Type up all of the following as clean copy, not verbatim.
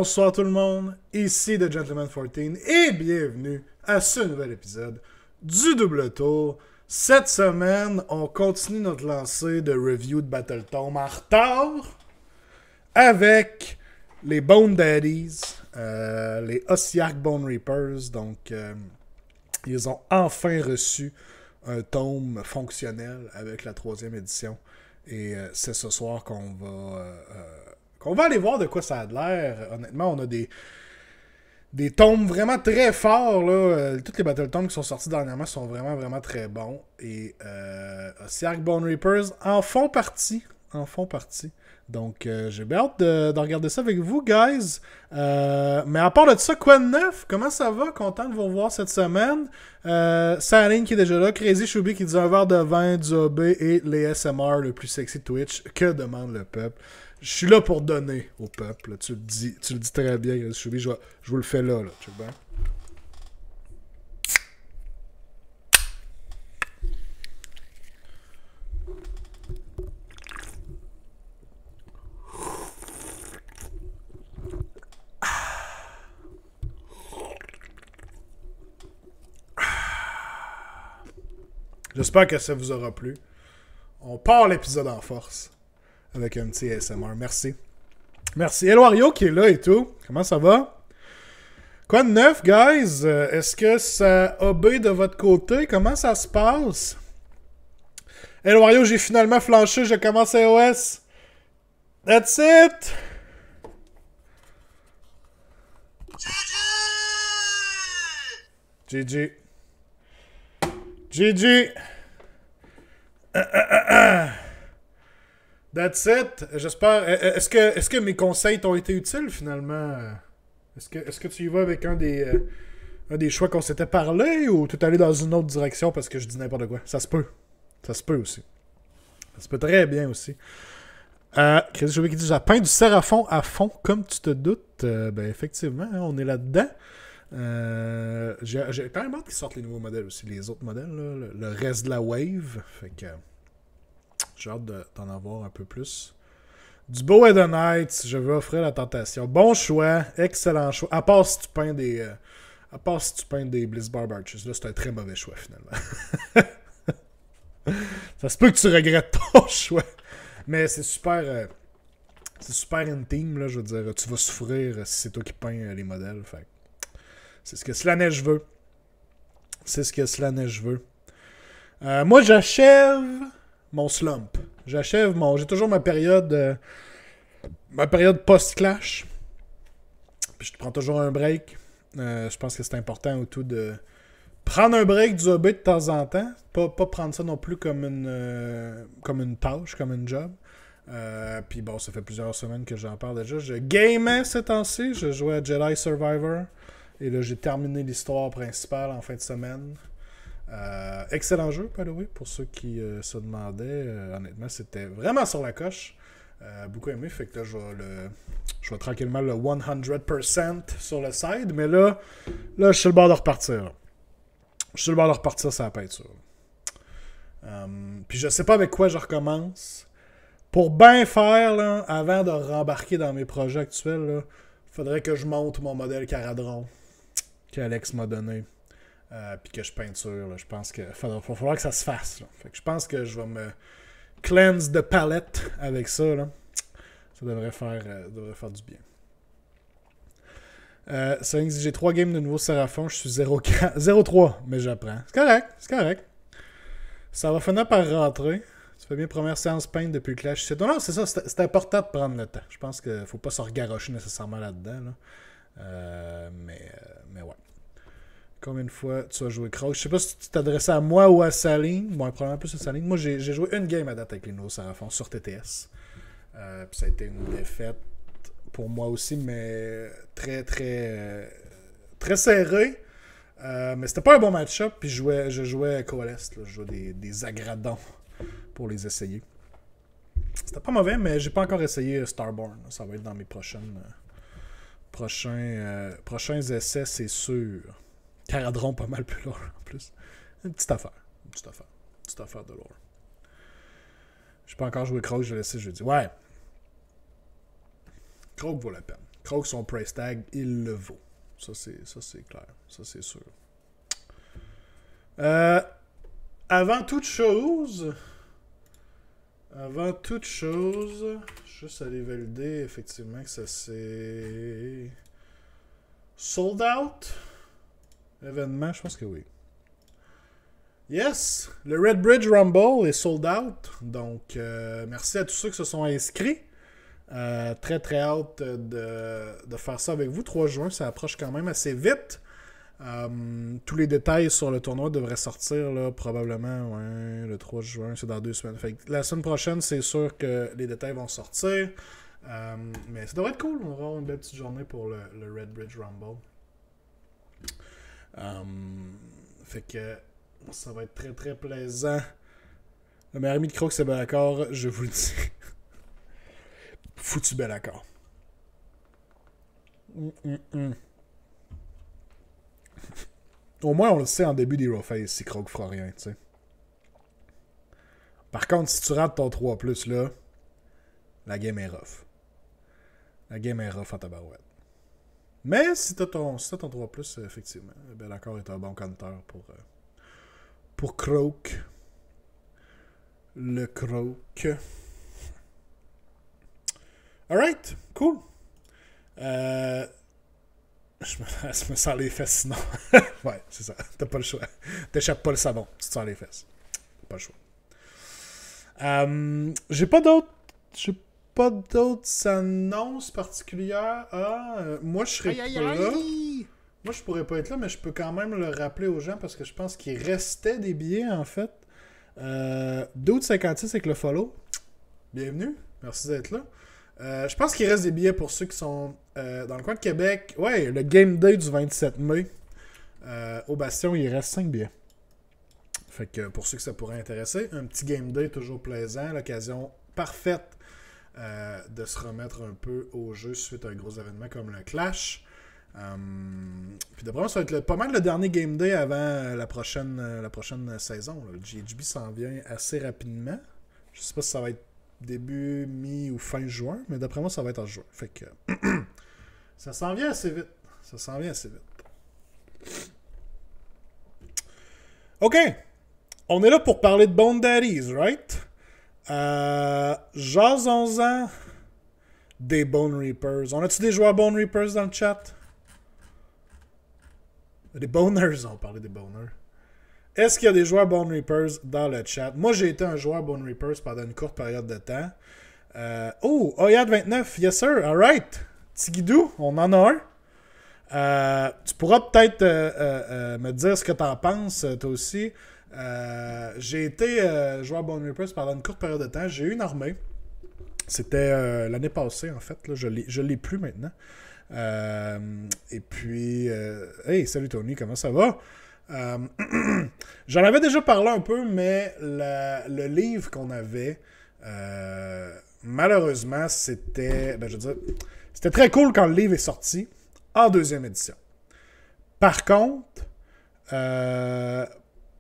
Bonsoir tout le monde, ici The Gentleman 14 et bienvenue à ce nouvel épisode du Double Tour. Cette semaine, on continue notre lancée de review de Battletome en retard avec les Bone Daddies, les Ossiarch Bone Reapers. Donc, ils ont enfin reçu un tome fonctionnel avec la 3e édition. Et c'est ce soir qu'on va aller voir de quoi ça a l'air. Honnêtement, on a des tomes vraiment très forts. Là. Toutes les Battletomes qui sont sortis dernièrement sont vraiment, vraiment très bons. Et Ossiarch Bone Reapers en font partie. Donc, j'ai bien hâte de regarder ça avec vous, guys. Mais à part de ça, quoi de neuf? Comment ça va? Content de vous revoir cette semaine. Saline qui est déjà là. Crazy Choubi qui dit un verre de vin, du OB et les SMR le plus sexy de Twitch. Que demande le peuple? Je suis là pour donner au peuple. Là. Tu le dis très bien, Crazy Choubi. Je vous le fais là. Tu vois bien? J'espère que ça vous aura plu. On part l'épisode en force avec un petit ASMR. Merci. Merci. Hello Wario qui est là et tout. Comment ça va? Quoi de neuf, guys? Est-ce que ça obéit de votre côté? Comment ça se passe? Hello Wario, j'ai finalement flanché. Je commence AOS. That's it! GG. GG. That's it. J'espère. Est-ce que mes conseils t'ont été utiles finalement? Est-ce que tu y vas avec un des choix qu'on s'était parlé ou tout aller dans une autre direction parce que je dis n'importe quoi? Ça se peut. Ça se peut aussi. Ça se peut très bien aussi. Crazy Choubi qui dit j'ai peint du Seraphon à fond, comme tu te doutes. Ben effectivement, hein, on est là-dedans. J'ai quand même hâte qu'ils sortent les nouveaux modèles aussi, les autres modèles, là, le reste de la wave. Fait que j'ai hâte d'en avoir un peu plus. Du beau Head of Knights, je veux offrir la tentation. Bon choix, excellent choix. À part si tu peins des Blizzbar Archers, là c'est un très mauvais choix finalement. Ça se peut que tu regrettes ton choix. Mais c'est super intime, là, je veux dire. Tu vas souffrir si c'est toi qui peins les modèles. Fait c'est ce que cela neige veut. Moi, j'achève mon slump. J'ai toujours ma période post-clash. Puis je prends toujours un break. Je pense que c'est important au tout de prendre un break du hobby de temps en temps. Pas prendre ça non plus comme une tâche, comme une job. Puis bon, ça fait plusieurs semaines que j'en parle déjà. Je gamais ces temps-ci. Je jouais à Jedi Survivor. Et là, j'ai terminé l'histoire principale en fin de semaine. Excellent jeu, by the way, pour ceux qui se demandaient. Honnêtement, c'était vraiment sur la coche. Beaucoup aimé, fait que là, je vais tranquillement le 100% sur le side. Mais là, je suis sur le bord de repartir. Là. Je suis sur le bord de repartir sur la peinture. Puis je sais pas avec quoi je recommence. Pour bien faire, là, avant de rembarquer dans mes projets actuels, là, faudrait que je monte mon modèle Caradron qu'Alex m'a donné. Puis que je peinture. Là. Je pense qu'il va falloir que ça se fasse. Là. Fait que je pense que je vais me cleanse de palette avec ça. Là. Ça devrait faire du bien. Ça dit j'ai 3 games de nouveau Seraphon. Je suis 0-3, mais j'apprends. C'est correct. Ça va finir par rentrer. Tu fais bien première séance peinte depuis le clash. Non, c'est ça. C'est important de prendre le temps. Je pense qu'il ne faut pas se regarrocher nécessairement là-dedans. Là. Mais ouais. Combien de fois tu as joué Crouch? Je sais pas si tu t'adressais à moi ou à Saline. Bon, probablement plus à Saline. Moi, j'ai joué une game à date avec les nouveaux Seraphons sur TTS. Puis ça a été une défaite pour moi aussi, mais très, très, très serré. Mais c'était pas un bon match-up. Puis je jouais Coalesce. Je jouais des agradons pour les essayer. C'était pas mauvais, mais j'ai pas encore essayé Starborn. Ça va être dans mes prochains essais, c'est sûr. Caradron pas mal plus lourd en plus. Une petite affaire de lore. J'ai pas encore joué Croak, je l'ai laissé, je dis ouais. Croak vaut la peine. Croak, son price tag, il le vaut. Ça, c'est clair. Ça, c'est sûr. Avant toute chose, juste aller valider effectivement que ça c'est sold out. Événement, je pense que oui. Yes, le Red Bridge Rumble est sold out. Donc, merci à tous ceux qui se sont inscrits. Très très hâte de faire ça avec vous. 3 juin, ça approche quand même assez vite. Tous les détails sur le tournoi devraient sortir là, probablement le 3 juin, c'est dans 2 semaines. Fait que la semaine prochaine, c'est sûr que les détails vont sortir. Mais ça devrait être cool. On va avoir une belle petite journée pour le Red Bridge Rumble. Fait que ça va être très très plaisant. Le meilleur ami de Croak, c'est Belacor, je vous le dis. Foutu Belacor. Au moins, on le sait en début d'Hero Phase si Croak fera rien, tu sais. Par contre, si tu rates ton 3+, là, la game est rough. La game est rough en tabarouette. Mais si t'as ton 3+, effectivement, Belacor est un bon compteur pour Croak. Le Croak. Alright, cool. Je me sens les fesses sinon. Ouais, c'est ça. T'as pas le choix. T'échappes pas le savon. Tu te sens les fesses. T'as pas le choix. J'ai pas d'autres annonces particulières. Moi, je serais pas là. Moi, je pourrais pas être là, mais je peux quand même le rappeler aux gens parce que je pense qu'il restait des billets, en fait. Dude 56 avec le follow. Bienvenue. Merci d'être là. Je pense qu'il reste des billets pour ceux qui sont dans le coin de Québec. Ouais, le Game Day du 27 mai. Au Bastion, il reste 5 billets. Fait que pour ceux que ça pourrait intéresser, un petit Game Day toujours plaisant. L'occasion parfaite de se remettre un peu au jeu suite à un gros événement comme le Clash. Puis d'après moi, ça va être pas mal le dernier Game Day avant la prochaine saison. Là. Le GHB s'en vient assez rapidement. Je sais pas si ça va être début, mi ou fin juin, mais d'après moi, ça va être en juin. Fait que ça s'en vient assez vite. OK. On est là pour parler de Bone Daddies, right? Jasons-en des Bone Reapers. On a-tu des joueurs Bone Reapers dans le chat? Des Boners, on parlait des Boners. Est-ce qu'il y a des joueurs Bone Reapers dans le chat? Moi, j'ai été un joueur Bone Reapers pendant une courte période de temps. Oyad29, yes sir, alright. Tigidou, on en a un. Tu pourras peut-être me dire ce que t'en penses, toi aussi. J'ai été joueur Bone Reapers pendant une courte période de temps. J'ai eu une armée. C'était l'année passée, en fait. Là, je l'ai plus maintenant. Et puis... hey, salut Tony, comment ça va? J'en avais déjà parlé un peu, mais le livre qu'on avait, malheureusement, c'était... je veux dire, c'était très cool quand le livre est sorti en 2e édition. Par contre,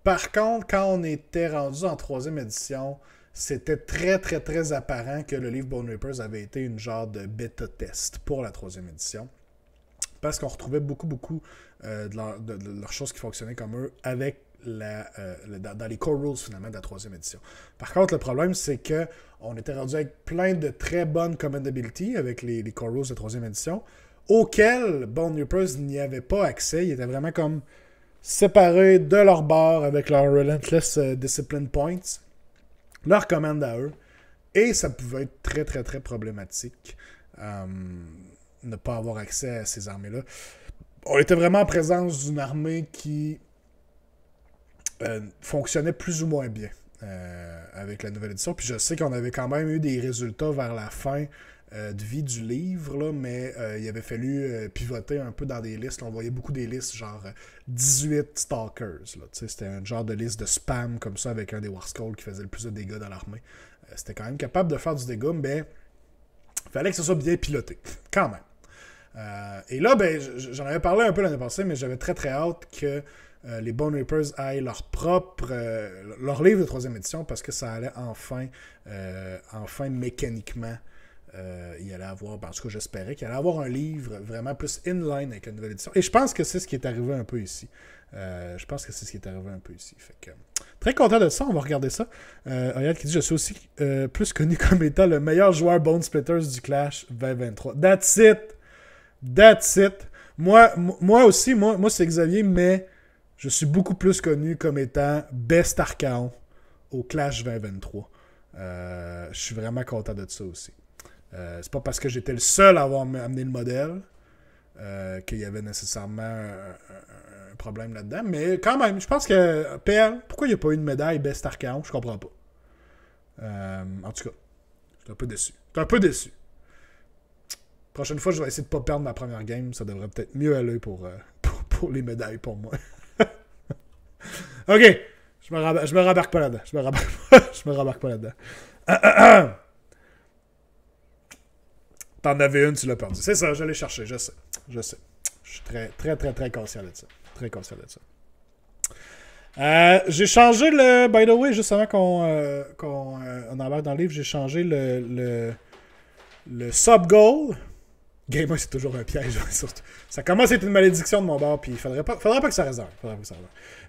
quand on était rendu en 3e édition, c'était très, très, très apparent que le livre Bone Reapers avait été une genre de bêta test pour la 3e édition. Parce qu'on retrouvait beaucoup de leurs choses qui fonctionnaient comme eux avec dans les core rules finalement de la 3e édition. Par contre, le problème, c'est que on était rendu avec plein de très bonnes commandability avec les core rules de 3e édition, auxquels Bone Reapers n'y avait pas accès. Ils étaient vraiment comme séparés de leur bord avec leur Relentless Discipline Points, leur commande à eux, et ça pouvait être très très très problématique ne pas avoir accès à ces armées-là. On était vraiment en présence d'une armée qui fonctionnait plus ou moins bien avec la nouvelle édition. Puis je sais qu'on avait quand même eu des résultats vers la fin de vie du livre, là, mais il avait fallu pivoter un peu dans des listes. Là, on voyait beaucoup des listes, genre 18 Stalkers. Là, c'était un genre de liste de spam comme ça avec un des Warskull qui faisait le plus de dégâts dans l'armée. C'était quand même capable de faire du dégât, mais il fallait que ce soit bien piloté, quand même. Et là, j'en avais parlé un peu l'année passée, mais j'avais très très hâte que les Bone Reapers aient leur livre de 3e édition, parce que ça allait enfin mécaniquement il allait avoir, en tout cas j'espérais qu'il allait avoir un livre vraiment plus in-line avec la nouvelle édition. Et je pense que c'est ce qui est arrivé un peu ici. Fait que, très content de ça, on va regarder ça. Oyal qui dit, je suis aussi plus connu comme étant le meilleur joueur Bone Splitters du Clash 2023. That's it. Moi aussi, moi c'est Xavier, mais je suis beaucoup plus connu comme étant Best Archaon au Clash 2023. Je suis vraiment content de ça aussi. C'est pas parce que j'étais le seul à avoir amené le modèle qu'il y avait nécessairement un problème là-dedans. Mais quand même, je pense que PL, pourquoi il n'y a pas eu de médaille Best Archaon, je comprends pas. En tout cas, je suis un peu déçu. Prochaine fois, je vais essayer de pas perdre ma première game. Ça devrait peut-être mieux aller pour les médailles pour moi. OK. Je me rembarque pas là-dedans. Je me rembarque pas là-dedans. T'en avais une, tu l'as perdu. C'est ça, je l'ai cherché, je sais. Je suis très, très, très, très conscient de ça. J'ai changé le... By the way, juste avant qu'on embarque dans le livre, j'ai changé le sub-goal. Gamer, c'est toujours un piège. Surtout. Ça commence à être une malédiction de mon bord, puis il faudrait pas que ça réserve.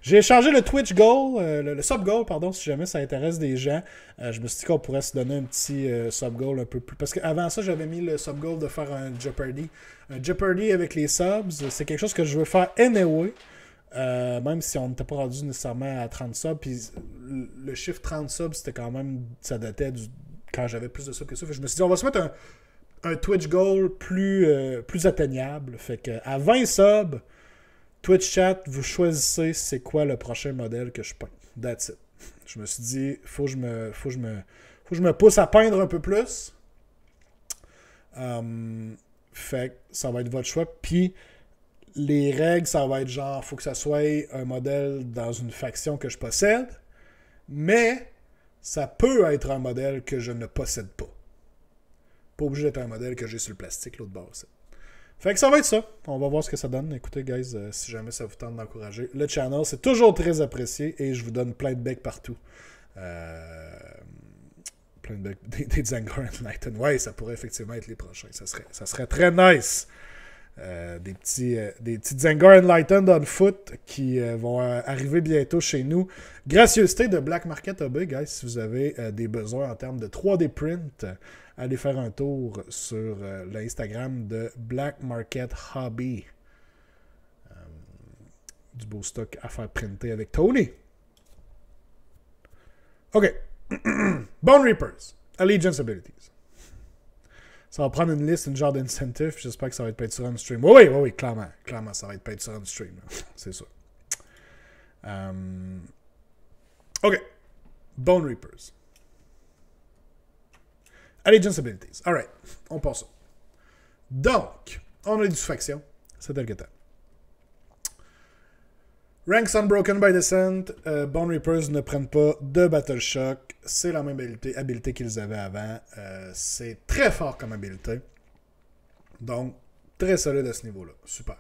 J'ai changé le Twitch goal, le sub-goal, pardon, si jamais ça intéresse des gens. Je me suis dit qu'on pourrait se donner un petit sub-goal un peu plus. Parce qu'avant ça, j'avais mis le sub-goal de faire un Jeopardy. Un Jeopardy avec les subs, c'est quelque chose que je veux faire anyway. Même si on n'était pas rendu nécessairement à 30 subs. Puis le chiffre 30 subs, c'était quand même. Ça datait quand j'avais plus de subs que ça. Fait que je me suis dit, on va se mettre un Twitch goal plus atteignable. Fait que à 20 subs, Twitch chat, vous choisissez c'est quoi le prochain modèle que je peins. That's it. Je me suis dit, faut que je me pousse à peindre un peu plus. Fait que ça va être votre choix. Puis les règles, ça va être genre, faut que ça soit un modèle dans une faction que je possède, mais ça peut être un modèle que je ne possède pas. Pas obligé d'être un modèle que j'ai sur le plastique, l'autre bord. Ça. Fait que ça va être ça. On va voir ce que ça donne. Écoutez, guys, si jamais ça vous tente d'encourager le channel, c'est toujours très apprécié et je vous donne plein de becs partout. Plein de becs. Des Zangar Enlighten. Ouais, ça pourrait effectivement être les prochains. Ça serait très nice. Des petits Zangar Enlightened on foot qui vont arriver bientôt chez nous. Gracieuseté de Black Market Hobby, guys. Si vous avez des besoins en termes de 3D print, allez faire un tour sur l'Instagram de Black Market Hobby. Du beau stock à faire printer avec Tony. OK. Bone Reapers. Allegiance Abilities. Ça va prendre une liste, une genre d'incentive. J'espère que ça va être peinture on stream. Oui, clairement. Clairement, ça va être peinture on stream. C'est sûr. OK. Bone Reapers. Allegiance Abilities. Alright. On passe ça. Donc, on a du faction. C'est tel que tel. Ranks Unbroken by Descent. Bone Reapers ne prennent pas de Battle Shock. C'est la même habilité qu'ils avaient avant. C'est très fort comme habilité. Donc, très solide à ce niveau-là. Super.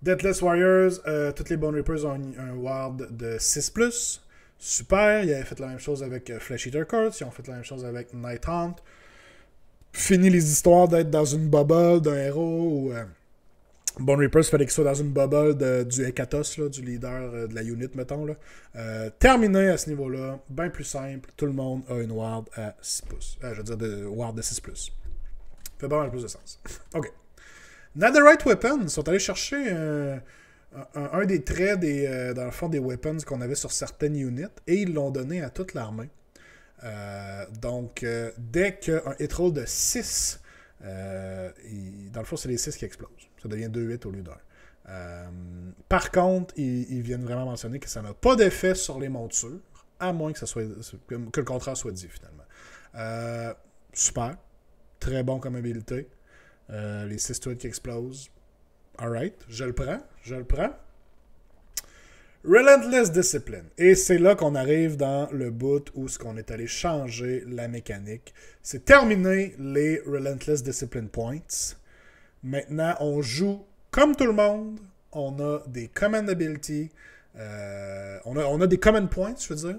Deathless Warriors. Toutes les Bone Reapers ont un ward de 6+. Super. Ils avaient fait la même chose avec Flesh Eater Courts. Ils ont fait la même chose avec Night Hunt. Fini les histoires d'être dans une bubble d'un héros ou... Bone Reapers, il fallait qu'il soit dans une bubble du Hekatos, là, du leader de la unit, mettons. Là. Terminé à ce niveau-là, bien plus simple. Tout le monde a une ward à 6 pouces. Je veux dire, de ward de 6 plus. Fait pas mal plus de sens. OK. Netherite Weapons, ils sont allés chercher un des traits dans le fond des weapons qu'on avait sur certaines units et ils l'ont donné à toute l'armée. Donc, dès qu'un hit roll de 6, dans le fond, c'est les 6 qui explosent. Ça devient 2-8 au lieu d'1. Par contre, ils viennent vraiment mentionner que ça n'a pas d'effet sur les montures, à moins que le contraire soit dit, finalement. Super. Très bon comme habilité. Les 6 tweets qui explosent. Alright. Je le prends. Relentless Discipline. Et c'est là qu'on arrive dans le bout où on est allé changer la mécanique. C'est terminé les Relentless Discipline Points. Maintenant, on joue comme tout le monde. On a des command ability. On a des command points, je veux dire.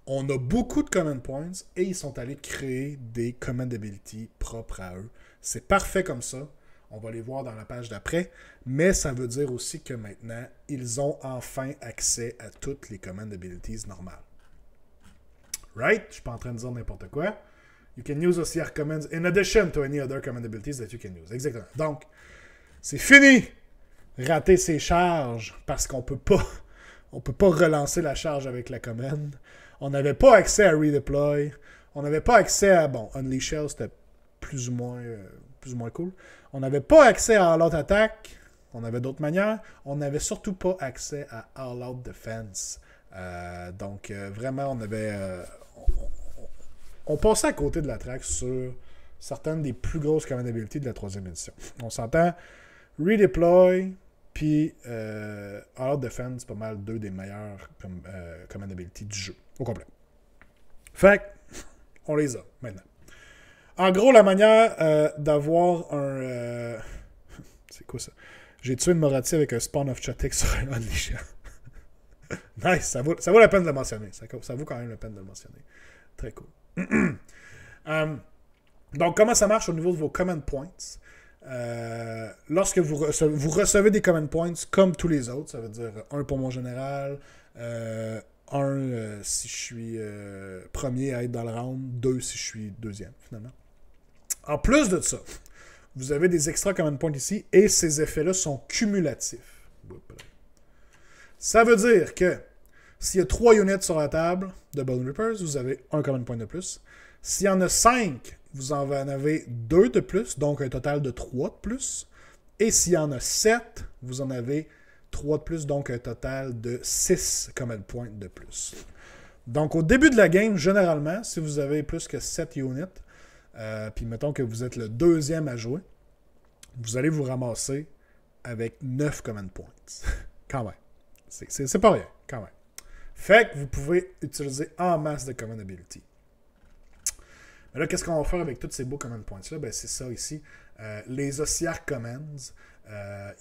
On a beaucoup de command points et ils sont allés créer des command ability propres à eux. C'est parfait comme ça. On va les voir dans la page d'après. Mais ça veut dire aussi que maintenant, ils ont enfin accès à toutes les command abilities normales. Right? Je suis pas en train de dire n'importe quoi. You can use OCR commands in addition to any other command abilities that you can use. Exactement. Donc, c'est fini! Rater ses charges parce qu'on peut pas relancer la charge avec la commande. On n'avait pas accès à Redeploy. On n'avait pas accès à, Unleash Shell, c'était plus ou moins cool. On n'avait pas accès à All Out Attack. On avait d'autres manières. On n'avait surtout pas accès à All Out Defense. Donc, vraiment, on avait... on passait à côté de la track sur certaines des plus grosses command abilities de la 3e édition. On s'entend, Redeploy, puis All Out Defense, c'est pas mal deux des meilleurs command abilities du jeu, au complet. Fait que, on les a, maintenant. En gros, la manière d'avoir un... c'est quoi ça? J'ai tué une Moratti avec un Spawn of Chotix sur un Unleash. Nice, ça vaut la peine de le mentionner. Ça vaut quand même la peine de le mentionner. Très cool. Donc, comment ça marche au niveau de vos command points? Lorsque vous recevez des command points comme tous les autres, ça veut dire un pour mon général, si je suis premier à être dans le round, 2 si je suis deuxième, finalement. En plus de ça, vous avez des extra command points ici et ces effets-là sont cumulatifs. Ça veut dire que s'il y a 3 units sur la table de Bone Reapers, vous avez un command point de plus. S'il y en a 5, vous en avez 2 de plus, donc un total de 3 de plus. Et s'il y en a 7, vous en avez 3 de plus, donc un total de 6 command points de plus. Donc au début de la game, généralement, si vous avez plus que 7 units, puis mettons que vous êtes le deuxième à jouer, vous allez vous ramasser avec 9 command points. Quand même. C'est pas rien, quand même. Fait que vous pouvez utiliser en masse de command ability. Mais là, qu'est-ce qu'on va faire avec tous ces beaux command points-là? Ben, c'est ça ici. Les OCR commands,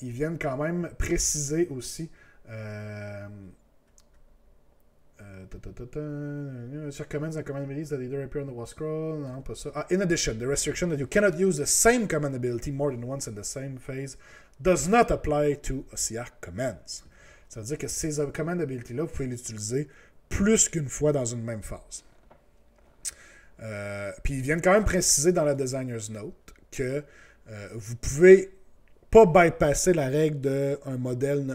ils viennent quand même préciser aussi OCR commands and command abilities that either appear on the wall scroll. Non, pas ça. In addition, the restriction that you cannot use the same command ability more than once in the same phase does not apply to OCR commands. Ça veut dire que ces command ability-là, vous pouvez l'utiliser plus qu'une fois dans une même phase. Puis ils viennent quand même préciser dans la Designer's Note que vous pouvez pas bypasser la règle d'un modèle,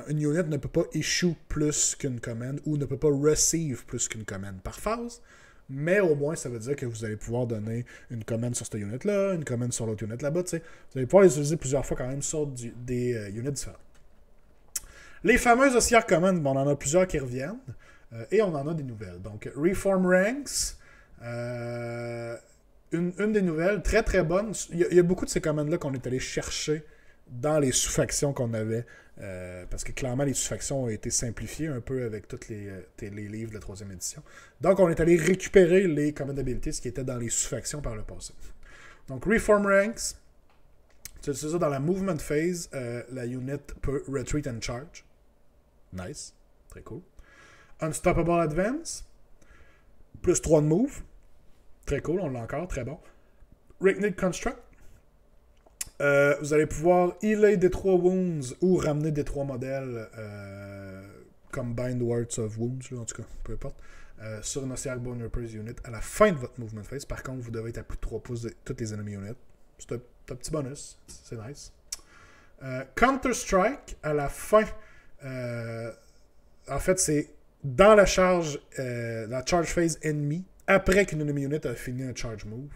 une unit ne peut pas issue plus qu'une commande ou ne peut pas receive plus qu'une commande par phase, mais au moins ça veut dire que vous allez pouvoir donner une commande sur cette unit-là, une commande sur l'autre unit là-bas, tu sais. Vous allez pouvoir les utiliser plusieurs fois quand même sur des units différents. Les fameuses OCR commands, on en a plusieurs qui reviennent, et on en a des nouvelles. Donc, Reform Ranks, une des nouvelles, très très bonne. Il y a beaucoup de ces commandes-là qu'on est allé chercher dans les sous-factions qu'on avait, parce que clairement, les sous-factions ont été simplifiées un peu avec tous les livres de la 3e édition. Donc, on est allé récupérer les command abilities qui étaient dans les sous-factions par le passé. Donc, Reform Ranks, c'est ça, dans la Movement Phase, la unit peut Retreat and Charge. Nice. Très cool. Unstoppable Advance. Plus 3 de move. Très cool, on l'a encore, très bon. Ragnarok Construct. Vous allez pouvoir healer des 3 wounds ou ramener des 3 modèles comme Bind Words of Wounds, là, en tout cas, peu importe, sur une OCR Bone Reapers unit à la fin de votre movement phase. Par contre, vous devez être à plus de 3 pouces de toutes les ennemis units. C'est un petit bonus, c'est nice. Counter-Strike, à la fin, en fait, c'est dans la charge phase ennemie, après qu'une enemy unit a fini un charge move.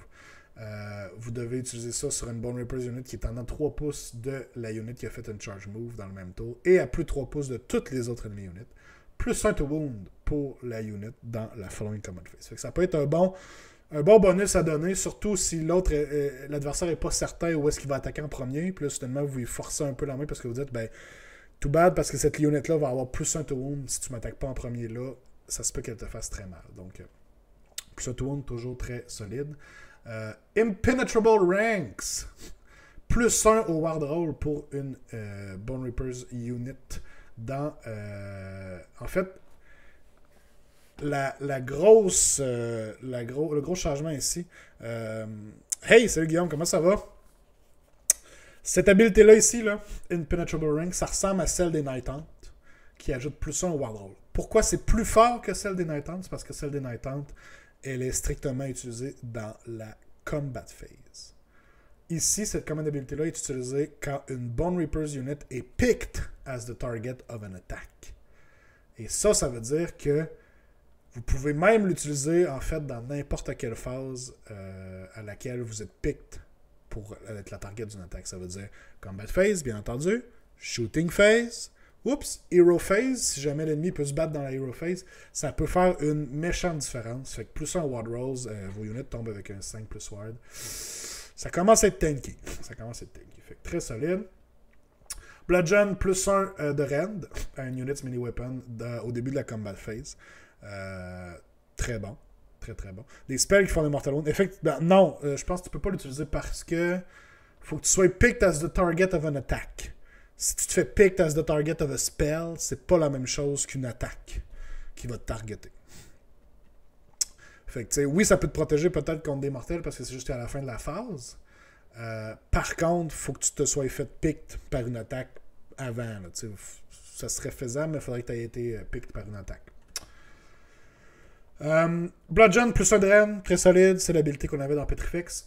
Vous devez utiliser ça sur une Bone Reapers unit qui est en 3 pouces de la unit qui a fait un charge move dans le même tour, et à plus de 3 pouces de toutes les autres enemy units, plus 1 to wound pour la unit dans la following command phase. Fait que ça peut être un bon bonus à donner, surtout si l'adversaire n'est pas certain où est-ce qu'il va attaquer en premier, puis là, soudainement, vous lui forcez un peu la main parce que vous dites, ben, too bad, parce que cette unit-là va avoir plus 1 to wound si tu m'attaques pas en premier là, ça se peut qu'elle te fasse très mal. Donc, plus 1 to wound, toujours très solide. Impenetrable Ranks, plus 1 au Ward Roll pour une Bone Reapers unit dans... en fait, la grosse, le gros changement ici. Hey, salut Guillaume, comment ça va? Cette habileté-là ici, là, Impenetrable Ring, ça ressemble à celle des Night Hunt, qui ajoute plus 1 au Wild Roll. Pourquoi c'est plus fort que celle des Night Hunt? C'est parce que celle des Night Hunt, elle est strictement utilisée dans la combat phase. Ici, cette command ability-là est utilisée quand une Bone Reaper's unit est picked as the target of an attack. Et ça veut dire que vous pouvez même l'utiliser en fait dans n'importe quelle phase à laquelle vous êtes picked pour être la target d'une attaque. Ça veut dire combat phase, bien entendu, shooting phase, hero phase, si jamais l'ennemi peut se battre dans la hero phase, ça peut faire une méchante différence. Fait que plus un ward rolls, vos units tombent avec un 5 plus ward. Ça commence à être tanky. Fait que très solide. Bludgeon plus 1 de rend à un unit mini weapon au début de la combat phase. Très bon. Très bon. Des spells qui font des Mortal Wounds. Effectivement, non, je pense que tu peux pas l'utiliser parce que faut que tu sois picked as the target of an attack. Si tu te fais picked as the target of a spell, c'est pas la même chose qu'une attaque qui va te targeter. Fait que, tu sais, oui, ça peut te protéger peut-être contre des mortels parce que c'est juste à la fin de la phase. Par contre, faut que tu te sois fait picked par une attaque avant. Là, ça serait faisable, mais il faudrait que tu aies été picked par une attaque. Bludgeon plus un drain, très solide, c'est l'habilité qu'on avait dans Petrifix.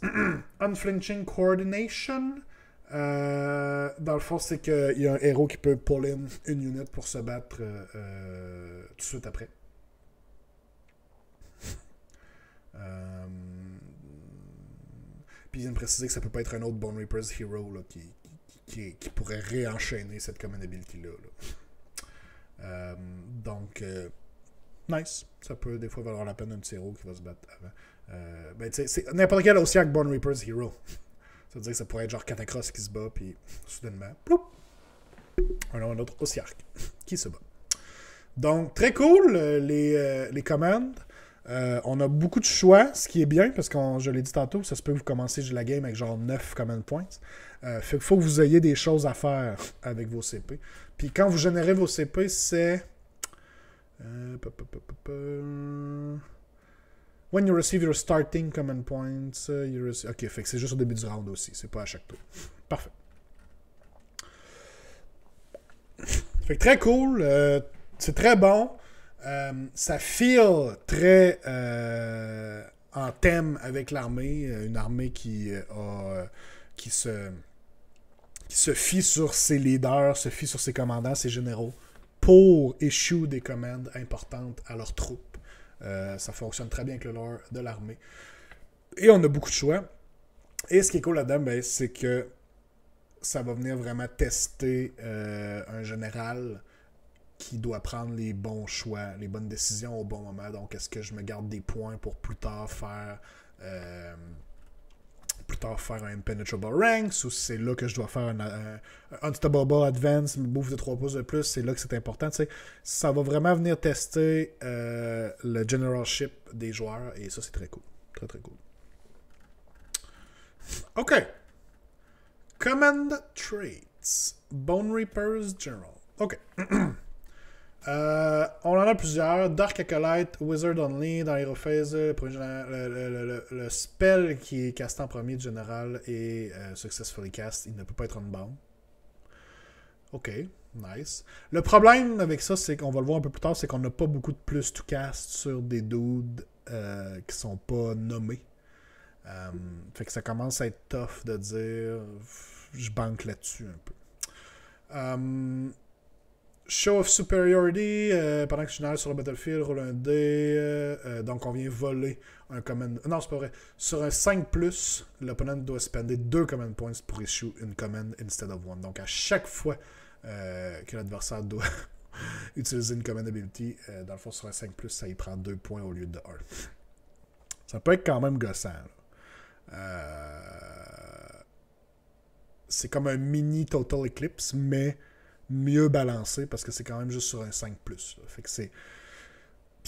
Unflinching Coordination. Dans le fond, c'est qu'il y a un héros qui peut pull in une unit pour se battre tout de suite après. Puis il vient de préciser que ça peut pas être un autre Bone Reaper's Hero là, qui pourrait réenchaîner cette common ability-là. Là. Donc, nice. Ça peut des fois valoir la peine d'un petit héros qui va se battre avant. Ben, c'est n'importe quel Ossiarch Bone Reaper's Hero. Ça veut dire que ça pourrait être genre Catacross qui se bat, puis soudainement, ploup, un autre Ossiarch qui se bat. Donc, très cool, les commandes. On a beaucoup de choix, ce qui est bien, parce que je l'ai dit tantôt, ça se peut que vous commencez la game avec genre 9 command points. Fait qu'il faut que vous ayez des choses à faire avec vos CP. Puis quand vous générez vos CP, c'est... When you receive your starting command points, ok, fait que c'est juste au début du round aussi, c'est pas à chaque tour. Parfait. Fait que très cool, c'est très bon. Ça feel très en thème avec l'armée, une armée qui se fie sur ses leaders, se fie sur ses commandants, ses généraux, pour issue des commandes importantes à leurs troupes. Ça fonctionne très bien avec le lore de l'armée. Et on a beaucoup de choix. Et ce qui est cool là-dedans, ben, c'est que ça va venir vraiment tester un général qui doit prendre les bons choix, les bonnes décisions au bon moment. Donc, est-ce que je me garde des points pour plus tard faire un Impenetrable Ranks, ou c'est là que je dois faire un Unstoppable Advance, une bouffe de 3 pouces de plus, c'est là que c'est important. T'sais. Ça va vraiment venir tester le generalship des joueurs, et ça, c'est très cool. Très, très cool. OK. Command Traits. Bone Reaper's General. OK. On en a plusieurs. Dark Acolyte, Wizard Only, dans Hero Phase, le spell qui est casté en premier général et successfully cast, il ne peut pas être unbound. Ok, nice. Le problème avec ça, c'est qu'on va le voir un peu plus tard, c'est qu'on n'a pas beaucoup de plus to cast sur des dudes qui sont pas nommés. Fait que ça commence à être tough de dire je banque là-dessus un peu. Show of Superiority, pendant que je suis sur le battlefield, roule un dé, donc on vient voler un command... Non, c'est pas vrai. Sur un 5+, l'opponent doit spender 2 command points pour issue une command instead of one. Donc à chaque fois que l'adversaire doit utiliser une command ability, dans le fond sur un 5+, ça y prend 2 points au lieu de 1. Ça peut être quand même gossant. C'est comme un mini Total Eclipse, mais mieux balancé parce que c'est quand même juste sur un 5+. Fait que c'est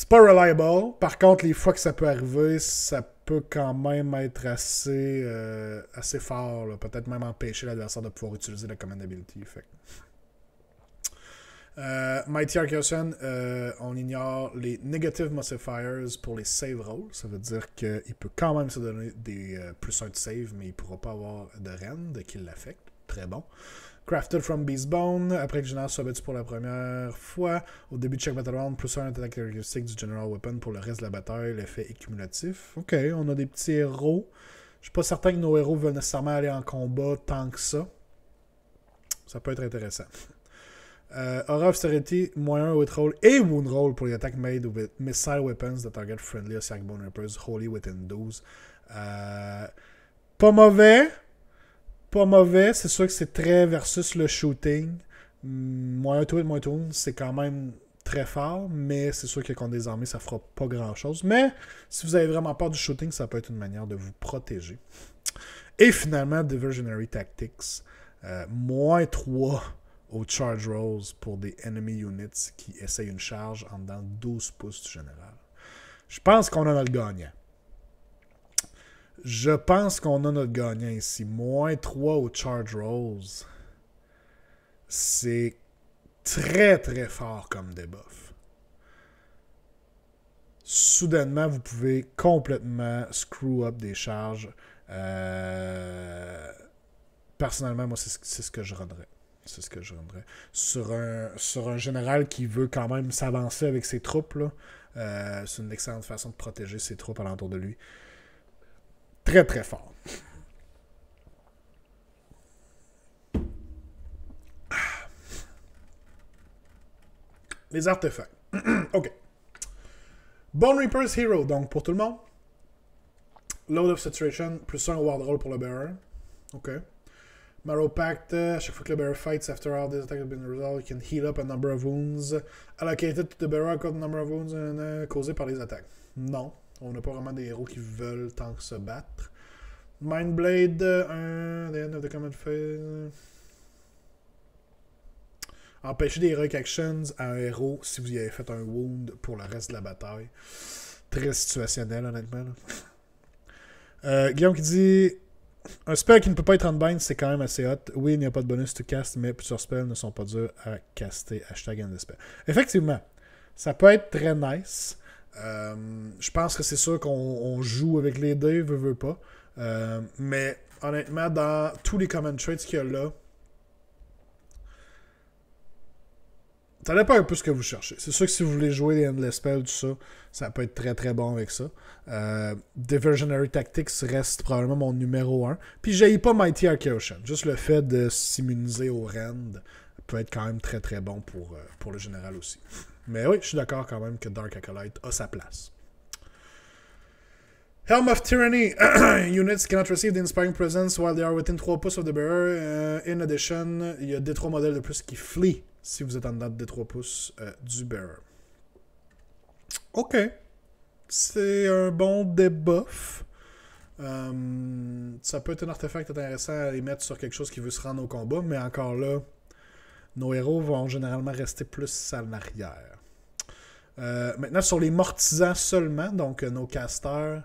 pas reliable. Par contre, les fois que ça peut arriver, ça peut quand même être assez fort. Peut-être même empêcher l'adversaire de pouvoir utiliser la command ability. Fait. Mighty Arcane, on ignore les Negative Modifiers pour les save rolls. Ça veut dire qu'il peut quand même se donner des plus 1 de save, mais il ne pourra pas avoir de rend qui l'affecte. Très bon. Crafted from Beastbone, après que le général soit battu pour la première fois. Au début de chaque battle round, plus 1 attaque caractéristique du General Weapon pour le reste de la bataille. L'effet est cumulatif. Ok, on a des petits héros. Je suis pas certain que nos héros veulent nécessairement aller en combat tant que ça. Ça peut être intéressant. Aura of Austerity, moins 1 hit roll et wound roll pour les attaques made with missile weapons that target friendly Osiak Bone Rippers, wholly within 12. Pas mauvais. Pas mauvais. C'est sûr que c'est très versus le shooting. Moins 1 to hit, moins 2 wound, c'est quand même très fort, mais c'est sûr que contre des armées, ça fera pas grand chose. Mais si vous avez vraiment peur du shooting, ça peut être une manière de vous protéger. Et finalement, Diversionary Tactics, moins 3 aux charge rolls pour des enemy units qui essayent une charge en dedans 12 pouces du général. Je pense qu'on a notre gagnant. Je pense qu'on a notre gagnant ici. Moins 3 aux charge rolls. C'est très très fort comme debuff. Soudainement, vous pouvez complètement screw up des charges. Personnellement, moi, c'est ce que je runnerais. C'est ce que je runnerais. Sur un général qui veut quand même s'avancer avec ses troupes, là, c'est une excellente façon de protéger ses troupes alentour de lui. Très, très fort. Les artefacts. OK. Bone Reaper's Hero, donc pour tout le monde. Load of Saturation, plus 1 ward roll pour le bearer. OK. Marrow Pact, à chaque fois que le bearer fights after all these attacks have been resolved, you can heal up a number of wounds allocated to the bearer according to the number of wounds causés par les attaques. Non, on n'a pas vraiment des héros qui veulent tant que se battre. Mindblade, the end of the command phase. Empêcher des heroic actions à un héros si vous y avez fait un wound pour le reste de la bataille. Très situationnel, honnêtement. Guillaume qui dit... Un spell qui ne peut pas être unbind, c'est quand même assez hot. Oui, il n'y a pas de bonus to cast, mais plusieurs spells ne sont pas durs à caster. Hashtag end the spell. Effectivement, ça peut être très nice. Je pense que c'est sûr qu'on joue avec les dés, veut pas. Mais honnêtement, dans tous les common traits qu'il y a là, ça dépend un peu ce que vous cherchez. C'est sûr que si vous voulez jouer les Endless Spells, tout ça, ça peut être très très bon avec ça. Diversionary Tactics reste probablement mon numéro 1. Puis j'ai pas Mighty Arcane. Juste le fait de s'immuniser au rend peut être quand même très très bon pour le général aussi. Mais oui, je suis d'accord quand même que Dark Acolyte a sa place. Helm of Tyranny. Units cannot receive the Inspiring Presence while they are within 3 pouces of the bearer. In addition, il y a des 3 modèles de plus qui flee si vous êtes en dedans des 3 pouces du bearer. Ok. C'est un bon debuff. Ça peut être un artefact intéressant à les mettre sur quelque chose qui veut se rendre au combat, mais encore là, nos héros vont généralement rester plus en arrière. Maintenant, sur les mortisans seulement, donc nos casters,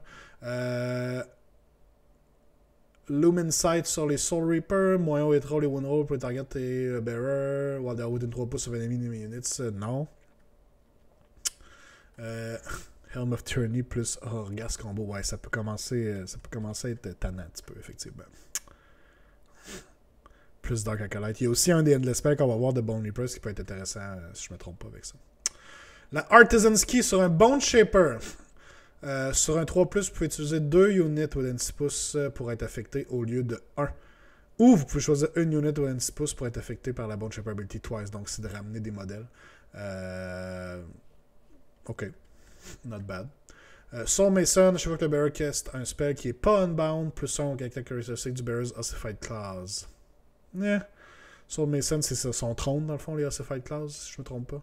Lumen Sight sur les Soul Reaper, moins haut hit roll et wound roll pour les target et le bearer, while they are within 3 pouces of enemy units, non. Helm of Tyranny plus Orgas combo, ouais, ça peut commencer à être tannant un petit peu, effectivement. Plus Dark Acolyte. Il y a aussi un des Endless Spells qu'on va voir de Bone Reapers qui peut être intéressant, si je me trompe pas avec ça. La Artisan's Key sur un Bone Shaper. Sur un 3+, vous pouvez utiliser 2 units within 6 pouces pour être affecté au lieu de 1. Ou vous pouvez choisir une unit within 6 pouces pour être affecté par la Bone Shaper Ability twice. Donc c'est de ramener des modèles. Ok. Not bad. Soul Mason, à chaque fois que le bearer cast un spell qui est pas unbound, plus 1 au caractère caractéristique du bearer's Ossified Claws. Soul Mason, c'est son trône, dans le fond, les Ossified Claws, si je me trompe pas.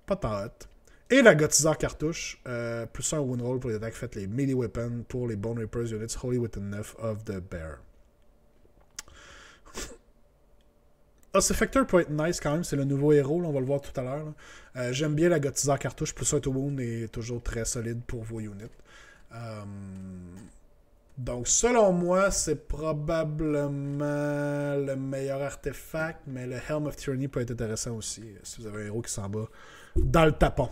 Pas tant hot. Et la Gotizar cartouche, plus 1 wound roll pour les attaques faites les melee weapons pour les Bone Reapers units wholly within 9 of the bear. Ossifactor peut être nice quand même, c'est le nouveau héros, là, on va le voir tout à l'heure. J'aime bien la Gotizar cartouche, plus 1 to wound est toujours très solide pour vos units. Donc, selon moi, c'est probablement le meilleur artefact, mais le Helm of Tyranny peut être intéressant aussi, si vous avez un héros qui s'en bat dans le tapon.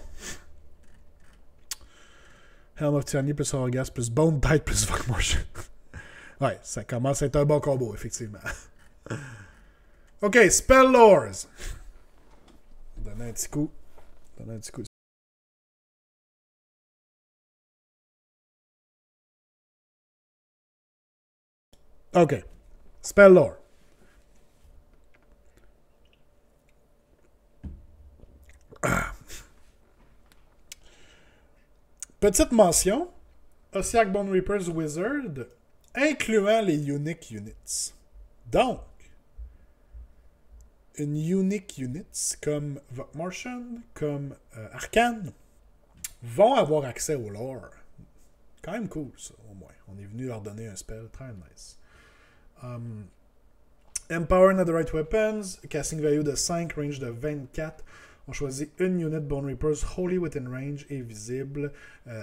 Helm of Tyranny plus Orgasme plus Bone Tide plus Fuck Motion. Ouais, ça commence à être un bon combo, effectivement. Ok, Spell Lords. Donner un petit coup. Donner un petit coup. Ok. Spell Lore. Petite mention. Ossiarch Bone Reaper's Wizard, incluant les Unique Units. Donc, une Unique Units comme Vok Martian, comme Arcane, vont avoir accès au lore. Quand même cool, ça, au moins. On est venu leur donner un spell très nice. Empower Netherite Weapons, casting value de 5, range de 24. On choisit une unit Bone Reapers wholly within range et visible.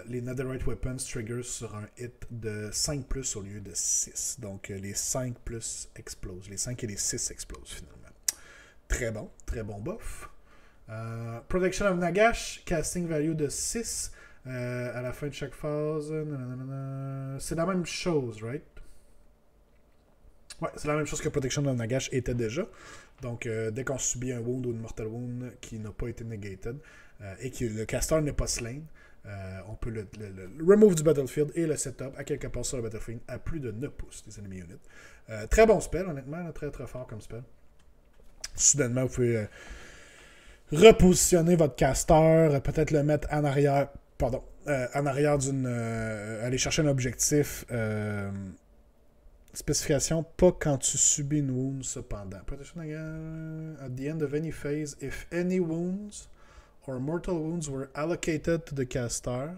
Les Netherite Weapons trigger sur un hit de 5+ au lieu de 6. Donc les 5+ explosent. Les 5 et les 6 explosent finalement. Très bon buff. Protection of Nagash, casting value de 6 à la fin de chaque phase. C'est la même chose, right? Ouais, c'est la même chose que Protection of Nagash était déjà. Donc, dès qu'on subit un wound ou une mortal wound qui n'a pas été negated et que le caster n'est pas slain, on peut le remove du battlefield et le setup à quelque part sur le battlefield à plus de 9 pouces des enemy units. Très bon spell, honnêtement, là, très fort comme spell. Soudainement, vous pouvez repositionner votre caster, peut-être le mettre en arrière, en arrière d'une... aller chercher un objectif... Spécification, pas quand tu subis une wound, cependant. Protection at the end of any phase, if any wounds or mortal wounds were allocated to the caster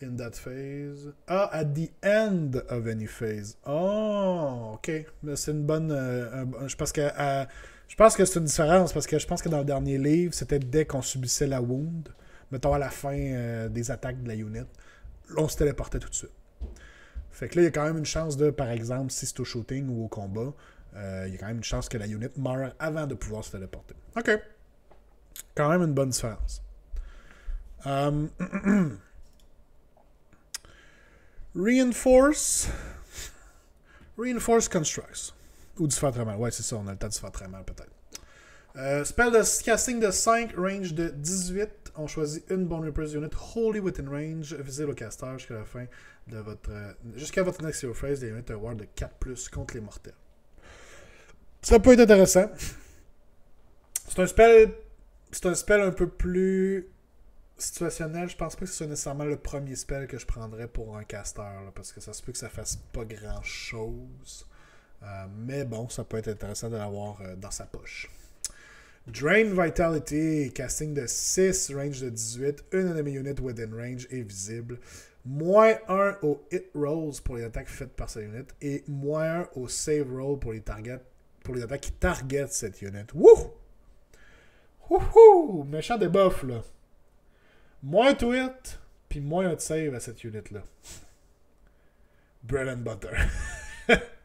in that phase. Ah, at the end of any phase. Oh, ok. Mais c'est une bonne... je pense que c'est une différence, parce que je pense que dans le dernier livre, c'était dès qu'on subissait la wound, mettons à la fin des attaques de la unit. On se téléportait tout de suite. Fait que là, il y a quand même une chance de, par exemple, si c'est au shooting ou au combat, il y a quand même une chance que la unit meure avant de pouvoir se téléporter. OK. Quand même une bonne différence. Reinforce Constructs. Ou du faire très mal. Ouais, c'est ça, on a le temps de se faire très mal, peut-être. Spell de casting de 5, range de 18. On choisit une Bone Reapers unit wholly within range, visible au caster jusqu'à la fin de votre. Jusqu'à votre next hero phase, des units à ward de 4+ contre les mortels. Ça peut être intéressant. C'est un spell un peu plus situationnel. Je pense pas que ce soit nécessairement le premier spell que je prendrais pour un caster, là, parce que ça se peut que ça fasse pas grand chose. Mais bon, ça peut être intéressant de l'avoir dans sa poche. Drain Vitality, casting de 6, range de 18, une enemy unit within range est visible, -1 au hit rolls pour les attaques faites par cette unit et -1 au save roll pour les attaques qui targetent cette unit. Wouh! Wouhou! Méchant debuff là. Moins to hit, puis moins de save à cette unit là. Bread and butter.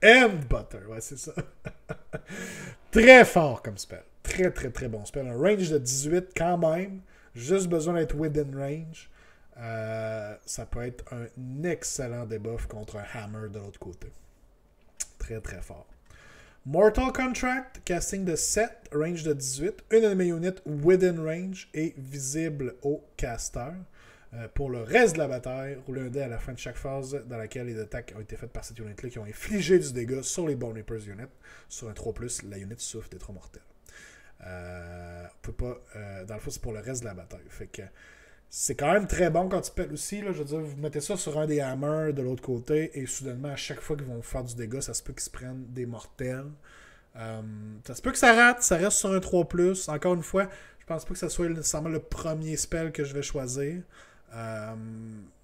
And butter, ouais, c'est ça. Très fort comme spell. Très bon spell. Un range de 18 quand même. Juste besoin d'être within range. Ça peut être un excellent debuff contre un hammer de l'autre côté. Très fort. Mortal Contract, casting de 7, range de 18. Une enemy unit within range et visible au caster. Pour le reste de la bataille, roulez un dé à la fin de chaque phase dans laquelle les attaques ont été faites par cette unit-là qui ont infligé du dégât sur les Bone Reapers unit. Sur un 3+, la unit souffre des 3 mortels. On peut pas. Dans le fond, c'est pour le reste de la bataille. Fait que c'est quand même très bon quand tu pètes aussi. Là, je veux dire, vous mettez ça sur un des hammers de l'autre côté et soudainement, à chaque fois qu'ils vont faire du dégât, ça se peut qu'ils se prennent des mortels. Ça se peut que ça rate, ça reste sur un 3+. Encore une fois, je pense pas que ça soit nécessairement le premier spell que je vais choisir.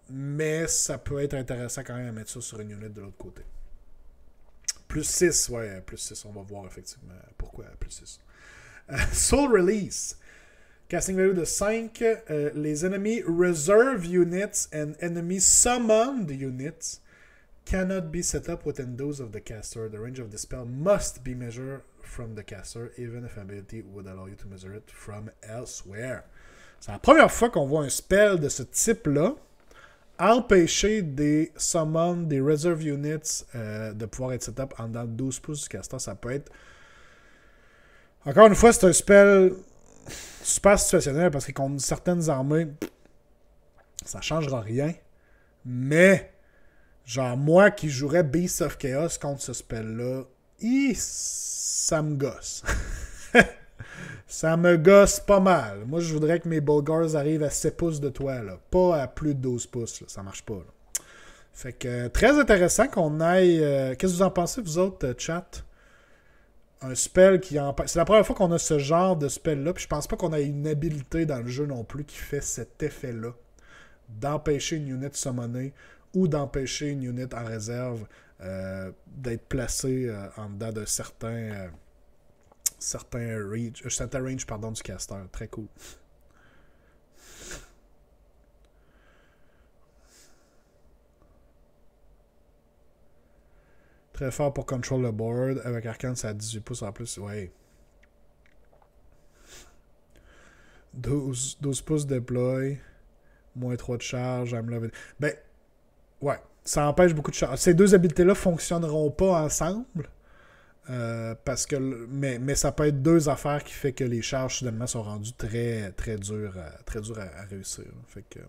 Mais ça peut être intéressant quand même à mettre ça sur une unit de l'autre côté. +6, ouais, +6, on va voir effectivement pourquoi +6. Soul Release. Casting value de 5. Les enemy reserve units and enemy summoned units cannot be set up within those of the caster. The range of the spell must be measured from the caster, even if ability would allow you to measure it from elsewhere. C'est la première fois qu'on voit un spell de ce type-là empêcher des summon, des reserve units de pouvoir être set up en dedans de 12 pouces du caster. Ça peut être... Encore une fois, c'est un spell super situationnel parce que contre certaines armées, ça changera rien. Mais, genre, moi qui jouerais Beast of Chaos contre ce spell-là, ça me gosse. Ça me gosse pas mal. Moi, je voudrais que mes Bulgars arrivent à 7 pouces de toi, là. Pas à plus de 12 pouces, là. Ça marche pas, là. Fait que, très intéressant qu'on aille... Qu'est-ce que vous en pensez, vous autres, chat? Un spell qui empêche... C'est la première fois qu'on a ce genre de spell-là, puis je pense pas qu'on ait une habilité dans le jeu non plus qui fait cet effet-là. D'empêcher une unit summonée ou d'empêcher une unit en réserve d'être placée en dedans de certains range pardon, du caster. Très cool. Très fort pour control the board. Avec Arcane, c'est à 18 pouces en plus. Ouais. 12 pouces deploy. Moins 3 de charge. Ben, ouais. Ça empêche beaucoup de charge. Ces deux habiletés-là fonctionneront pas ensemble. Parce que mais ça peut être deux affaires qui fait que les charges soudainement sont rendues très très dures à réussir. Fait que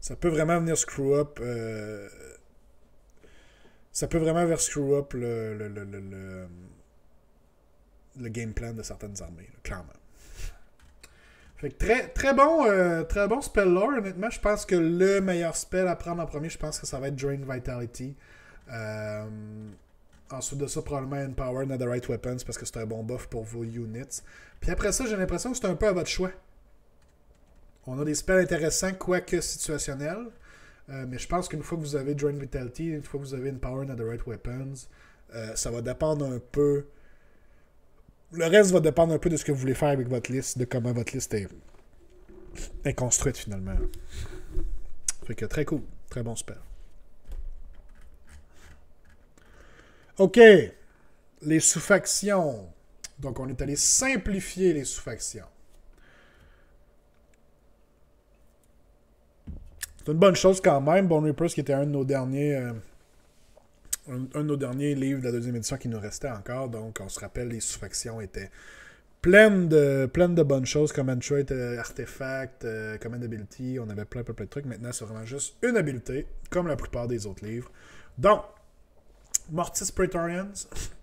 ça peut vraiment venir screw up le game plan de certaines armées, là, clairement. Fait que très bon spell lore, honnêtement. Je pense que le meilleur spell à prendre en premier, je pense que ça va être Drain Vitality. Ensuite de ça, probablement Empower Netherite Weapons parce que c'est un bon buff pour vos units. Puis après ça, j'ai l'impression que c'est un peu à votre choix. On a des spells intéressants, quoique situationnels. Mais je pense qu'une fois que vous avez Drain Vitality, une fois que vous avez Empower Netherite Weapons, ça va dépendre un peu. Le reste va dépendre un peu de ce que vous voulez faire avec votre liste, de comment votre liste est construite finalement. Fait que très cool. Très bon spell. OK. Les sous-factions. Donc, on est allé simplifier les sous-factions. C'est une bonne chose quand même. Bone Reapers, qui était un de nos derniers... un de nos derniers livres de la deuxième édition qui nous restait encore. Donc, on se rappelle, les sous-factions étaient pleines de bonnes choses. Command Trait, Artefact, Command Ability. On avait plein de trucs. Maintenant, c'est vraiment juste une habilité, comme la plupart des autres livres. Donc, Mortis Praetorians,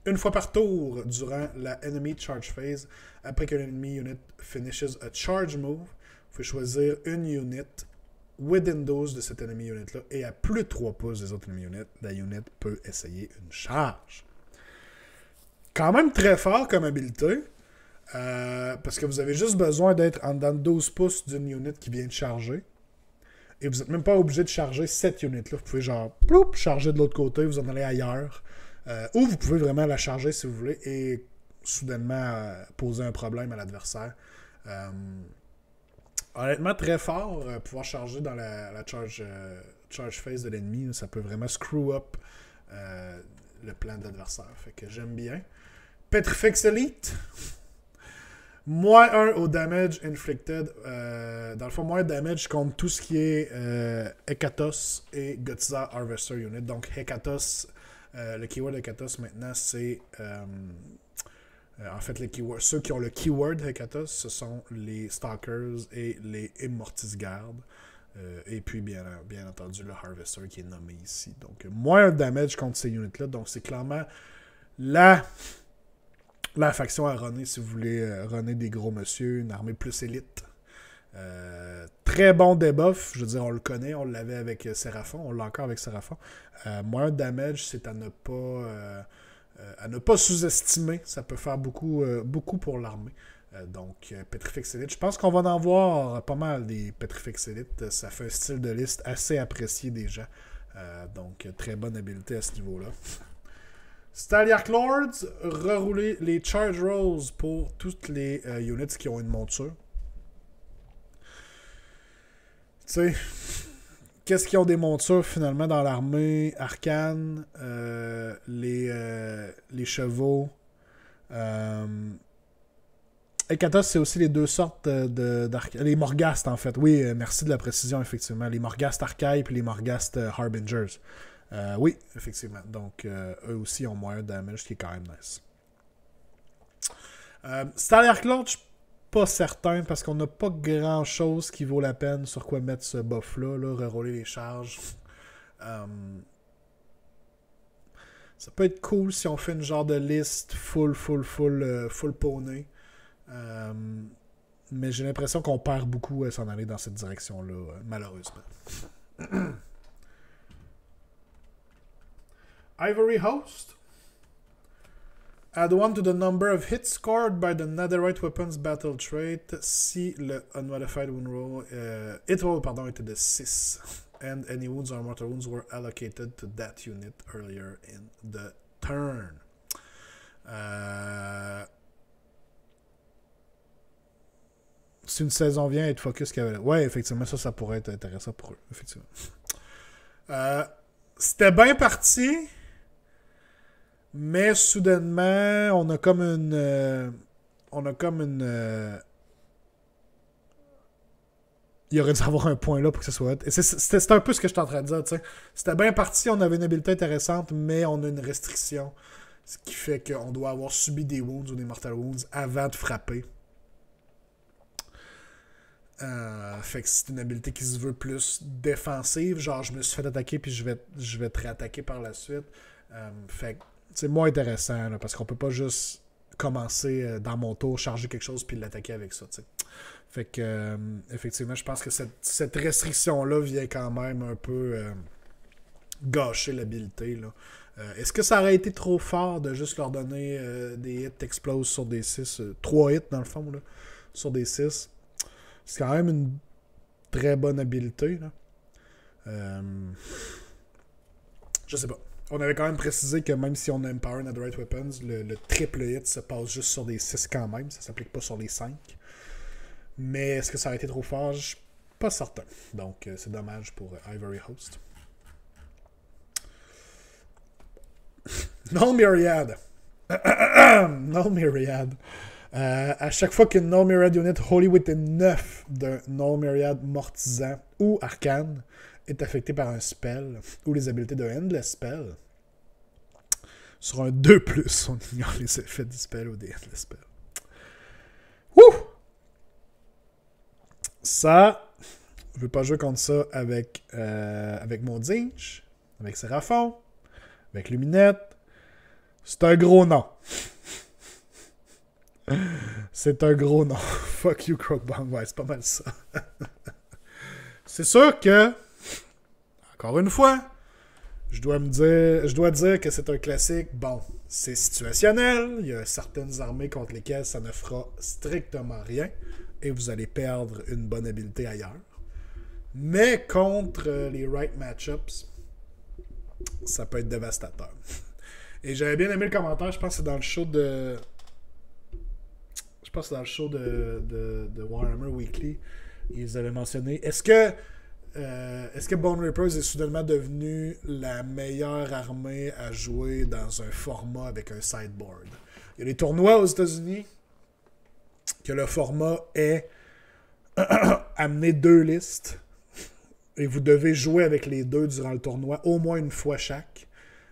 une fois par tour durant la Enemy Charge Phase, après que l'enemy unit finishes a charge move, vous pouvez choisir une unit within 12 de cette enemy unit-là, et à plus de 3 pouces des autres enemy units, la unit peut essayer une charge. Quand même très fort comme habilité, parce que vous avez juste besoin d'être en dedans de 12 pouces d'une unit qui vient de charger. Et vous n'êtes même pas obligé de charger cette unit-là. Vous pouvez genre, ploup, charger de l'autre côté, vous en allez ailleurs. Ou vous pouvez vraiment la charger si vous voulez et soudainement poser un problème à l'adversaire. Honnêtement, très fort, pouvoir charger dans la charge phase de l'ennemi, ça peut vraiment screw up le plan de l'adversaire. Fait que j'aime bien. Petrifex Elite. Moins 1 au damage inflicted. Dans le fond, moins de damage contre tout ce qui est Hekatos et Godzilla Harvester Unit. Donc, Hekatos, le keyword Hekatos maintenant, c'est... en fait, ceux qui ont le keyword Hekatos, ce sont les Stalkers et les Immortis Guard. Et puis, bien entendu, le Harvester qui est nommé ici. Donc, moins de damage contre ces units-là. Donc, c'est clairement la faction à runner si vous voulez runner des gros monsieur, une armée plus élite. Très bon debuff, je veux dire, on le connaît, on l'avait avec Seraphon, on l'a encore avec Seraphon. Moins de damage, c'est à ne pas sous-estimer, ça peut faire beaucoup pour l'armée. Donc, Petrifex Elite, je pense qu'on va en voir pas mal des Petrifex Elite, ça fait un style de liste assez apprécié des gens. Donc, très bonne habileté à ce niveau-là. Staliarch Lords, rerouler les Charge Rolls pour toutes les units qui ont une monture. Tu sais, qu'est-ce qu'ils ont des montures finalement dans l'armée? Arcane, les chevaux. Ekatos, c'est aussi les deux sortes les Morghast en fait. Oui, merci de la précision, effectivement. Les Morghast Archaï et les Morghast Harbingers. Oui, effectivement. Donc, eux aussi ont moins de damage, ce qui est quand même nice. Staliarch Lord, je suis pas certain parce qu'on n'a pas grand chose qui vaut la peine sur quoi mettre ce buff-là, reroller les charges. Ça peut être cool si on fait une genre de liste full poney. Mais j'ai l'impression qu'on perd beaucoup à s'en aller dans cette direction-là, malheureusement. Ivory Host. Add 1 to the number of hits scored by the Netherite Weapons Battle Trait si le Unmodified Wound Roll hit roll était de 6 and any wounds or mortal wounds were allocated to that unit earlier in the turn. Si une saison vient et de focus qu'il y avait là. Ouais, effectivement, ça pourrait être intéressant pour eux. Effectivement. C'était bien parti. Mais soudainement, on a comme une. Il aurait dû avoir un point là pour que ce soit. C'était un peu ce que je suis en train de dire. T'sais. C'était bien parti, on avait une habilité intéressante, mais on a une restriction. Ce qui fait qu'on doit avoir subi des wounds ou des mortal wounds avant de frapper. Fait que c'est une habilité qui se veut plus défensive. Genre, je me suis fait attaquer puis je vais te réattaquer par la suite. Fait que c'est moins intéressant là, parce qu'on peut pas juste commencer dans mon tour, charger quelque chose puis l'attaquer avec ça. T'sais. Fait que effectivement, je pense que cette restriction-là vient quand même un peu gâcher l'habilité. Là. Est-ce que ça aurait été trop fort de juste leur donner des hits explose sur des 6 3 hits dans le fond là, sur des 6? C'est quand même une très bonne habilité. Là. Je sais pas. On avait quand même précisé que même si on a Empower Netherite Weapons, le triple hit se passe juste sur des 6 quand même. Ça s'applique pas sur les 5. Mais est-ce que ça aurait été trop fort? Je suis pas certain. Donc, c'est dommage pour Ivory Host. Null Myriad. Null Myriad. À chaque fois qu'une Null Myriad Unit Holy Within 9 d'un Null Myriad Mortisant ou Arcane est affecté par un spell ou les habiletés d'un Endless Spell, sur un 2+, on ignore les effets du spell ou des Endless Spells. Wouh! Ça, je veux pas jouer contre ça avec mon Dinge, avec Séraphon, avec Luminette. C'est un gros nom. C'est un gros nom. Fuck you, Croakbang. Ouais, c'est pas mal ça. C'est sûr que, encore une fois, je dois dire que c'est un classique. Bon, c'est situationnel. Il y a certaines armées contre lesquelles ça ne fera strictement rien. Et vous allez perdre une bonne habilité ailleurs. Mais contre les right matchups, ça peut être dévastateur. Et j'avais bien aimé le commentaire. Je pense que c'est dans le show de... de Warhammer Weekly. Ils avaient mentionné... Est-ce que Bone Reapers est soudainement devenu la meilleure armée à jouer dans un format avec un sideboard? Il y a des tournois aux États-Unis que le format est amener 2 listes et vous devez jouer avec les 2 durant le tournoi au moins une fois chaque,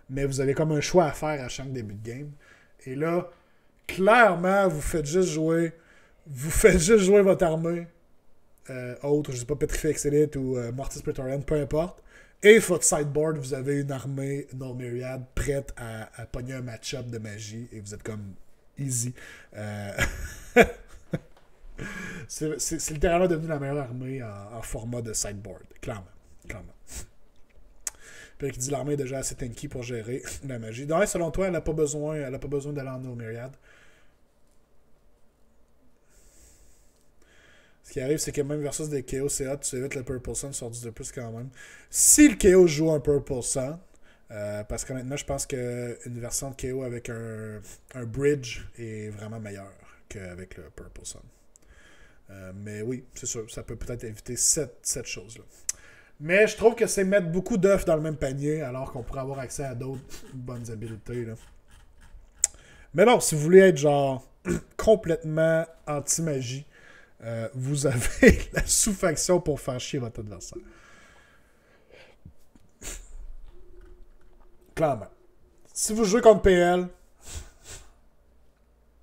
mais vous avez comme un choix à faire à chaque début de game. Et là, clairement, vous faites juste jouer votre armée autre, je sais pas, Petrified Exilite ou Mortis Praetorian, peu importe. Et votre sideboard, vous avez une armée Null Myriad prête à pogner un match-up de magie et vous êtes comme easy. C'est littéralement devenu la meilleure armée en format de sideboard. Clairement. Puis qui dit l'armée est déjà assez tanky pour gérer la magie. Donc, selon toi, elle n'a pas besoin d'aller en Null Myriad. Ce qui arrive, c'est que même versus des Chaos CA, tu évites le Purple Sun sur 10 de plus quand même. Si le Chaos joue un Purple Sun, Parce qu'honnêtement, je pense qu'une version de KO avec un bridge est vraiment meilleure qu'avec le Purple Sun. Mais oui, c'est sûr, ça peut peut-être éviter cette chose-là. Mais je trouve que c'est mettre beaucoup d'œufs dans le même panier alors qu'on pourrait avoir accès à d'autres bonnes habiletés. Là. Mais non, si vous voulez être genre complètement anti-magie, vous avez la sous-faction pour faire chier votre adversaire. Clairement. Si vous jouez contre PL,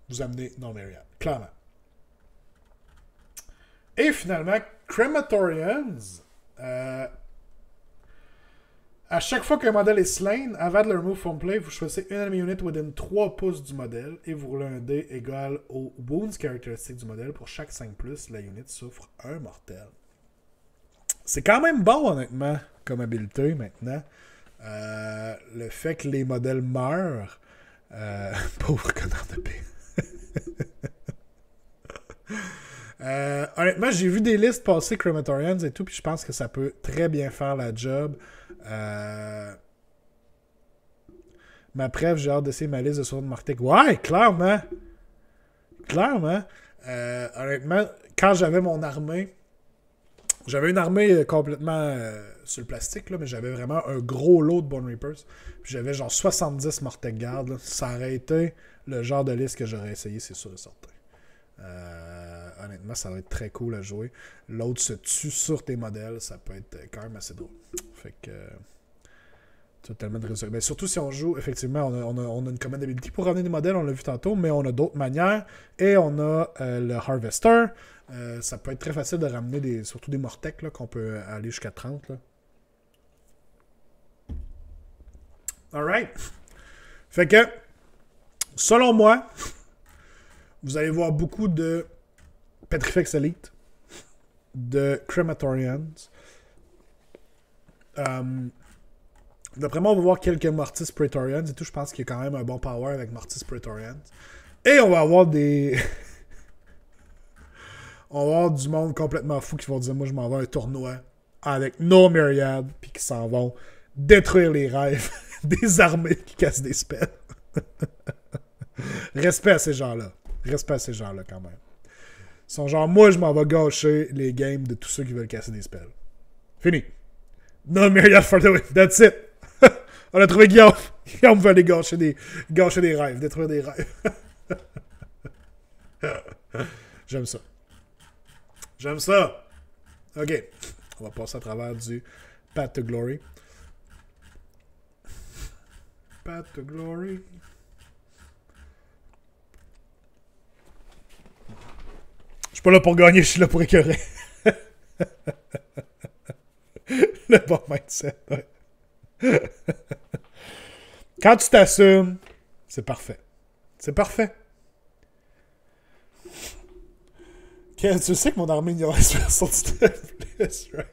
vous amenez Non-Myriad. Clairement. Et finalement, Crematorians. À chaque fois qu'un modèle est slain, avant de le remove from play, vous choisissez une enemy unit within 3 pouces du modèle et vous roulez un dé égal aux wounds caractéristiques du modèle. Pour chaque 5+, la unit souffre un mortel. C'est quand même bon, honnêtement, comme habilité maintenant. Le fait que les modèles meurent. Pauvre connard de paix. Honnêtement, j'ai vu des listes passer Crematorians et tout, puis je pense que ça peut très bien faire la job. Ma bref, j'ai hâte d'essayer ma liste de Sword Martek. Ouais, clairement. Clairement. Honnêtement, quand j'avais mon armée, j'avais une armée complètement sur le plastique, là, mais j'avais vraiment un gros lot de Bone Reapers. Puis j'avais genre 70 Mortek Guard. Là. Ça aurait été le genre de liste que j'aurais essayé, c'est sûr et certain. Honnêtement, ça va être très cool à jouer. L'autre se tue sur tes modèles, ça peut être quand même assez drôle. Fait que totalement de résultats. Mais surtout si on joue, effectivement, on a une command ability pour ramener des modèles, on l'a vu tantôt, mais on a d'autres manières. Et on a le Harvester. Ça peut être très facile de ramener surtout des Mortec là, qu'on peut aller jusqu'à 30. Là. Alright. Fait que, selon moi, vous allez voir beaucoup de Petrifex Elite, de Crematorians. D'après moi, on va voir quelques Mortis Praetorians et tout. Je pense qu'il y a quand même un bon power avec Mortis Praetorians. Et on va avoir des... on va avoir du monde complètement fou qui vont dire « Moi, je m'en vais à un tournoi avec No Myriad » puis qui s'en vont détruire les rêves des armées qui cassent des spells. Respect à ces gens-là. Respect à ces gens-là, quand même. Ils sont genre, moi, je m'en vais gâcher les games de tous ceux qui veulent casser des spells. Fini. No Myriad for the win. That's it. On a trouvé Guillaume. Guillaume veut aller gâcher des rêves, détruire des rêves. J'aime ça. J'aime ça. OK. On va passer à travers du Path to Glory. Path to Glory. Je suis pas là pour gagner, je suis là pour écœurer. Le bon mindset, ouais. Quand tu t'assumes, c'est parfait. C'est parfait. Okay, tu sais que mon armée ignorait ce version de plus, right?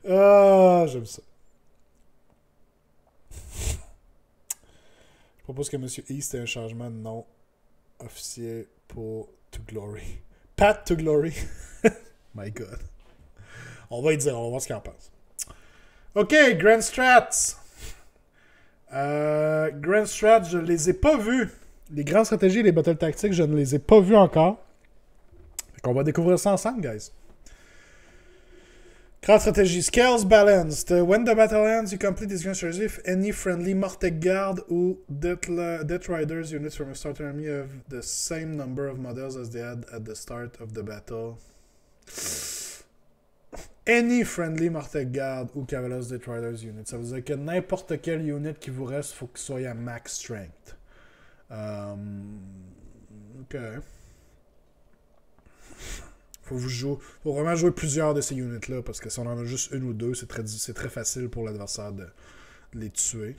Ah, j'aime ça. Je propose que M. East ait un changement de nom officiel pour To Glory. Path to Glory. My God. On va y dire, on va voir ce qu'il en pense. OK, Grand Strats. Grand Strats, je les ai pas vus. Les grandes stratégies et les battles tactiques, je ne les ai pas vus encore. Fait qu'on va découvrir ça ensemble, guys. Grande stratégie. Scales balanced. When the battle ends, you complete this grand strategy if any friendly Mortec Guard ou Death Riders units from a starter army have the same number of models as they had at the start of the battle. Any friendly Mortec Guard ou Cavaliers Death Riders unit. Ça veut dire que n'importe quel unit qui vous reste, il faut qu'il soit à max strength. OK. Faut vraiment jouer plusieurs de ces units-là, parce que si on en a juste une ou deux, c'est très facile pour l'adversaire de les tuer.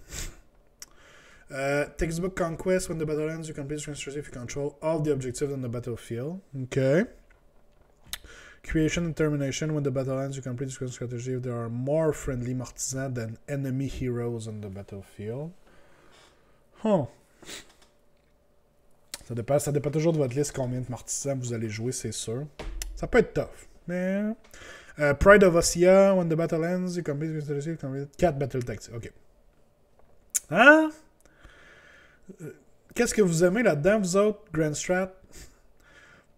Textbook Conquest, when the battle ends, you complete the strategy if you control all the objectives on the battlefield. OK. Creation and Termination, when the battle ends, you complete the strategy if there are more friendly Mortisans than enemy heroes on the battlefield. Huh. Ça dépend toujours de votre liste combien de Mortisans vous allez jouer, c'est sûr. Ça peut être tough, mais... Pride of Ossia, when the battle ends, you complete 4 battle tactics. Ok. Hein? Qu'est-ce que vous aimez là-dedans, vous autres, Grand Strat?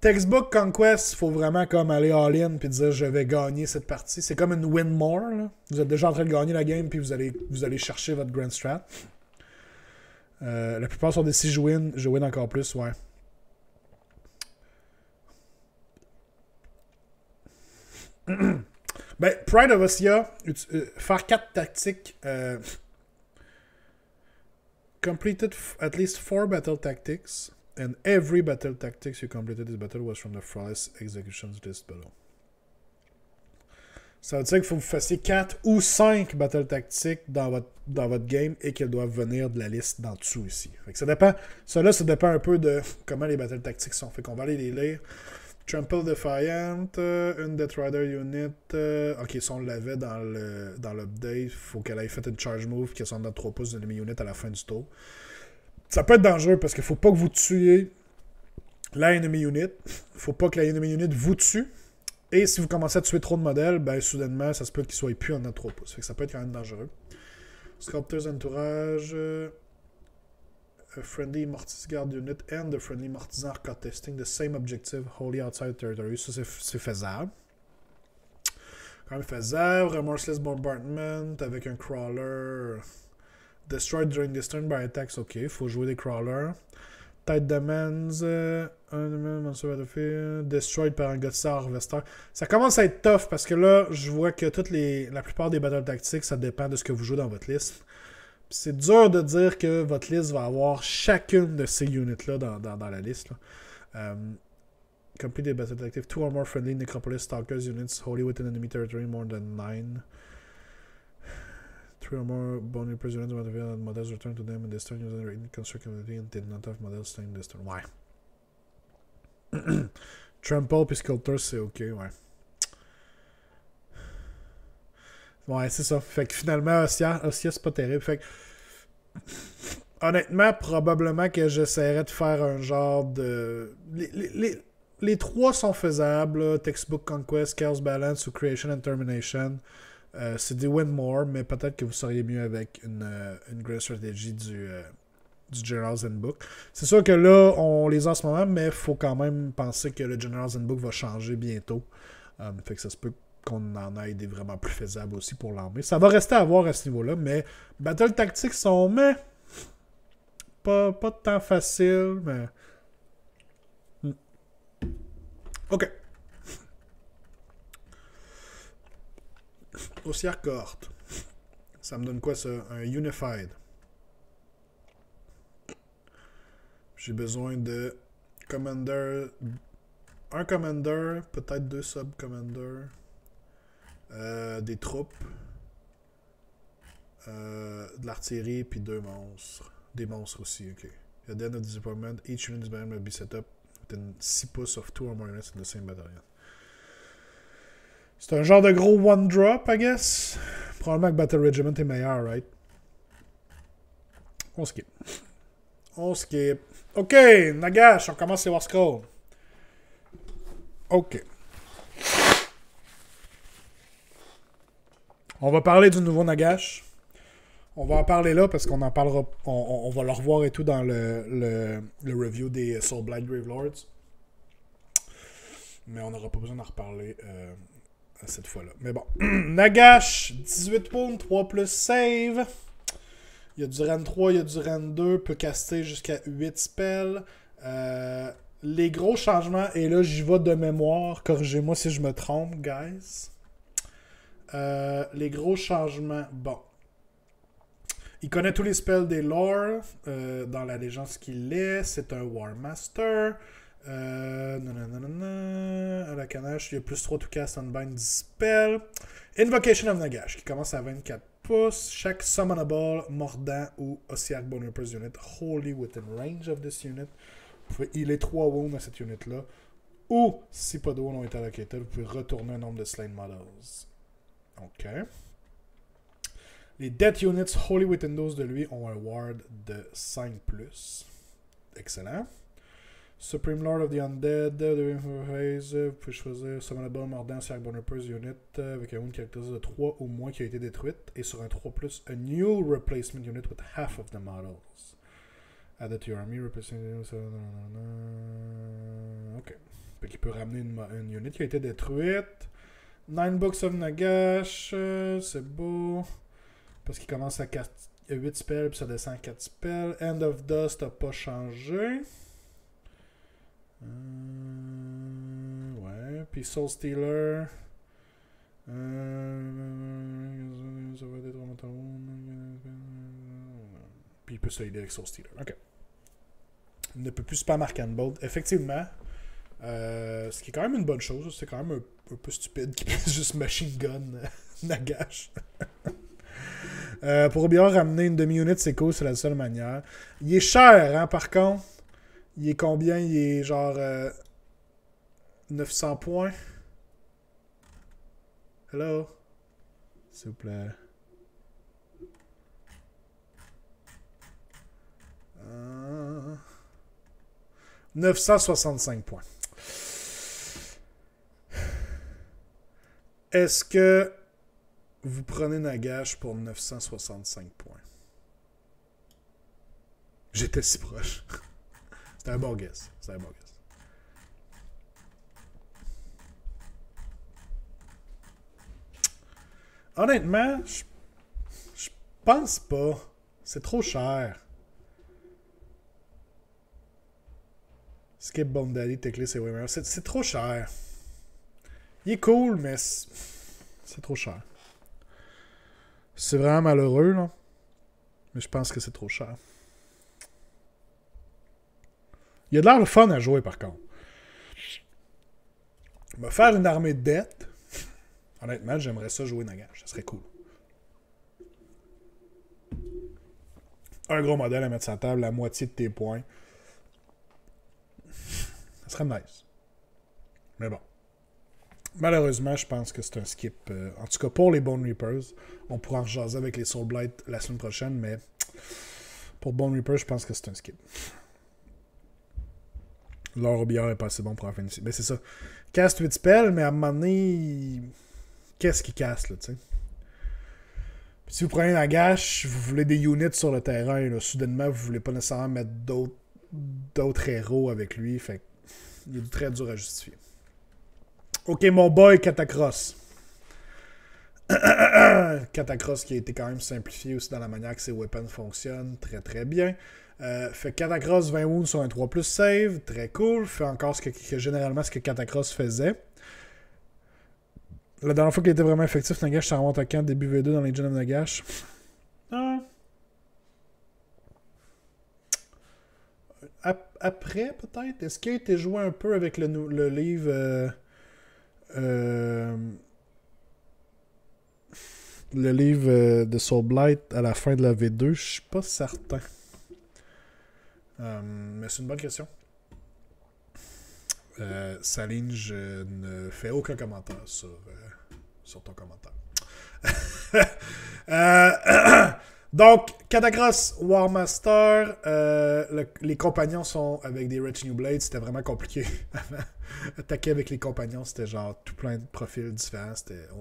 Textbook Conquest, faut vraiment comme aller all-in puis dire je vais gagner cette partie. C'est comme une win more. Là. Vous êtes déjà en train de gagner la game puis vous allez chercher votre Grand Strat. La plupart sont des si je win encore plus, ouais. Ben, Pride of Ossia, faire 4 tactiques. Completed at least 4 battle tactics. And every battle tactics you completed this battle was from the flawless executions list below. Ça veut dire qu'il faut que vous fassiez 4 ou 5 battle tactics dans votre game et qu'elles doivent venir de la liste d'en dessous ici. Fait que ça dépend. Ça dépend un peu de comment les battle tactics sont. Fait qu'on va aller les lire. Trample Defiant, une Death Rider Unit. Ok, si on l'avait dans l'update, il faut qu'elle ait fait une charge move qui soit dans 3 pouces de l'enemy unit à la fin du tour. Ça peut être dangereux parce qu'il faut pas que vous tuiez la enemy unit. Faut pas que la enemy unit vous tue. Et si vous commencez à tuer trop de modèles, ben soudainement, ça se peut qu'ils soient plus en 3 pouces. Fait que ça peut être quand même dangereux. Sculptor's Entourage. A friendly Mortis Guard unit and the friendly Mortisan are contesting the same objective wholly outside territory. Ça, c'est faisable. Quand même faisable. Remorseless Bombardment avec un crawler. Destroyed during this turn by attacks, ok. Faut jouer des crawlers. Tide Demands. Destroyed par un Godstar Harvester. Ça commence à être tough parce que là, je vois que la plupart des battle tactics, ça dépend de ce que vous jouez dans votre liste. C'est dur de dire que votre liste va avoir chacune de ces units-là dans la liste. Complete the battle tactic. 2 or more friendly Necropolis Stalkers units wholly within enemy territory more than 9. 3 or more Bone Reapers units models return to them and this turn using construct ability and did not have models staying this turn. Ouais. Trample puis Sculptor, c'est ok, ouais. Ouais, c'est ça. Fait que finalement, Ossia c'est pas terrible. Fait que honnêtement, probablement que j'essaierais de faire un genre de... Les 3 sont faisables. Là. Textbook Conquest, Chaos Balance ou Creation and Termination. C'est des win more, mais peut-être que vous seriez mieux avec une Great Strategy du General's Handbook. C'est sûr que là, on les a en ce moment, mais il faut quand même penser que le General's Handbook va changer bientôt. Fait que ça se peut qu'on en ait des vraiment plus faisables aussi pour l'armée. Ça va rester à voir à ce niveau-là, mais Battle Tactics sont pas de temps facile, mais... Ok. Ossia Cohort. Ça me donne quoi ça? Un Unified. J'ai besoin de Commander. Un Commander, peut-être 2 Sub-Commanders. Des troupes. De l'artillerie, puis 2 monstres. Des monstres aussi, ok. At the end of the deployment, each unit is will be set up within 6 pouces of 2 or more units in the same battalion. C'est un genre de gros one-drop, I guess. Probablement que Battle Regiment est meilleur, right? On skip. Ok, Nagash, on commence les War Scrolls. Ok. On va parler du nouveau Nagash. On va en parler là parce qu'on en parlera. On va le revoir et tout dans le review des Soulblight Gravelords. Mais on n'aura pas besoin d'en reparler cette fois-là. Mais bon. Nagash, 18 points, 3 plus save. Il y a du Ren 3, il y a du Ren 2. Peut caster jusqu'à 8 spells. Les gros changements, et là j'y vais de mémoire. Corrigez-moi si je me trompe, guys. Les gros changements. Bon. Il connaît tous les spells des lore dans l'allégeance qu'il est. C'est un War Master. À la canache, il y a plus 3 to cast on bind 10 spells. Invocation of Nagash qui commence à 24 pouces. Chaque summonable, mordant ou Ossiarch Bone Reapers unit wholly within range of this unit. Vous pouvez healer 3 wounds à cette unit-là. Ou, si pas de wounds ont été allocated, vous pouvez retourner un nombre de slain models. Ok. Les Death Units wholly within those de lui ont un ward de 5+. Excellent. Supreme Lord of the Undead, de Phase, vous pouvez choisir Summonable Mordant Siak Bonapers Unit avec une caractéristique de 3 ou moins qui a été détruite et sur un 3+, a new replacement unit with half of the models. Added to your army, replacing... Ok. Fait qu'il peut ramener une unit qui a été détruite. 9 Books of Nagash, c'est beau. Parce qu'il commence à 8 spells puis ça descend à 4 spells. End of Dust n'a pas changé. Ouais, puis Soul Stealer. Puis il peut se aider avec Soul Stealer. Ok. Il ne peut plus spam Arcane Bolt. Effectivement, ce qui est quand même une bonne chose. C'est quand même un peu stupide qu'il puisse juste machine gun Nagash. Pour bien ramener une demi-unit, c'est cool, c'est la seule manière. Il est cher, hein, par contre. Il est combien? Il est genre 900 points. Hello? S'il vous plaît. 965 points. Est-ce que vous prenez Nagash pour 965 points? J'étais si proche. C'était un bon guess. C'était un bon guess. Honnêtement, je pense pas. C'est trop cher. Skip Bone Daddy, Teclis et Waymer. C'est trop cher. Il est cool, mais c'est trop cher. C'est vraiment malheureux, là. Mais je pense que c'est trop cher. Il y a de l'air le fun à jouer, par contre. Me faire une armée de dettes. Honnêtement, j'aimerais ça jouer Nagash. Ça serait cool. Un gros modèle à mettre sur la table, la moitié de tes points. Ça serait nice. Mais bon. Malheureusement, je pense que c'est un skip. En tout cas, pour les Bone Reapers. On pourra en rejaser avec les Soul Blight la semaine prochaine, mais pour Bone Reapers, je pense que c'est un skip. Leur billard est pas assez bon pour en finir ici. Ben c'est ça. Cast 8 spells, mais à un moment donné, qu'est-ce qu'il casse, là, tu sais? Si vous prenez Nagash, vous voulez des units sur le terrain, là, soudainement, vous voulez pas nécessairement mettre d'autres héros avec lui, fait il est très dur à justifier. Ok, mon boy, Catacross. Catacross qui a été quand même simplifié aussi dans la manière que ses weapons fonctionnent. Très très bien. Fait Catacross 20 wounds sur un 3+ save. Très cool. Fait encore généralement ce que Catacross faisait. La dernière fois qu'il était vraiment effectif, Nagash, ça remonte à quand? Début V2 dans les Legend of Nagash. Ah. Après, peut-être? Est-ce qu'il a été joué un peu avec le livre... le livre de Soul Blight à la fin de la V2? Je suis pas certain. Mais c'est une bonne question. Saline, je ne fais aucun commentaire sur ton commentaire. Donc, Catacross, Warmaster, les compagnons sont avec des Retinue Blades, c'était vraiment compliqué avant. Attaquer avec les compagnons, c'était genre tout plein de profils différents.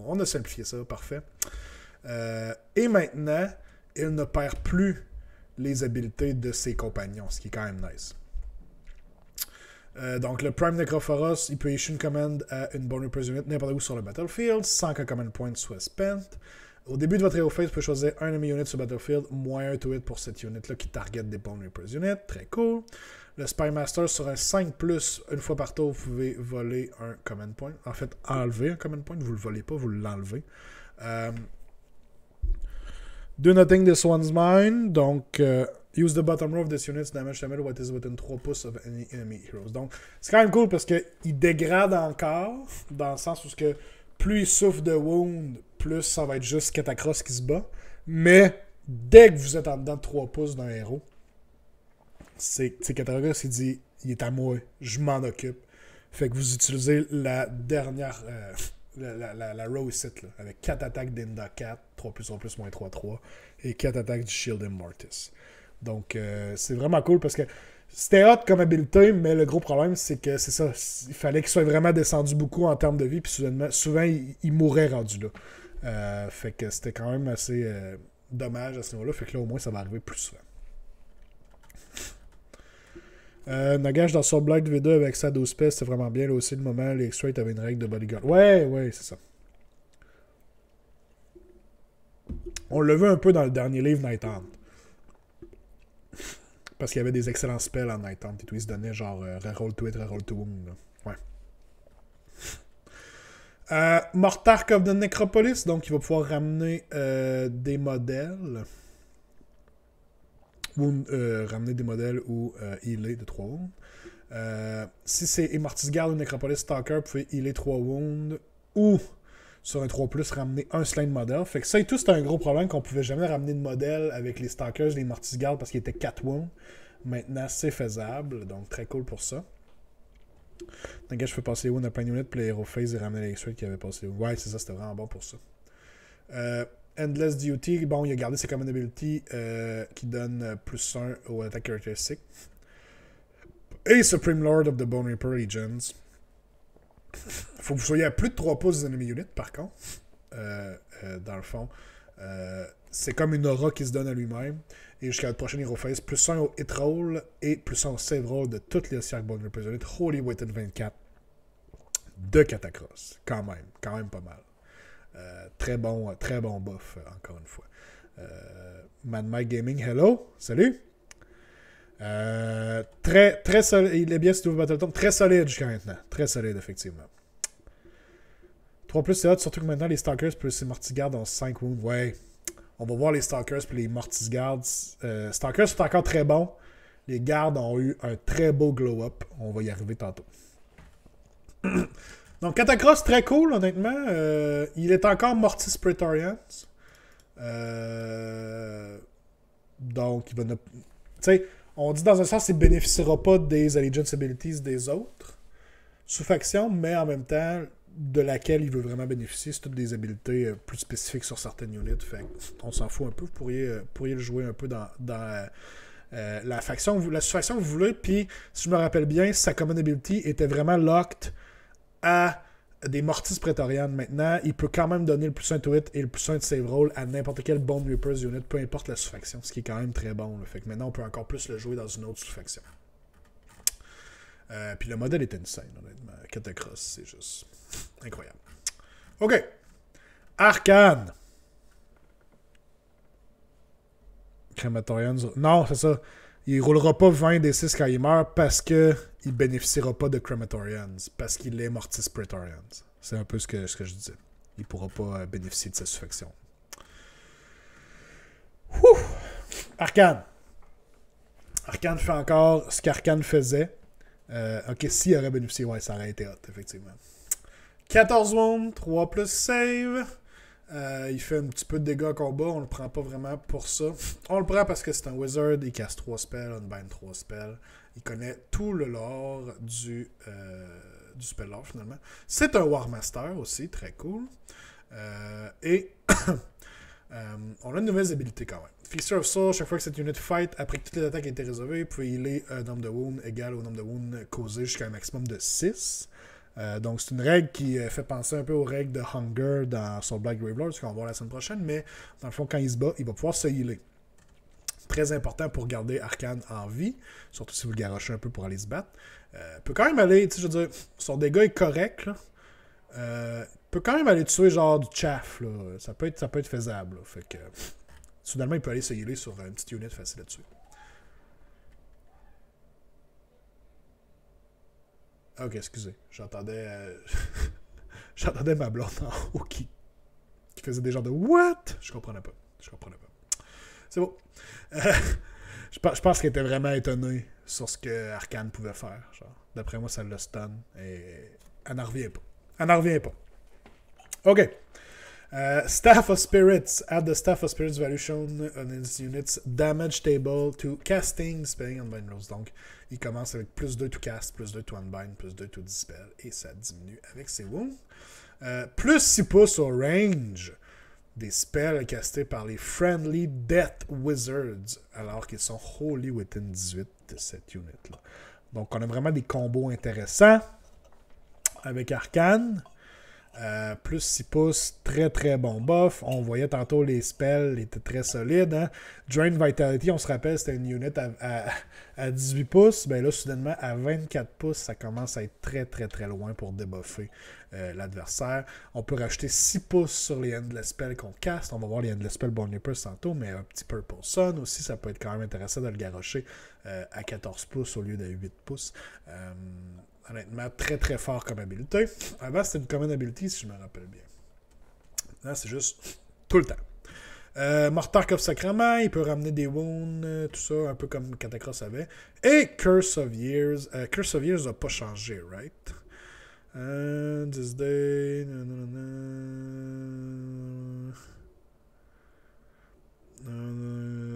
On a simplifié ça, parfait. Et maintenant, il ne perd plus les habiletés de ses compagnons, ce qui est quand même nice. Donc, le Prime Necrophoros, il peut issue une commande à une Bone Reapers unit n'importe où sur le battlefield, sans qu'un command point soit spent. Au début de votre hero phase, vous pouvez choisir un enemy unit sur le battlefield, moins un to hit pour cette unit-là qui target des Bone Reapers unit. Très cool. Le Spy Master, sur un 5+, une fois par tour, vous pouvez voler un command point. En fait, enlever un command point. Vous ne le volez pas, vous l'enlevez. Do nothing this one's mine. Donc, use the bottom row of this unit's damage damage what is within 3 pouces of any enemy heroes. Donc, c'est quand même cool parce qu'il dégrade encore, dans le sens où que plus il souffre de wound, plus ça va être juste Catacross qui se bat. Mais, dès que vous êtes en dedans de 3 pouces d'un héros, c'est Catacross qui dit « Il est à moi, je m'en occupe ». Fait que vous utilisez la dernière... la row ici, là, avec 4 attaques d'Inda 4, 3+1+, -3, 3, et 4 attaques du Shield Immortis. Donc, c'est vraiment cool parce que C'était hot comme habileté, mais le gros problème, c'est que c'est ça. Il fallait qu'il soit vraiment descendu beaucoup en termes de vie, puis souvent il mourait rendu là. Fait que c'était quand même assez dommage à ce niveau-là. Fait que là, au moins, ça va arriver plus souvent. Nagash dans son Black V2 avec sa 12 pèse, c'était vraiment bien. Là aussi, le moment, les X-Straight avaient une règle de bodyguard. Ouais, c'est ça. On l'a vu un peu dans le dernier livre Night Hunt. Parce qu'il y avait des excellents spells en Night Hunt et tout. Ils se donnaient genre reroll to it, reroll to wound. Ouais. Mortark of the Necropolis, donc il va pouvoir ramener des modèles. Ou ramener des modèles ou healer de 3 wounds. Si c'est Immortis Guard ou Necropolis Stalker, vous pouvez healer 3 wounds ou sur un 3+, ramener un slain modèle. Fait que ça et tout, c'était un gros problème qu'on pouvait jamais ramener de modèle avec les Stalkers, les Immortis Guard parce qu'ils étaient 4 wounds. Maintenant, c'est faisable, donc très cool pour ça. Donc, je peux passer les wounds à plein de minutes, puis les Hero Phase et ramener les X-Ray qui avaient passé les wounds. Ouais, c'est ça, c'était vraiment bon pour ça. Endless Duty, bon, il a gardé ses common ability qui donne +1 aux attaques characteristiques. Et Supreme Lord of the Bone Reaper Legions. Faut que vous soyez à plus de 3 pouces des ennemis units, par contre. Dans le fond. C'est comme une aura qui se donne à lui-même. Et jusqu'à notre prochaine Hero Phase, +1 au hit roll et +1 au save roll de toutes les Osiark Bone Reaper units. Holy Weighted 24 de Catacross. Quand même pas mal. Très bon buff, encore une fois. Mad Mike Gaming, hello, salut. Très solide, il est bien ce nouveau Battletome, très solide jusqu'à maintenant. Très solide, effectivement. 3+, c'est hot, surtout que maintenant les Stalkers plus les Mortisguards ont 5 wounds. Ouais, on va voir les Stalkers puis les Mortisguards. Stalkers sont encore très bons. Les Gardes ont eu un très beau glow-up. On va y arriver tantôt. Donc, Catacross, très cool, honnêtement. Il est encore Mortis Praetorians. Donc, il va... Tu sais, on dit dans un sens qu'il ne bénéficiera pas des Allegiance Abilities des autres sous-factions, mais en même temps, de laquelle il veut vraiment bénéficier, c'est toutes des habilités plus spécifiques sur certaines units. Fait on s'en fout un peu. Vous pourriez le jouer un peu dans la sous-faction que vous voulez. Puis, si je me rappelle bien, sa common ability était vraiment locked à des Mortis Praetorians. Maintenant, il peut quand même donner le +1 to hit et le +1 de save roll à n'importe quel Bone Reapers unit, peu importe la sous-faction, ce qui est quand même très bon. Là. Fait que maintenant, on peut encore plus le jouer dans une autre sous-faction. Puis le modèle est insane, honnêtement. Catacross, c'est juste incroyable. OK. Arcane. Crematorians. Non, c'est ça. Il roulera pas 20 des 6 quand il meurt parce qu'il bénéficiera pas de Crematorians. Parce qu'il est Mortis Praetorians. C'est un peu ce que je disais. Il pourra pas bénéficier de sa sous-faction. Arcane. Arcane fait encore ce qu'Arcane faisait. Ok, s'il aurait bénéficié, ouais, ça aurait été hot, effectivement. 14 wounds, 3+ save. Il fait un petit peu de dégâts en combat, on le prend pas vraiment pour ça. On le prend parce que c'est un wizard, il casse 3 spells, unbind 3 spells. Il connaît tout le lore du spell lore finalement. C'est un War Master aussi, très cool. Et on a de nouvelles habilités quand même. Feaster of Soul, chaque fois que cette unit fight, après que toutes les attaques aient été résolvées, vous pouvez healer un nombre de wounds égal au nombre de wounds causés jusqu'à un maximum de 6. Donc c'est une règle qui fait penser un peu aux règles de Hunger dans son Black Gravelord, ce qu'on va voir la semaine prochaine, mais dans le fond, quand il se bat, il va pouvoir se healer. Très important pour garder Arcane en vie, surtout si vous le garochez un peu pour aller se battre. Peut quand même aller, tu sais, je veux dire, son dégât est correct, là. Peut quand même aller tuer genre du chaff, là. Ça peut être faisable, là. Fait que soudainement il peut aller se healer sur une petite unit facile à tuer. Ok, excusez, j'entendais j'entendais ma blonde en haut qui faisait des genres de what? Je comprenais pas. C'est bon. Je pense qu'elle était vraiment étonnée sur ce que Arcane pouvait faire. Genre. D'après moi, ça le stun. Et elle n'en revient pas. OK. Staff of Spirits. Add the Staff of Spirits value shown on its units damage table to casting, spelling, unbind rolls. Donc, il commence avec +2 to cast, +2 to unbind, +2 to dispel. Et ça diminue avec ses wounds. Plus 6 pouces au range. des spells castés par les Friendly Death Wizards, alors qu'ils sont wholly within 18 de cette unit-là. Donc, on a vraiment des combos intéressants avec Arcane. Plus 6 pouces, très très bon buff. On voyait tantôt les spells étaient très solides. Hein? Drain Vitality, on se rappelle, c'était une unit à 18 pouces. Ben là, soudainement, à 24 pouces, ça commence à être très très très loin pour débuffer l'adversaire. On peut rajouter 6 pouces sur les Endless Spells qu'on cast. On va voir les Endless Spells Bone Reapers tantôt, mais un petit Purple Sun aussi, ça peut être quand même intéressant de le garrocher à 14 pouces au lieu de 8 pouces. Honnêtement, très très fort comme habilité. Avant, c'était une common ability, si je me rappelle bien. Là, c'est juste tout le temps. Mortark of Sacrament, il peut ramener des wounds, tout ça, un peu comme Catacross avait. Et Curse of Years. Curse of Years n'a pas changé, right? This day.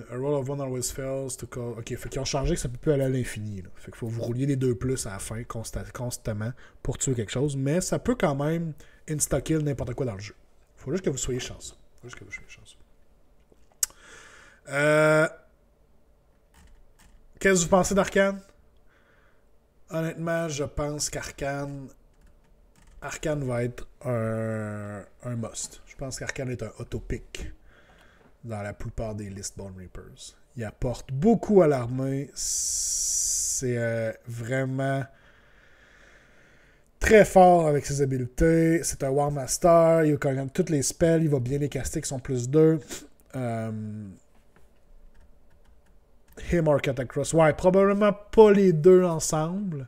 A roll of one always fails to call. Ok, fait qu'ils ont changé que ça peut plus aller à l'infini. Là. Fait qu'il faut vous rouler les 2+ à la fin constamment pour tuer quelque chose. Mais ça peut quand même insta-kill n'importe quoi dans le jeu. Faut juste que vous soyez chanceux. Qu'est-ce que vous pensez d'Arcane? Honnêtement, je pense qu'Arcane va être un must. Je pense qu'Arcane est un auto-pick dans la plupart des listes Bone Reapers. Il apporte beaucoup à l'armée. C'est vraiment très fort avec ses habiletés. C'est un War Master. Il connaît toutes les spells. Il va bien les caster qui sont plus 2. Him or Catacross. Ouais, probablement pas les deux ensemble.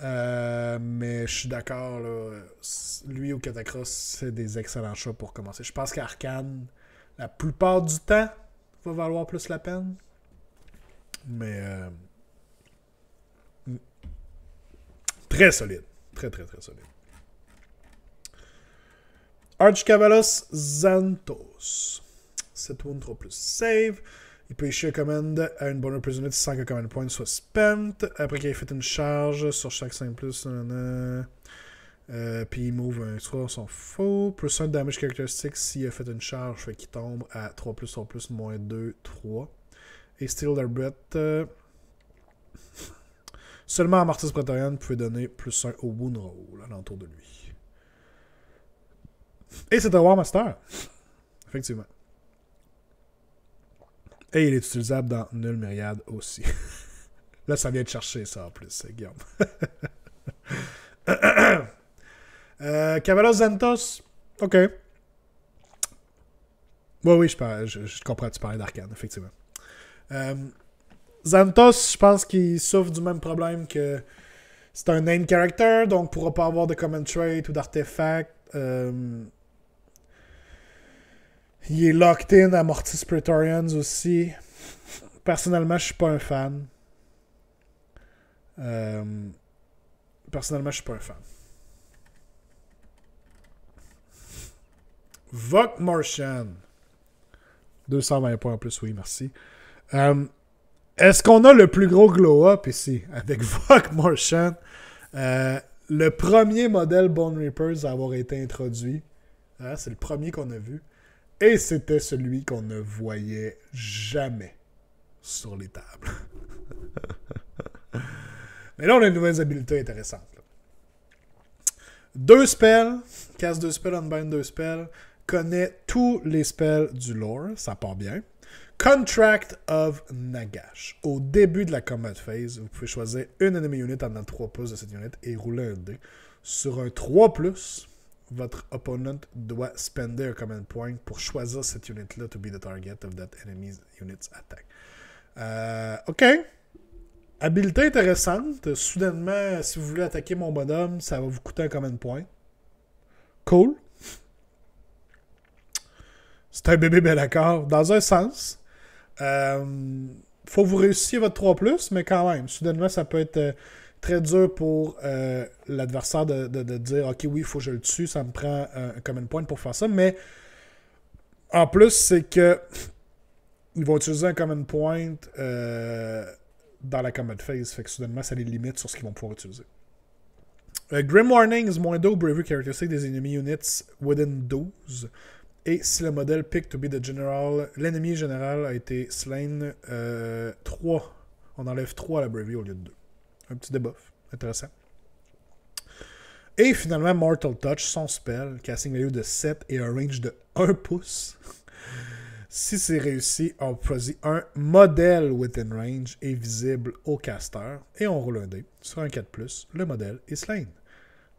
Mais je suis d'accord. Là, lui ou Catacross, c'est des excellents choix pour commencer. Je pense qu'Arcane, la plupart du temps, va valoir plus la peine. Mais très solide. Très, très, très solide. Archcavalos Xanthos. 7 wounds, 3+ save. Il peut issue un command à une bonne opportunité sans que command point soit spent. Après qu'il ait fait une charge sur chaque 5+. Puis il move un 3, on s'en fout. Plus 1 damage characteristic s'il a fait une charge, fait qu'il tombe à 3+, 3+, moins 2, 3. Et Steal Their Breath. Seulement Martis Praetorian, vous pouvez donner plus 1 au Wound Roll alentour de lui. Et c'est un War Master. Effectivement. Et il est utilisable dans Null Myriad aussi. Là, ça vient de chercher ça en plus, Guillaume. Cavalos Xanthos. Ok. Oui, je comprends, tu parlais d'Arcane, effectivement. Xanthos, je pense qu'il souffre du même problème que c'est un name character, donc pourra pas avoir de common trait ou d'artefact. Il est locked in à Mortis Praetorians aussi. Personnellement, je suis pas un fan. Vok Martian. 220 points en plus, oui, merci. Est-ce qu'on a le plus gros glow-up ici avec Vok Martian? Le premier modèle Bone Reapers à avoir été introduit. C'est le premier qu'on a vu. Et c'était celui qu'on ne voyait jamais sur les tables. Mais là, on a de nouvelles habiletés intéressantes. Là. 2 spells, casse 2 spells, unbind 2 spells, connaît tous les spells du lore, ça part bien. Contract of Nagash. Au début de la combat phase, vous pouvez choisir une enemy unit en 3+ de cette unit et rouler un dé. Sur un 3+, votre opponent doit spender un command point pour choisir cette unit-là to be the target of that enemy's unit's attack. Ok. Habilité intéressante. Soudainement, si vous voulez attaquer mon bonhomme, ça va vous coûter un command point. Cool. C'est un bébé bel accord. Dans un sens. Faut que vous réussissiez votre 3+, mais quand même, soudainement, ça peut être très dur pour l'adversaire de dire « Ok, oui, il faut que je le tue, ça me prend un common point pour faire ça. » Mais en plus, c'est que ils vont utiliser un common point dans la combat phase. Fait que soudainement, ça les limite sur ce qu'ils vont pouvoir utiliser. Grim Warnings, -2 Bravery characteristic des enemy units within 12. Et si le modèle pick to be the general, l'ennemi général a été slain 3. On enlève 3 à la Bravery au lieu de 2. Un petit debuff. Intéressant. Et finalement, Mortal Touch, son spell, casting value de 7 et un range de 1 pouce. Si c'est réussi, on choisit un modèle within range et visible au caster. Et on roule un dé. Sur un 4+, le modèle est slain.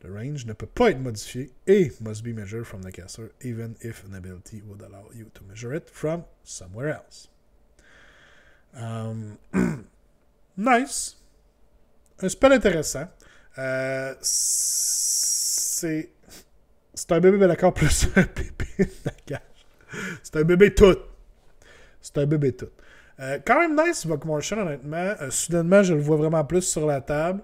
Le range ne peut pas être modifié et must be measured from the caster, even if an ability would allow you to measure it from somewhere else. Nice. Un spell intéressant. C'est un bébé Bellacar plus un bébé Nagash. C'est un bébé tout. C'est un bébé tout. Quand même nice, Buck Martian, honnêtement. Soudainement, je le vois vraiment plus sur la table.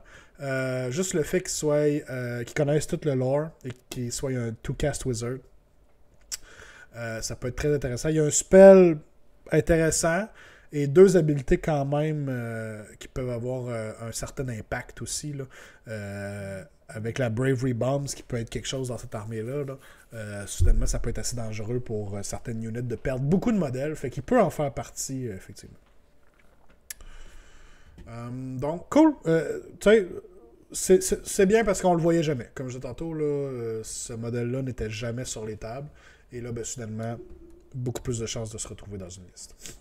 Juste le fait qu'il connaisse tout le lore et qu'il soit un two-cast wizard. Ça peut être très intéressant. Il y a un spell intéressant et 2 habilités quand même qui peuvent avoir un certain impact aussi. Là. Avec la Bravery Bombs qui peut être quelque chose dans cette armée-là. Là. Soudainement, ça peut être assez dangereux pour certaines units de perdre beaucoup de modèles. Fait qu'il peut en faire partie, effectivement. Donc, cool. Tu sais, c'est bien parce qu'on le voyait jamais. Comme je disais tantôt, là, ce modèle-là n'était jamais sur les tables. Et là, ben, soudainement, beaucoup plus de chances de se retrouver dans une liste.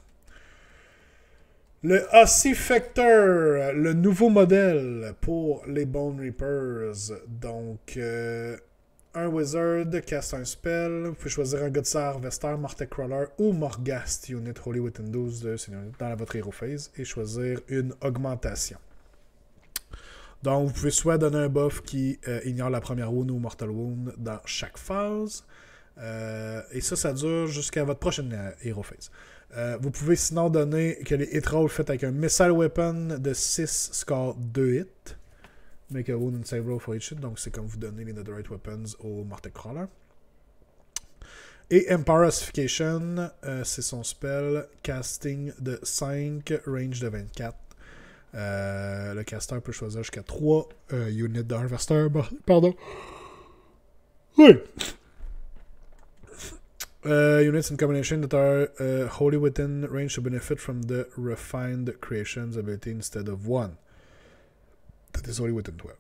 Le Ossifactor, le nouveau modèle pour les Bone Reapers. Donc, un Wizard caste un spell. Vous pouvez choisir un Godsa Harvester, Mortec Crawler ou Morghast Unit Holy Within 12 de dans votre Hero Phase et choisir une augmentation. Donc, vous pouvez soit donner un buff qui ignore la première wound ou Mortal Wound dans chaque phase. Et ça dure jusqu'à votre prochaine Hero Phase. Vous pouvez sinon donner que les hit rolls faites avec un Missile Weapon de 6 score 2 hits. Make a wound and save roll for each hit. Donc c'est comme vous donnez les Netherite Weapons au Mortec Crawler. Et Empower Ossification, c'est son spell. Casting de 5, range de 24. Le caster peut choisir jusqu'à 3 units de Harvester. Pardon. Oui. Units in combination that are wholly within range to benefit from the refined creations ability instead of 1. That is wholly within 12.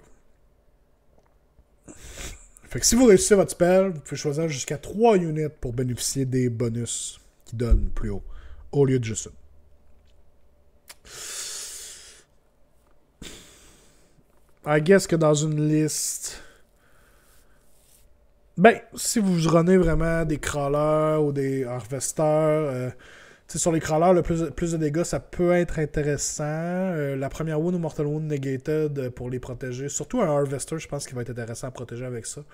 Fait que si vous réussissez votre spell, vous pouvez choisir jusqu'à 3 units pour bénéficier des bonus qui donnent plus haut, au lieu de juste une. I guess que dans une liste... Ben, si vous runnez vraiment des crawlers ou des harvesters, sur les crawlers, le plus de dégâts, ça peut être intéressant. La première wound ou Mortal Wound negated pour les protéger. Surtout un harvester, je pense qu'il va être intéressant à protéger avec ça.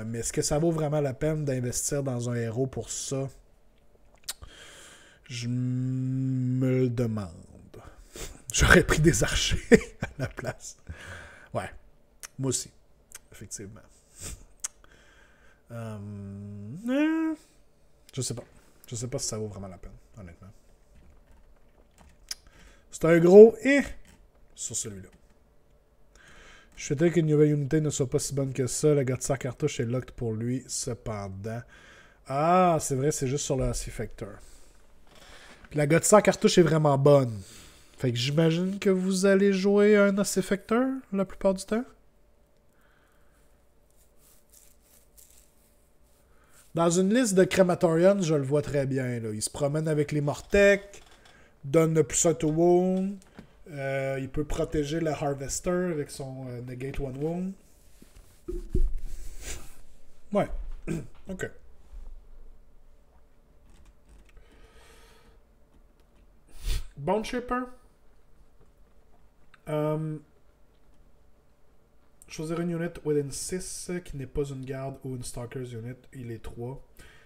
Mais est-ce que ça vaut vraiment la peine d'investir dans un héros pour ça? Je me le demande. J'aurais pris des archers à la place. Ouais, moi aussi, effectivement. Je sais pas. Je sais pas si ça vaut vraiment la peine, honnêtement. C'est un gros sur celui-là. Je souhaiterais qu'une nouvelle unité ne soit pas si bonne que ça. La Godsa cartouche est locked pour lui, cependant. Ah, c'est vrai, c'est juste sur le Ossifactor. Puis la Godsa cartouche est vraiment bonne. Fait que j'imagine que vous allez jouer un Ossifactor la plupart du temps. Dans une liste de Crematorians, je le vois très bien. Là. Il se promène avec les Mortec, donne le plus to wound. Il peut protéger le Harvester avec son Negate One Wound. Ouais. OK. Bone Shaper. Choisir une unit within 6 qui n'est pas une garde ou une Stalker's unit. Il est 3.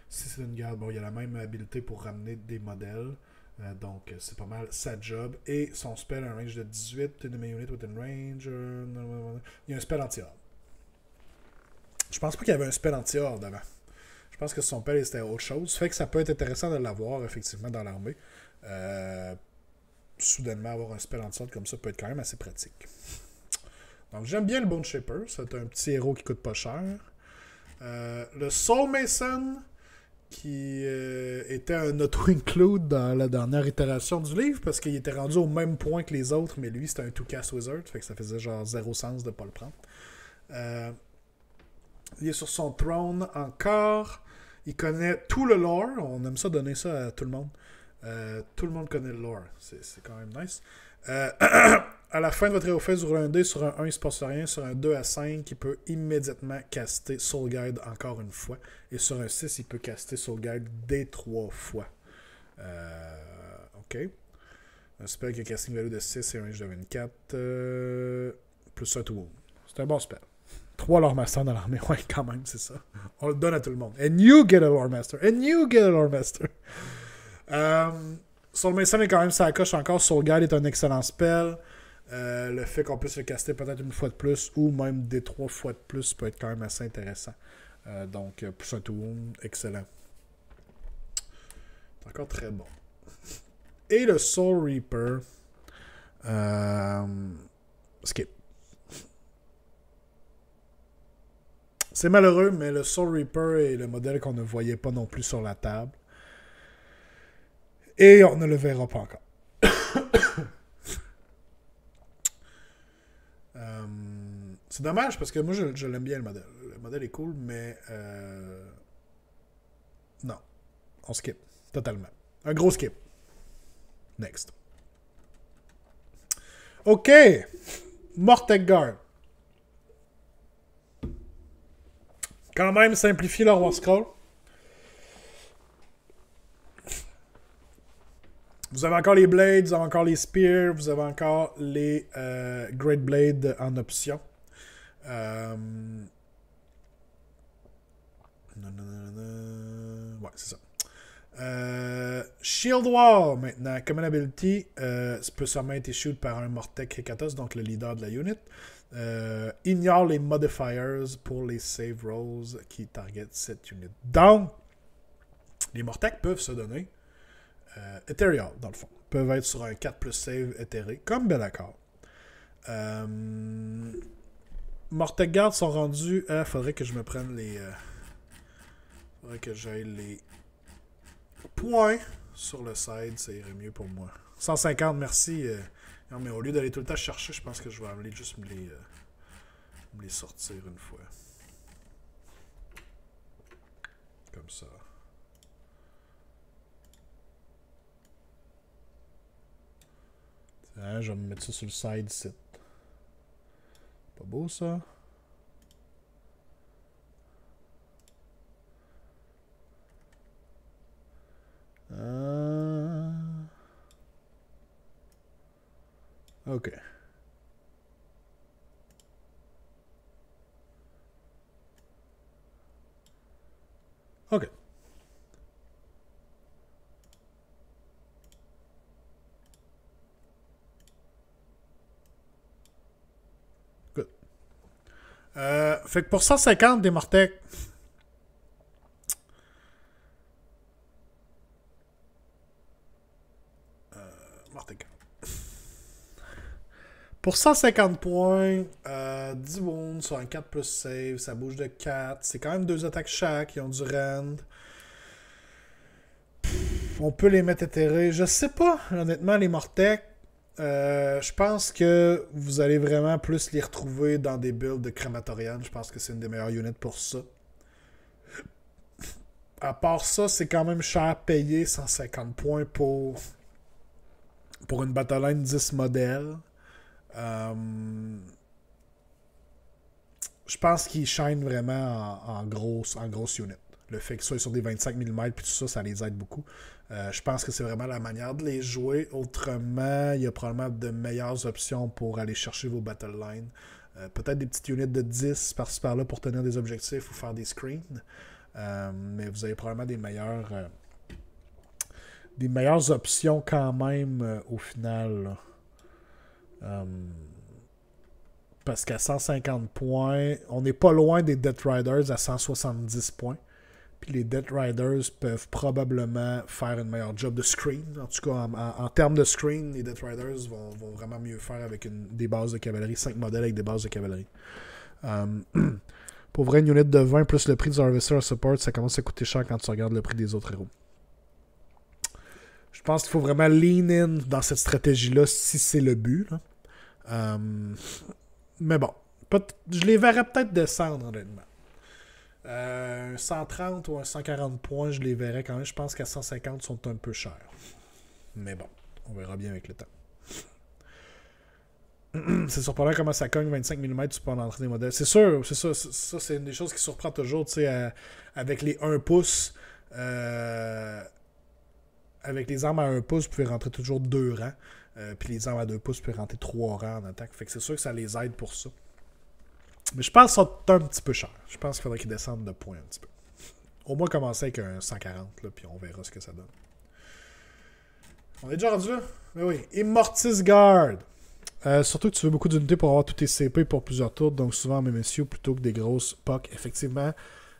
Si c'est une garde, bon, il a la même habilité pour ramener des modèles. Donc, c'est pas mal sa job. Et son spell a un range de 18. Une unit within range. Il y a un spell anti-horde. Je pense pas qu'il y avait un spell anti-horde avant. Je pense que son spell c'était autre chose. Fait que ça peut être intéressant de l'avoir, effectivement, dans l'armée. Soudainement, avoir un spell anti-horde comme ça peut être quand même assez pratique. Donc, j'aime bien le Bone Shaper. C'est un petit héros qui coûte pas cher. Le Soul Mason, qui était un auto-include dans la dernière itération du livre parce qu'il était rendu au même point que les autres, mais lui c'était un two-cast wizard, fait que ça faisait genre zéro sens de pas le prendre. Il est sur son throne encore. Il connaît tout le lore. On aime ça donner ça à tout le monde. Tout le monde connaît le lore. C'est quand même nice. À la fin de votre hérophèse, vous roulez un dé. Sur un 1, il ne se passe rien. Sur un 2 à 5, il peut immédiatement caster Soul Guide encore une fois. Et sur un 6, il peut caster Soul Guide dès 3 fois. Ok. Un spell qui a casting value de 6 et un range de 24. Plus un to wound. C'est un bon spell. 3 Lore Master dans l'armée. Ouais, quand même, c'est ça. On le donne à tout le monde. And you get a Lore Master. And you get a Lore Master. Soul Mason est quand même ça coche encore. Soul Guide est un excellent spell. Le fait qu'on puisse le caster peut-être une fois de plus ou même des 3 fois de plus peut être quand même assez intéressant. Donc, plus un to wound, excellent. C'est encore très bon. Et le Soul Reaper. Skip. C'est malheureux, mais le Soul Reaper est le modèle qu'on ne voyait pas non plus sur la table. Et on ne le verra pas encore. C'est dommage parce que moi je l'aime bien le modèle. Le modèle est cool, mais non. On skip. Totalement. Un gros skip. Next. OK. Mortec Guard. Quand même simplifier leur War Scroll. Vous avez encore les Blades, vous avez encore les Spears, vous avez encore les Great Blade en option. Ouais, c'est ça. Shield Wall, maintenant. Common Ability, ça peut seulement être issued par un Mortec Hekatos, donc le leader de la unit. Ignore les modifiers pour les save rolls qui target cette unit. Donc, les Mortec peuvent se donner Ethereal, dans le fond. Ils peuvent être sur un 4 plus save éthéré, comme Be'lakor. Mortec Guard sont rendus à... Faudrait que je me prenne les... faudrait que j'aille les points sur le side, ça irait mieux pour moi. 150, merci. Non, mais au lieu d'aller tout le temps chercher, je pense que je vais aller juste me les sortir une fois. Comme ça. Tiens, je vais me mettre ça sur le side site. Pas beau ça? Ok. Ok. Good. Fait que pour 150 des Mortec, pour 150 points, 10 wounds sur un 4 plus save, ça bouge de 4. C'est quand même 2 attaques chaque, ils ont du rend. On peut les mettre éthérés. Je sais pas, honnêtement, les Mortec. Je pense que vous allez vraiment plus les retrouver dans des builds de Crématorian. Je pense que c'est une des meilleures units pour ça. À part ça, c'est quand même cher payé 150 points pour une Battleline 10 modèle. Je pense qu'ils shine vraiment en grosse unit. Le fait qu'ils soient sur des 25 mm et tout ça, ça les aide beaucoup. Je pense que c'est vraiment la manière de les jouer. Autrement, il y a probablement de meilleures options pour aller chercher vos battle lines. Peut-être des petites unités de 10 par-ci par-là pour tenir des objectifs ou faire des screens. Mais vous avez probablement des meilleures options quand même au final. Parce qu'à 150 points, on n'est pas loin des Death Riders à 170 points. Puis les Death Riders peuvent probablement faire une meilleure job de screen. En tout cas, en termes de screen, les Death Riders vont vraiment mieux faire avec des bases de cavalerie. 5 modèles avec des bases de cavalerie. Pour vrai, une unit de 20 plus le prix du Harvester à support, ça commence à coûter cher quand tu regardes le prix des autres héros. Je pense qu'il faut vraiment lean in dans cette stratégie-là si c'est le but. Mais bon, je les verrais peut-être descendre, honnêtement. Un 130 ou un 140 points, je les verrais quand même. Je pense qu'à 150, ils sont un peu chers. Mais bon, on verra bien avec le temps. C'est surprenant comment ça cogne 25 mm tu peux en entrer des modèles. C'est sûr, c'est ça. Ça, c'est une des choses qui surprend toujours, tu sais, avec les 1 pouce. Avec les armes à 1 pouce, vous pouvez rentrer toujours 2 rangs. Puis les armes à 2 pouces, vous pouvez rentrer 3 rangs en attaque. Fait que c'est sûr que ça les aide pour ça. Mais je pense qu'ils sont un petit peu chers. Je pense qu'il faudrait qu'ils descendent de points un petit peu. Au moins commencer avec un 140, là, puis on verra ce que ça donne. On est déjà rendu là? Mais oui. Immortis Guard. Surtout que tu veux beaucoup d'unités pour avoir tous tes CP pour plusieurs tours, donc souvent MMSU plutôt que des grosses POC. Effectivement,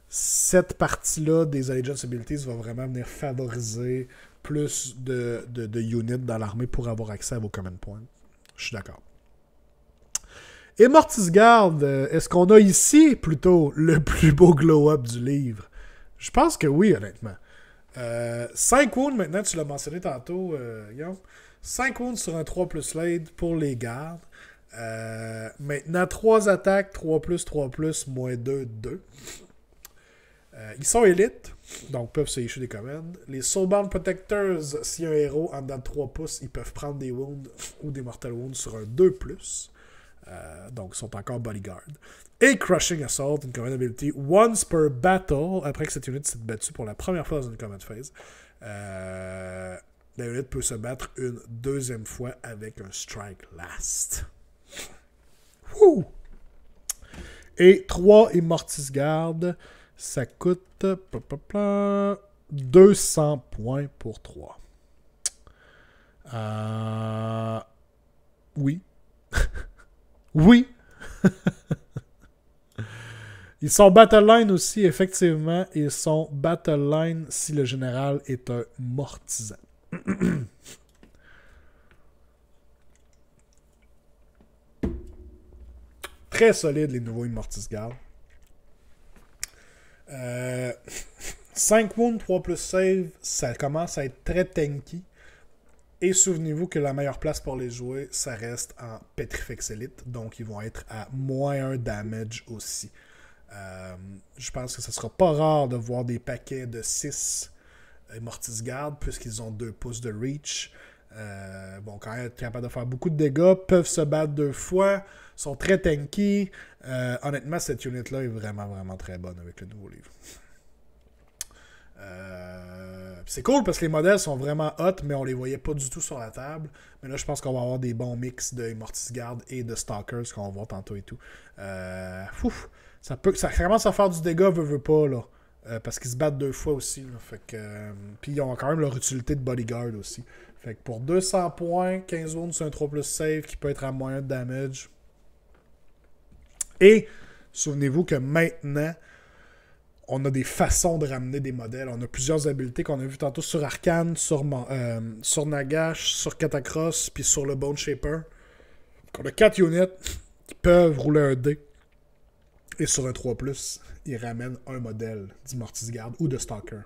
cette partie-là des Allegiance Abilities va vraiment venir favoriser plus de units dans l'armée pour avoir accès à vos command points. Je suis d'accord. Immortis Guard, est-ce qu'on a ici plutôt le plus beau glow-up du livre? Je pense que oui, honnêtement. 5 wounds maintenant, tu l'as mentionné tantôt, Guillaume. 5 wounds sur un 3+ Lade pour les gardes. Maintenant, 3 attaques, 3+, moins 2, 2. Ils sont élites, donc peuvent se issue des commandes. Les Soulbound Protectors, si un héros en dedans de 3 pouces, ils peuvent prendre des wounds ou des Mortal Wounds sur un 2+. Donc, ils sont encore bodyguard. Et Crushing Assault, une command ability once per battle, après que cette unité s'est battue pour la première fois dans une command phase. La unité peut se battre une deuxième fois avec un Strike Last. Wouh! Et 3 Immortis Guard, ça coûte 200 points pour 3. Oui. Oui. Ils sont Battle Line aussi, effectivement. Ils sont Battle Line si le général est un mortisan. Très solide les nouveaux Immortis Guard. 5 wounds, 3+ save, ça commence à être très tanky. Et souvenez-vous que la meilleure place pour les jouer, ça reste en Petrifex Elite. Donc ils vont être à -1 damage aussi. Je pense que ce sera pas rare de voir des paquets de 6 Immortis Guard, puisqu'ils ont 2 pouces de reach. Bon, quand même être capable de faire beaucoup de dégâts, peuvent se battre 2 fois, sont très tanky. Honnêtement, cette unit-là est vraiment, vraiment très bonne avec le nouveau livre. C'est cool parce que les modèles sont vraiment hot, mais on les voyait pas du tout sur la table. Mais là, je pense qu'on va avoir des bons mix de Immortis Guard et de Stalkers qu'on va voir tantôt et tout. Ça commence à faire du dégât, veut pas, là. Parce qu'ils se battent 2 fois aussi. Là, fait que, puis ils ont quand même leur utilité de bodyguard aussi. Fait que pour 200 points, 15 wounds sur un 3+ save qui peut être à -1 de damage. Et souvenez-vous que maintenant, on a des façons de ramener des modèles. On a plusieurs habiletés qu'on a vu tantôt sur Arcane, sur Nagash, sur Catacross, puis sur le Bone Shaper. On a 4 units qui peuvent rouler un dé. Et sur un 3+, ils ramènent un modèle d'Immortis Guard ou de Stalker.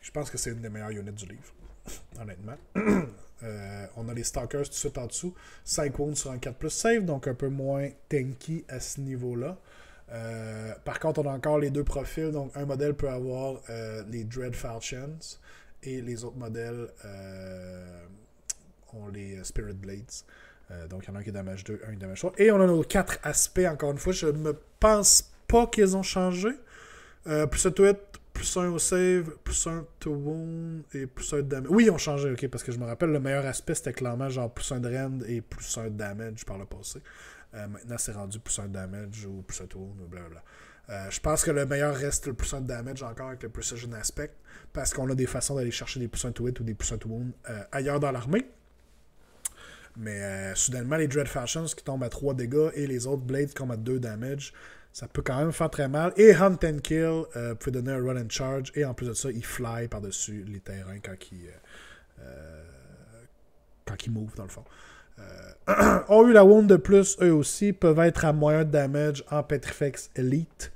Je pense que c'est une des meilleures units du livre, honnêtement. On a les Stalkers tout de suite en dessous. 5 wounds sur un 4+ save, donc un peu moins tanky à ce niveau-là. Par contre, on a encore les 2 profils. Donc, un modèle peut avoir les Dread Falchions et les autres modèles ont les Spirit Blades. Donc, il y en a un qui est damage 2, un qui est damage 3. Et on a nos 4 aspects, encore une fois. Je ne pense pas qu'ils ont changé. Plus un to hit, plus 1 au save, plus 1 to wound et plus 1 de damage. Oui, ils ont changé, ok, parce que je me rappelle, le meilleur aspect, c'était clairement genre plus 1 de rend et plus 1 de damage par le passé. Maintenant, c'est rendu plus 1 de damage ou plus 1 to wound, blablabla. Je pense que le meilleur reste le plus 1 de damage encore avec le precision aspect, parce qu'on a des façons d'aller chercher des plus 1 to hit ou des plus 1 to wound ailleurs dans l'armée. Mais soudainement, les Dread Fashions qui tombent à 3 dégâts et les autres Blades qui tombent à 2 damage, ça peut quand même faire très mal. Et Hunt and Kill peut donner un Run and Charge. Et en plus de ça, il fly par-dessus les terrains quand il move, dans le fond. ont eu la wound de plus, eux aussi, peuvent être à moyen de damage en Petrifex Elite.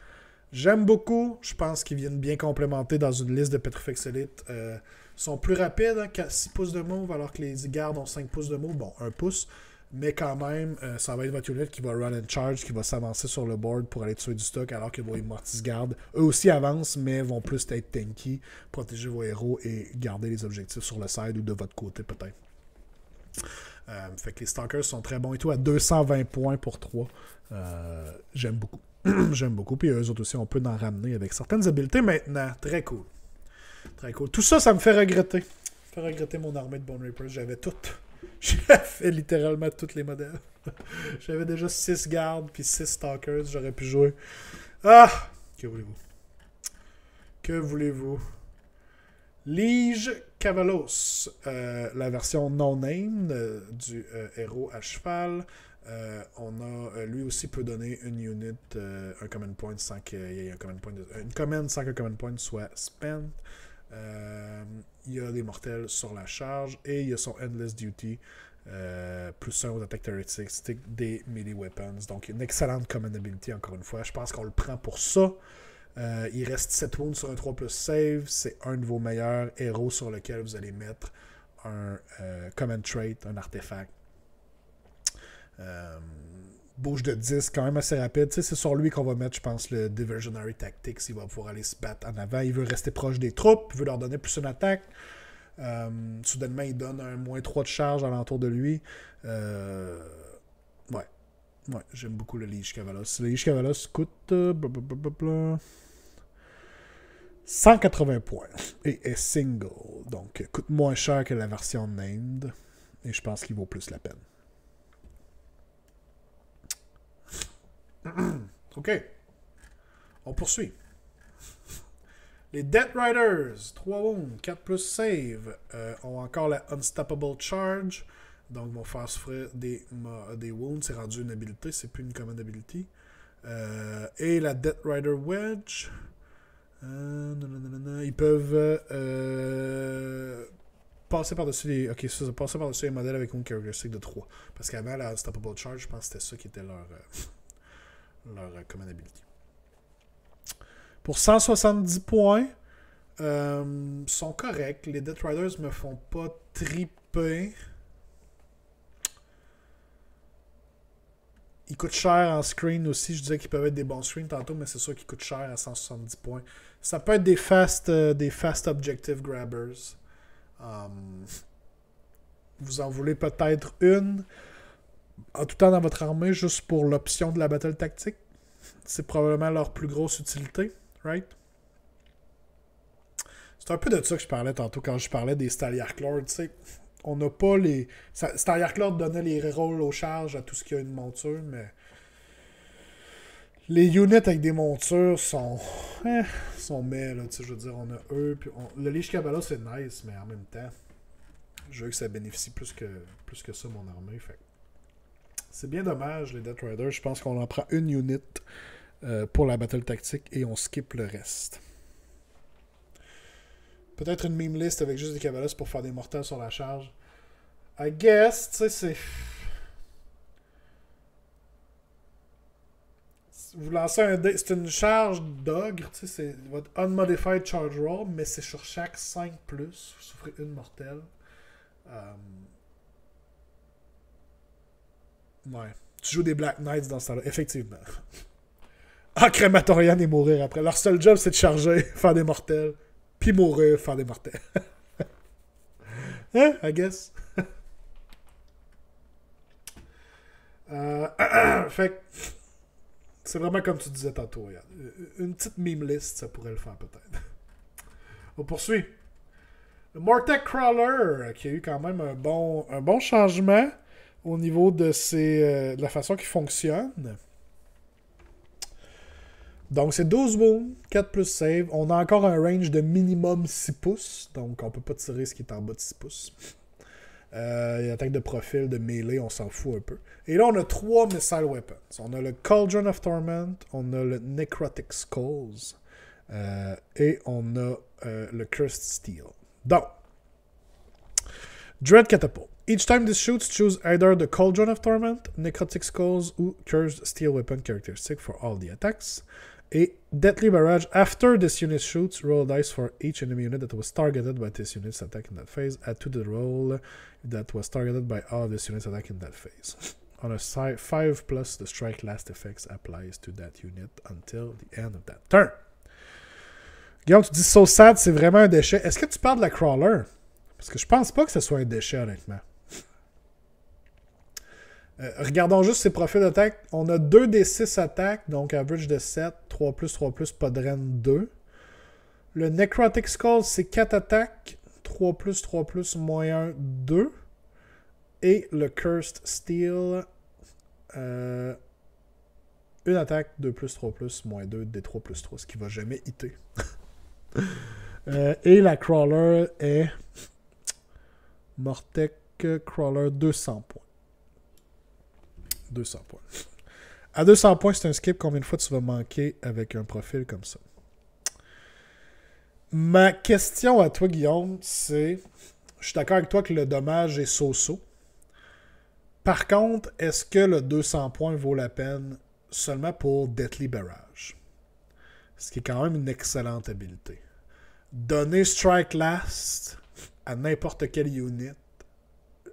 J'aime beaucoup, je pense qu'ils viennent bien complémenter dans une liste de Petrifex Elite. Ils sont plus rapides, hein, 6 pouces de move, alors que les gardes ont 5 pouces de move, bon, 1 pouce. Mais quand même, ça va être votre unit qui va run and charge, qui va s'avancer sur le board pour aller tuer du stock, alors que vos Immortis Guard, eux aussi avancent, mais vont plus être tanky, protéger vos héros et garder les objectifs sur le side ou de votre côté peut-être. Fait que les Stalkers sont très bons et tout, à 220 points pour 3. J'aime beaucoup. J'aime beaucoup, puis eux autres aussi, on peut en ramener avec certaines habiletés maintenant. Très cool. Très cool. Tout ça, ça me fait regretter. Ça me fait regretter mon armée de Bone Reapers. J'avais toutes. J'ai fait littéralement tous les modèles. J'avais déjà 6 gardes puis 6 stalkers. J'aurais pu jouer. Ah! Que voulez-vous? Que voulez-vous? Liege Cavalos. La version non-named du héros à cheval. Lui aussi peut donner une unit, un command point sans qu'il y ait un command point. Une command sans qu'un command point soit spent. Il y a des mortels sur la charge et il y a son Endless Duty plus 1 aux attaques théoristiques des melee weapons. Donc une excellente command ability encore une fois. Je pense qu'on le prend pour ça. Il reste 7 wounds sur un 3+ save. C'est un de vos meilleurs héros sur lequel vous allez mettre un command trait, un artefact. Bouge de 10, quand même assez rapide. Tu sais, c'est sur lui qu'on va mettre, je pense, le Diversionary Tactics. Il va pouvoir aller se battre en avant. Il veut rester proche des troupes. Il veut leur donner plus une attaque. Soudainement, il donne un -3 de charge alentour de lui. Ouais, j'aime beaucoup le Liege Cavalos. Le Liege Cavalos coûte 180 points et est single. Donc, coûte moins cher que la version named. Et je pense qu'il vaut plus la peine. Ok. On poursuit. Les Death Riders, 3 wounds, 4+ save, ont encore la Unstoppable Charge. Donc, vont faire souffrir des wounds. C'est rendu une habilité, c'est plus une command ability. Et la Death Rider Wedge. Ils peuvent passer par-dessus les. Ok, ça, passer par-dessus les modèles avec une caractéristique de 3. Parce qu'avant, la Unstoppable Charge, je pense que c'était ça qui était leur command ability. Pour 170 points, sont corrects. Les Death Riders me font pas triper. Ils coûtent cher en screen aussi. Je disais qu'ils peuvent être des bons screens tantôt, mais c'est sûr qu'ils coûtent cher à 170 points. Ça peut être des fast objective grabbers. Vous en voulez peut-être une en tout temps dans votre armée juste pour l'option de la battle tactique. C'est probablement leur plus grosse utilité, right? C'est un peu de ça que je parlais tantôt quand je parlais des Staliarch Lords, tu sais. On n'a pas les... Staliarch Lord donnait les rerolls aux charges à tout ce qui a une monture, mais... Les units avec des montures sont... sont mais, là, tu sais, je veux dire, on a eux, puis le Liege Cavalos, c'est nice, mais en même temps, je veux que ça bénéficie plus que ça, mon armée, fait. C'est bien dommage, les Death Riders. Je pense qu'on en prend une unit pour la battle tactique et on skip le reste. Peut-être une meme list avec juste des Cavalos pour faire des mortels sur la charge. I guess, tu sais, c'est... Vous lancez un dé, c'est une charge d'ogre, tu sais, c'est votre unmodified charge roll, mais c'est sur chaque 5+, vous souffrez une mortelle. Ouais. Tu joues des Black Knights dans ce temps-là, effectivement. En crématorian et mourir après. Leur seul job, c'est de charger, faire des mortels, puis mourir, faire des mortels. Hein, I guess. Fait que c'est vraiment comme tu disais tantôt, regarde. Une petite meme list, ça pourrait le faire peut-être. On poursuit. Le Mortek Crawler, qui a eu quand même un bon changement au niveau de la façon qu'il fonctionne. Donc c'est 12 wounds, 4+ save. On a encore un range de minimum 6 pouces, donc on peut pas tirer ce qui est en bas de 6 pouces. Attaque de profil, de mêlée, on s'en fout un peu. Et là, on a 3 missile weapons. On a le Cauldron of Torment, on a le Necrotic Skulls, et on a le Cursed Steel. Donc, Dread Catapult. Each time this shoots, choose either the Cauldron of Torment, Necrotic Skulls ou Cursed Steel Weapon characteristic for all the attacks. Et Deadly Barrage, after this unit shoots, roll dice for each enemy unit that was targeted by this unit's attack in that phase. Add to the roll that was targeted by all this unit's attack in that phase. On a 5 plus, the strike last effects applies to that unit until the end of that turn. Guillaume, tu dis So Sad, c'est vraiment un déchet. Est-ce que tu parles de la Crawler? Parce que je pense pas que ce soit un déchet, honnêtement. Regardons juste ses profils d'attaque. On a 2d6 attaques, donc average de 7, 3+, pas de reine 2. Le Necrotic Skull, c'est 4 attaques, 3+, moins 1, 2. Et le Cursed Steel, une attaque, 2+, moins 2, D3+3, ce qui va jamais hitter. Et la Crawler est Mortec Crawler 200 points. 200 points. À 200 points, c'est un skip. Combien de fois tu vas manquer avec un profil comme ça? Ma question à toi, Guillaume, c'est... Je suis d'accord avec toi que le dommage est so-so. Par contre, est-ce que le 200 points vaut la peine seulement pour Deadly Barrage? Ce qui est quand même une excellente habilité. Donner Strike Last à n'importe quelle unit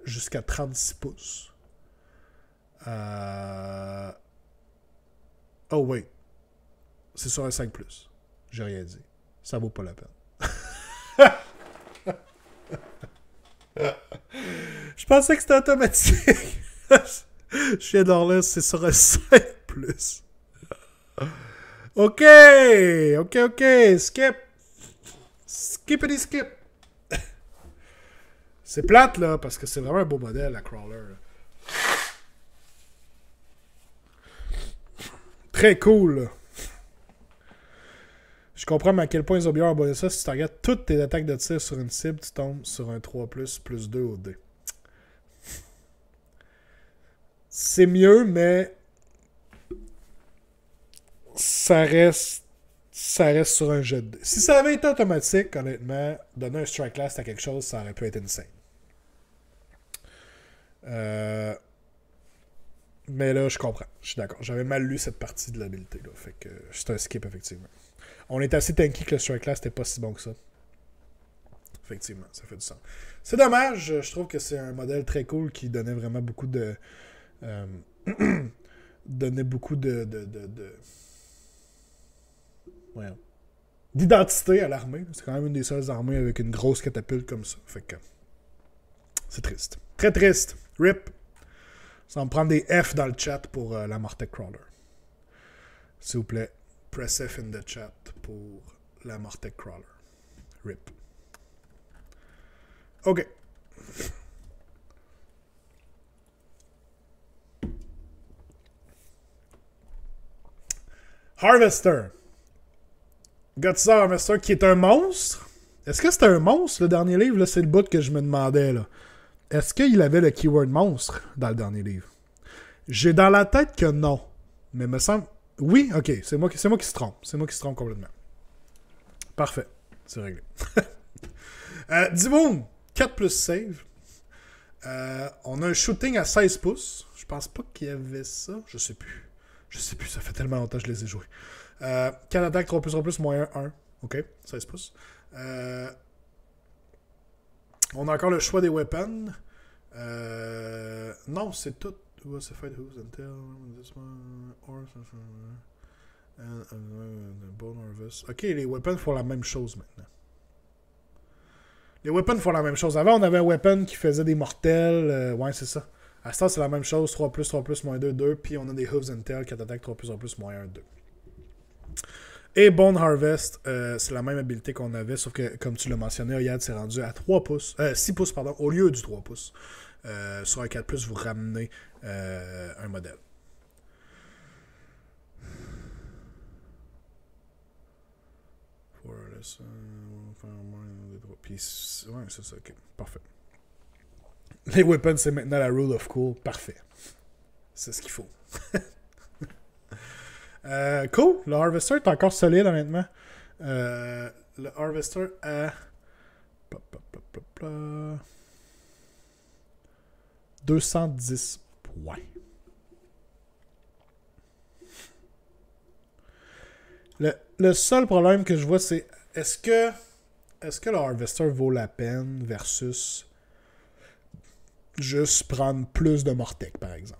jusqu'à 36 pouces. Oh, wait. C'est sur un 5+. J'ai rien dit. Ça vaut pas la peine. Je pensais que c'était automatique. Je viens d'en là, c'est sur un 5+. Ok. Skip. Skippity skip. C'est plate, là, parce que c'est vraiment un beau modèle, la Crawler. Très cool. Je comprends mais à quel point les OBR ont abonné ça. Si tu regardes toutes tes attaques de tir sur une cible, tu tombes sur un 3+, plus 2 au dé. C'est mieux, mais ça reste sur un jet de dé. Si ça avait été automatique, honnêtement, donner un strike last à quelque chose, ça aurait pu être insane. Mais là, je comprends. Je suis d'accord. J'avais mal lu cette partie de l'habilité. Là. Fait que c'est un skip, effectivement. On est assez tanky que le strike class n'était pas si bon que ça. Effectivement, ça fait du sens. C'est dommage. Je trouve que c'est un modèle très cool qui donnait vraiment beaucoup de... donnait beaucoup ouais. D'identité à l'armée. C'est quand même une des seules armées avec une grosse catapulte comme ça. Fait que... c'est triste. Très triste. RIP. Ça va me prendre des F dans le chat pour la Mortec Crawler. S'il vous plaît, press F in the chat pour la Mortec Crawler. RIP. OK. Harvester. Godzilla Harvester qui est un monstre. Est-ce que c'était un monstre, le dernier livre? Là, c'est le bout que je me demandais, là. Est-ce qu'il avait le keyword monstre dans le dernier livre? J'ai dans la tête que non. Mais me semble... Oui, ok. C'est moi qui se trompe. C'est moi qui se trompe complètement. Parfait. C'est réglé. Dimoon, 4 plus save. On a un shooting à 16 pouces. Je pense pas qu'il y avait ça. Je sais plus. Ça fait tellement longtemps que je les ai joués. 4 attaques, 3 plus, moins 1. Ok, 16 pouces. On a encore le choix des weapons. Non, c'est tout. What's the fight who's until this one or Bone Harvest. Ok, les weapons font la même chose maintenant. Les weapons font la même chose. Avant, on avait un weapon qui faisait des mortels. Ouais, c'est ça. À ce temps, c'est la même chose. 3 plus, moins 2, 2. Puis on a des Hooves and Tail qui attaquent 3 plus, moins 1, 2. Et Bone Harvest, c'est la même habilité qu'on avait, sauf que, comme tu l'as mentionné, Oyad s'est rendu à 3 pouces, 6 pouces, pardon, au lieu du 3 pouces. Sur un 4+, vous ramenez un modèle. Puis, ouais, c'est ça, ok, parfait. Les weapons, c'est maintenant la rule of cool, parfait. C'est ce qu'il faut. Cool, le Harvester est encore solide, honnêtement. Le Harvester a... 210 points. Le seul problème que je vois, c'est est-ce que le Harvester vaut la peine versus juste prendre plus de Mortec, par exemple?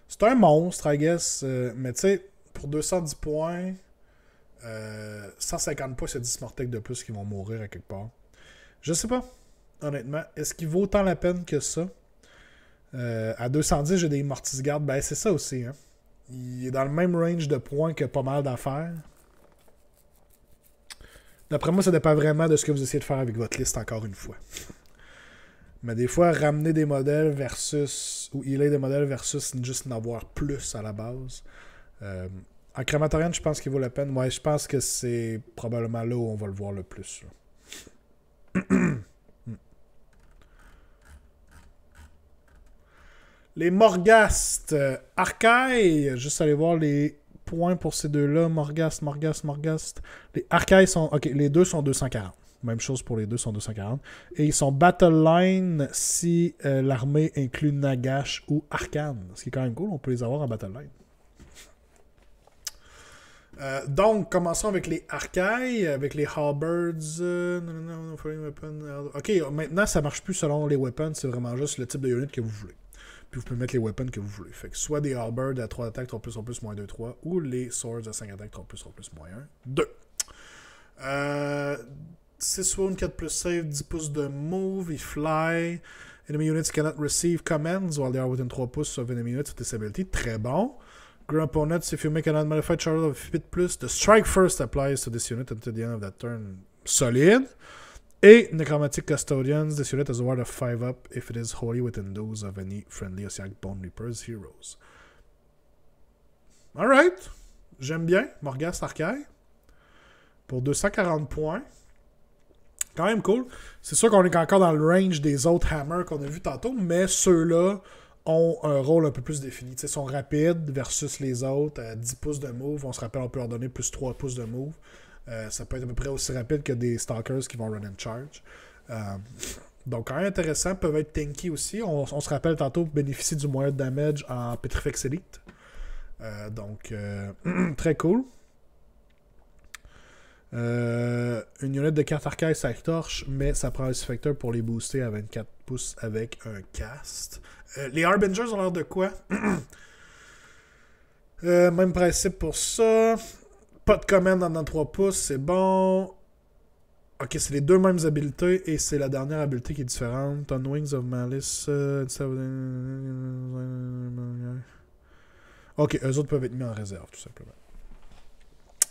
C'est un monstre, I guess, mais tu sais, pour 210 points, 150 points, c'est 10 Mortec de plus qui vont mourir à quelque part. Je sais pas, honnêtement. Est-ce qu'il vaut autant la peine que ça? À 210, j'ai des Mortisgarde. Ben, c'est ça aussi. Hein. Il est dans le même range de points que pas mal d'affaires. D'après moi, ça dépend vraiment de ce que vous essayez de faire avec votre liste, encore une fois. Mais des fois, ramener des modèles versus... ou healer des modèles versus juste en avoir plus à la base. En Crématorienne, je pense qu'il vaut la peine. Ouais, je pense que c'est probablement là où on va le voir le plus. Les Morghast. Archaï. Juste aller voir les points pour ces deux-là. Morghast. Les Archaï sont... Ok, les deux sont 240. Même chose pour les deux, sont 240. Et ils sont Battle Line si l'armée inclut Nagash ou Arcane. Ce qui est quand même cool, on peut les avoir en Battle Line. Donc, commençons avec les Archaï, avec les Halberds. Ok, maintenant, ça marche plus selon les weapons, c'est vraiment juste le type de unit que vous voulez. Puis vous pouvez mettre les weapons que vous voulez. Fait que soit des Halberds à 3 attaques, 3 plus, moins 2, 3, ou les Swords à 5 attaques, 3 plus, moins 1, 2. 6 wound, 4 plus save, 10 pouces de move, il fly. Enemy units cannot receive commands while they are within 3 pouces of enemy units with this ability. Très bon. Grow opponents, if you make an unmodified charge of 8+, the strike first applies to this unit until the end of that turn. Solide. Et Necromantic Custodians, this unit has a ward of 5 up if it is wholly within those of any friendly Ossiarch Bone Reapers heroes. Alright. J'aime bien. Morghast Archaï. Pour 240 points. Quand même cool. C'est sûr qu'on est encore dans le range des autres hammers qu'on a vu tantôt, mais ceux-là ont un rôle un peu plus défini. Ils sont rapides versus les autres. À 10 pouces de move, on se rappelle, on peut leur donner plus 3 pouces de move. Ça peut être à peu près aussi rapide que des Stalkers qui vont run and charge. Donc, quand même intéressant. Peuvent être tanky aussi. On se rappelle tantôt bénéficier du moyen de damage en Petrifex Elite. Donc, très cool. Une unit de 4 arcailles, ça torche, mais ça prend un Factor pour les booster à 24 pouces avec un cast. Les Harbingers ont l'air de quoi? Même principe pour ça. Pas de command dans 3 pouces, c'est bon. Ok, c'est les deux mêmes habiletés et c'est la dernière habileté qui est différente. On Wings of Malice. Ok, eux autres peuvent être mis en réserve, tout simplement.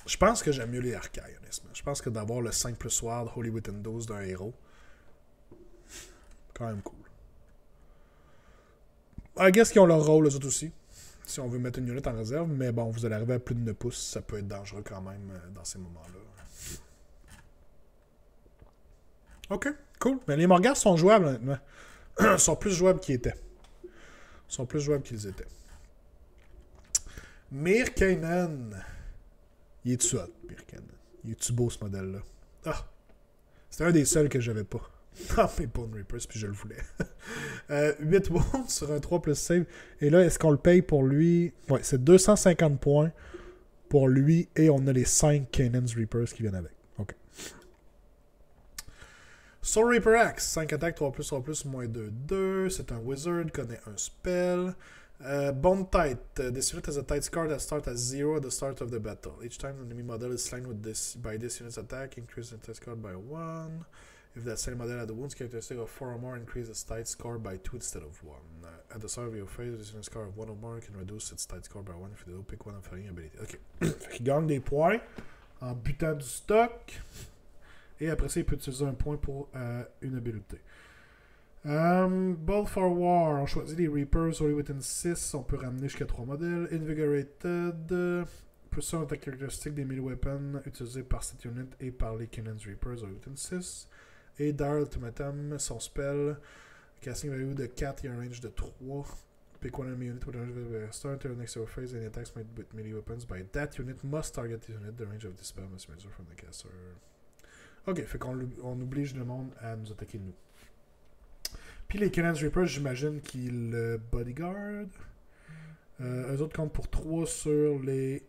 Je pense que j'aime mieux les Archaï, honnêtement. Je pense que d'avoir le 5 plus Ward, Holy Windows d'un héros, quand même cool. I guess qu'ils ont leur rôle, eux autres aussi. Si on veut mettre une unit en réserve, mais bon, vous allez arriver à plus de 9 pouces, ça peut être dangereux quand même dans ces moments-là. Ok, cool. Mais les Morghast sont jouables, honnêtement. Ils sont plus jouables qu'ils étaient. Ils sont plus jouables qu'ils étaient. Mirkanen. Il est-tu hot, Mirkanen? Il est-tu beau, ce modèle-là? Ah! C'était un des seuls que j'avais pas. Ah, mes Bone Reapers, puis je le voulais. 8 wounds sur un 3 plus save. Et là, est-ce qu'on le paye pour lui? Ouais, c'est 250 points pour lui. Et on a les 5 Kanan's Reapers qui viennent avec. Ok. Soul Reaper Axe. 5 attaques, 3 plus, moins 2, 2. C'est un wizard, connaît un spell. Bone Tight. This unit has a tight scar that starts at 0 at the start of the battle. Each time the enemy model is slain by this unit's attack, increase the tight scar by 1. If that same model had the wounds characteristic of 4 or more, increase its tight score by 2 instead of 1. At the start of your phase, this unit's score of 1 or more can reduce its tight score by 1 if you do pick one of fighting ability. Ok. Fait qu'il gagne des points en butant du stock. Et après ça, il peut utiliser un point pour une habileté. Ball for War. On choisit les Reapers, only within 6. On peut ramener jusqu'à 3 modèles. Invigorated. Puissant attaque caractéristique des melee weapons utilisés par cette unit et par les Kanan's Reapers, only within 6. Et Dire Ultimatum, son spell. Casting value de 4 et un range de 3. Pick one enemy unit with a range of start to the next phase. Any attacks made with melee weapons by that unit must target the unit. The range of this spell must measure from the caster. Ok, fait qu'on oblige le monde à nous attaquer nous. Puis les Kenan's Reapers, j'imagine qu'ils le bodyguard. Eux autres comptent pour 3 sur les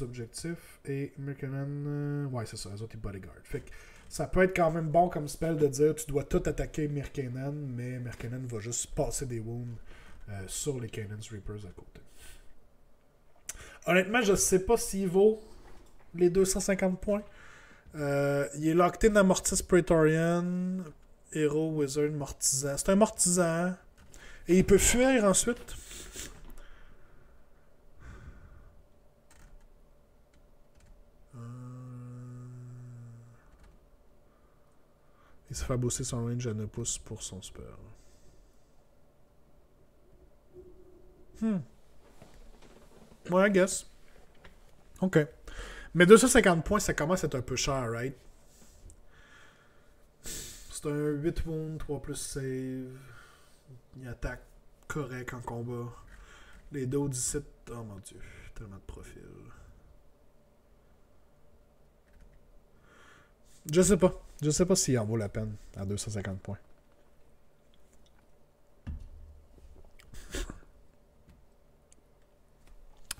objectifs. Et Mirkanen, ouais, c'est ça, eux autres ils bodyguard. Fait que ça peut être quand même bon comme spell de dire tu dois tout attaquer Mirkanen, mais Mirkanen va juste passer des wounds sur les Kenan's Reapers à côté. Honnêtement, je sais pas s'il vaut les 250 points. Il est locked in à Mortis Praetorian, Hero, Wizard, Mortisan. C'est un Mortisan. Et il peut fuir ensuite. Il se fait bosser son range à 9 pouces pour son spell. Ouais, I guess. Ok. Mais 250 points, ça commence à être un peu cher, right? C'est un 8 wounds, 3 plus save. Il attaque correct en combat. Les dos 17. Oh mon dieu, tellement de profil. Je sais pas. Je sais pas s'il en vaut la peine à 250 points.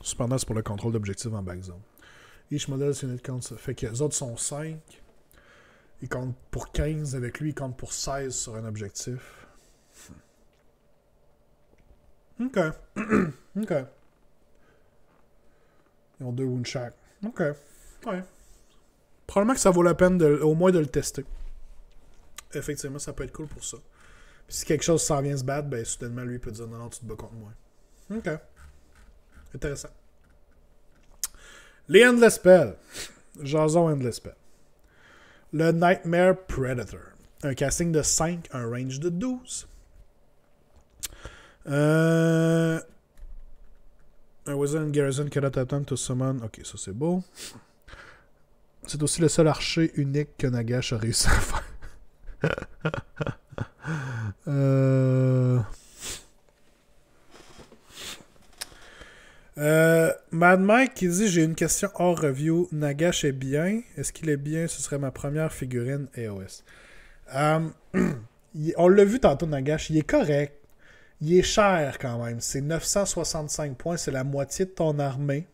Cependant, c'est pour le contrôle d'objectif en backzone. Each model unit compte ça. Fait que les autres sont 5. Il compte pour 15 avec lui, il compte pour 16 sur un objectif. Ok. Ok. Ils ont 2 wounds chaque. Ok. Ouais. Probablement que ça vaut la peine au moins de le tester. Effectivement, ça peut être cool pour ça. Puis si quelque chose s'en vient se battre, ben soudainement lui il peut dire non, tu te bats contre moi. Ok. Intéressant. Les Endless Spells. Jason Endless Spell. Le Nightmare Predator. Un casting de 5, un range de 12. Un Wizard and Garrison cannot attempt to summon. Ok, ça c'est beau. C'est aussi le seul archer unique que Nagash a réussi à faire. Mad Mike qui dit j'ai une question hors review. Nagash est bien. Est-ce qu'il est bien? Ce serait ma première figurine AOS. On l'a vu tantôt, Nagash. Il est correct. Il est cher quand même. C'est 965 points. C'est la moitié de ton armée.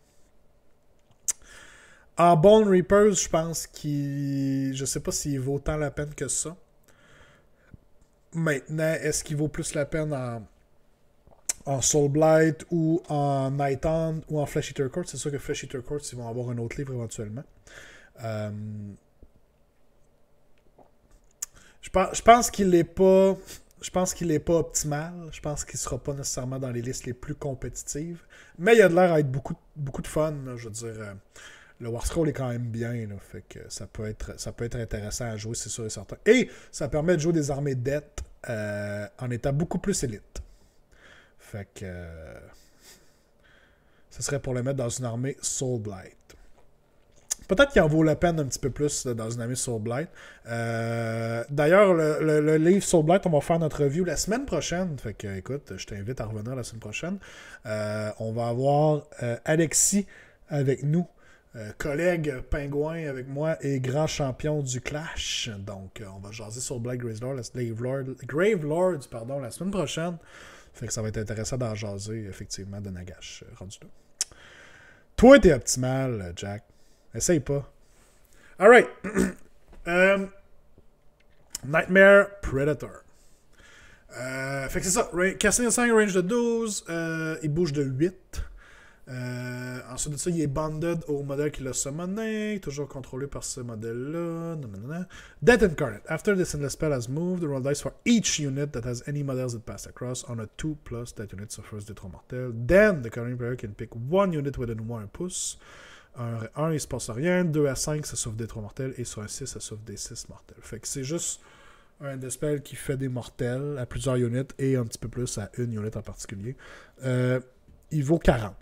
En Bone Reapers, je pense qu'il... Je sais pas s'il vaut tant la peine que ça. Maintenant, est-ce qu'il vaut plus la peine en Soul Blight ou en Nighthaunt ou en Flesh Eater Court? C'est sûr que Flesh Eater Court, ils vont avoir un autre livre éventuellement. Je pense qu'il est pas... Je pense qu'il est pas optimal. Je pense qu'il sera pas nécessairement dans les listes les plus compétitives. Mais il a de l'air à être beaucoup de fun. Là, je veux dire, le War Scroll est quand même bien. Là, fait que ça peut être intéressant à jouer, c'est sûr et certain. Et ça permet de jouer des armées de dette en étant beaucoup plus élite. Fait que ce serait pour le mettre dans une armée Soul Blight. Peut-être qu'il en vaut la peine un petit peu plus dans une armée Soul Blight. D'ailleurs, le livre Soul Blight, on va faire notre review la semaine prochaine. Fait que, écoute, je t'invite à revenir la semaine prochaine. On va avoir Alexis avec nous, collègue pingouin avec moi et grand champion du Clash. Donc, on va jaser Soul Blight Gravelords la semaine prochaine. Fait que ça va être intéressant d'en jaser, effectivement, de Nagash rendu là. Toi, t'es optimal, Jack. Essaye pas. Alright. Nightmare Predator. Fait que c'est ça. Casting de 5, range de 12. Il bouge de 8. Ensuite de ça, il est bonded au modèle qui l'a summoné. Toujours contrôlé par ce modèle-là. Death Incarnate. After this endless spell has moved, roll dice for each unit that has any models that passed across. On a 2+, that unit suffers des 3 mortels. Then, the current player can pick one unit within 1 pouce. 1, il se passe rien. 2 à 5, ça sauve des 3 mortels. Et sur un 6, ça sauve des 6 mortels. Fait que c'est juste un dispel qui fait des mortels à plusieurs units et un petit peu plus à une unit en particulier. Il vaut 40.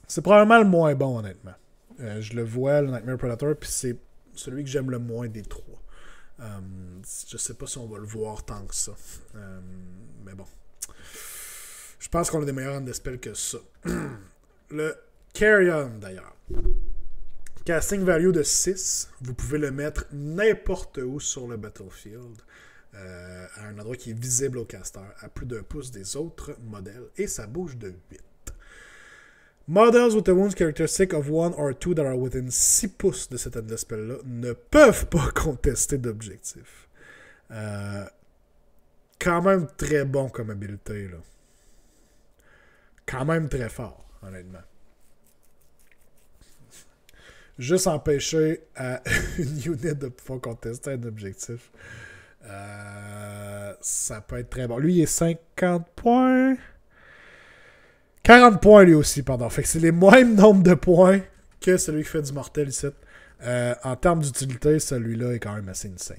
C'est probablement le moins bon, honnêtement. Je le vois, le Nightmare Predator, puis c'est celui que j'aime le moins des 3. Je sais pas si on va le voir tant que ça. Mais bon. Je pense qu'on a des meilleurs dispels que ça. Le Carrion, d'ailleurs. Casting value de 6. Vous pouvez le mettre n'importe où sur le battlefield. À un endroit qui est visible au caster, à plus d'un pouce des autres modèles. Et ça bouge de 8. Models with a wounds characteristic of 1 or 2 that are within 6 pouces de cet endless spell-là ne peuvent pas contester d'objectif. Quand même très bon comme habilité, là. Quand même très fort, honnêtement. Juste empêcher à une unit de pouvoir contester un objectif. Ça peut être très bon. Lui, il est 50 points. 40 points, lui aussi, pardon. Fait que c'est les mêmes nombres de points que celui qui fait du mortel ici. En termes d'utilité, celui-là est quand même assez insane.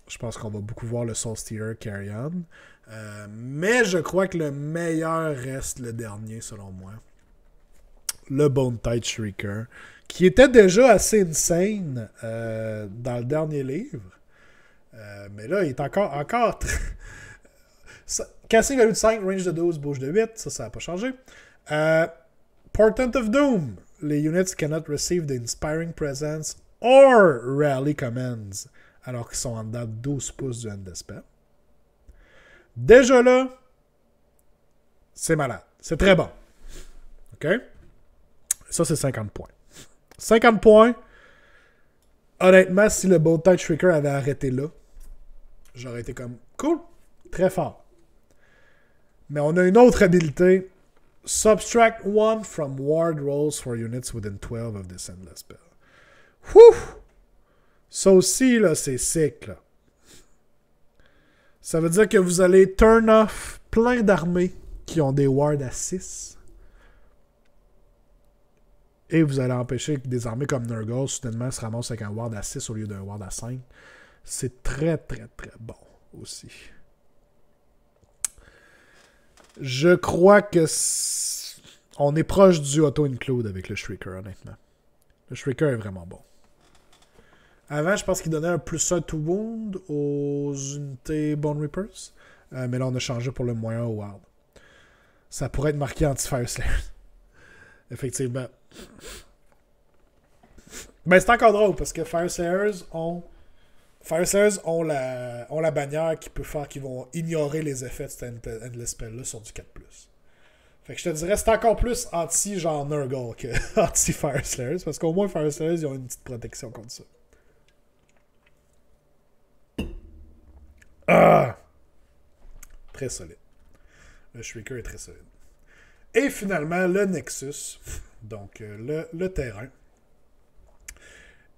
Je pense qu'on va beaucoup voir le Soul Stealer carry on. Mais je crois que le meilleur reste le dernier, selon moi. Le Bone Tide Shrieker, qui était déjà assez insane dans le dernier livre. Mais là, il est encore casting value de 5, range de 12, bouge de 8. Ça n'a pas changé. Portent of Doom. Les units cannot receive the Inspiring Presence or Rally Commands alors qu'ils sont en dedans de 12 pouces du end de spell. Déjà là, c'est malade. C'est très bon. OK? Ça, c'est 50 points. 50 points. Honnêtement, si le Bolt Tide Shrieker avait arrêté là, j'aurais été comme cool, très fort. Mais on a une autre habilité. Subtract 1 from ward rolls for units within 12 of this endless spell. Wouh! Ça aussi, là, c'est sick, là. Ça veut dire que vous allez turn off plein d'armées qui ont des wards à 6. Et vous allez empêcher que des armées comme Nurgle soudainement se ramassent avec un ward à 6 au lieu d'un ward à 5. C'est très, très, très bon aussi. Je crois que on est proche du auto-include avec le Shrieker, honnêtement. Le Shrieker est vraiment bon. Avant, je pense qu'il donnait un +1 to wound aux unités Bone Reapers. Mais là, on a changé pour le -1 au ward. Ça pourrait être marqué anti-Fire Slayers. Effectivement. Ben, c'est encore drôle parce que Fire Slayers ont la bannière qui peut faire qu'ils vont ignorer les effets de cet endless spell-là sur du 4+. Fait que je te dirais c'est encore plus anti-genre Nurgle que anti-Fire Slayers parce qu'au moins Fire Slayers ils ont une petite protection contre ça. Ah! Très solide. Le Shrieker est très solide. Et finalement, le Nexus. Donc, le terrain.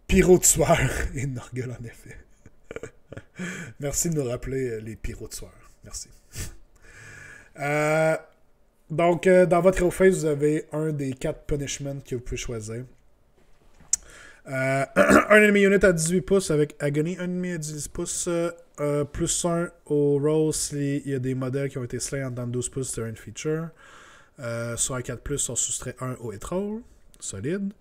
Pyro-tueur et Nurgle, en effet. Merci de nous rappeler les pyro-tueurs. Merci. Donc, dans votre hero phase, vous avez un des 4 punishments que vous pouvez choisir. Un enemy unit à 18 pouces avec Agony. Un ennemi à 10 pouces. +1 au roll s'il y a des modèles qui ont été slain en dedans de 12 pouces, c'est une feature. Sur un 4+, on soustrait 1 au hit roll. Solide.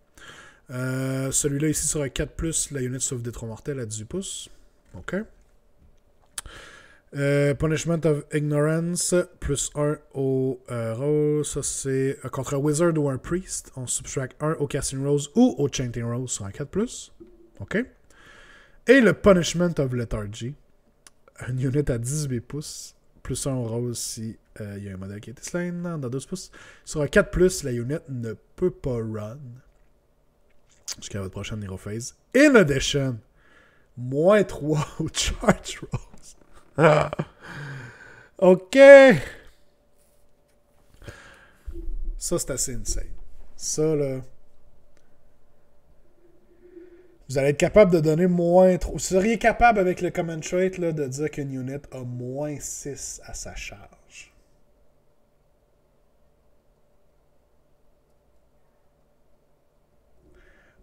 Celui-là ici sur un 4+, la unit sauve des 3 mortels à 18 pouces. OK. Punishment of Ignorance, +1 au roll. Ça, c'est contre un Wizard ou un Priest. On subtract 1 au Casting Rolls ou au Chanting Rolls sur un 4+. OK. Et le Punishment of Lethargy. Une unit à 18 pouces. +1 au roll si il y a un modèle qui a été slain dans 12 pouces. Sur un 4+, la unit ne peut pas run jusqu'à votre prochaine hero phase. In addition, -3 au charge rolls. OK. Ça, c'est assez insane. Ça, là... Vous allez être capable de donner -3. Vous seriez capable, avec le command trait, là, de dire qu'une unit a -6 à sa charge.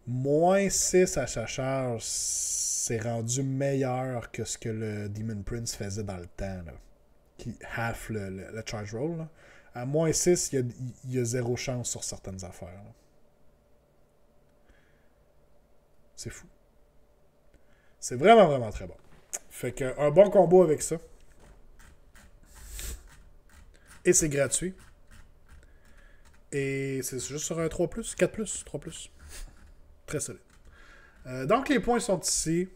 -6 à sa charge, c'est rendu meilleur que ce que le Demon Prince faisait dans le temps, là. Qui half le charge roll. Là. À -6, il y a 0 chance sur certaines affaires. Là. C'est fou. C'est vraiment, vraiment très bon. Fait que un bon combo avec ça. Et c'est gratuit. Et c'est juste sur un 3+, 4+, 3+. Très solide. Donc, les points sont ici.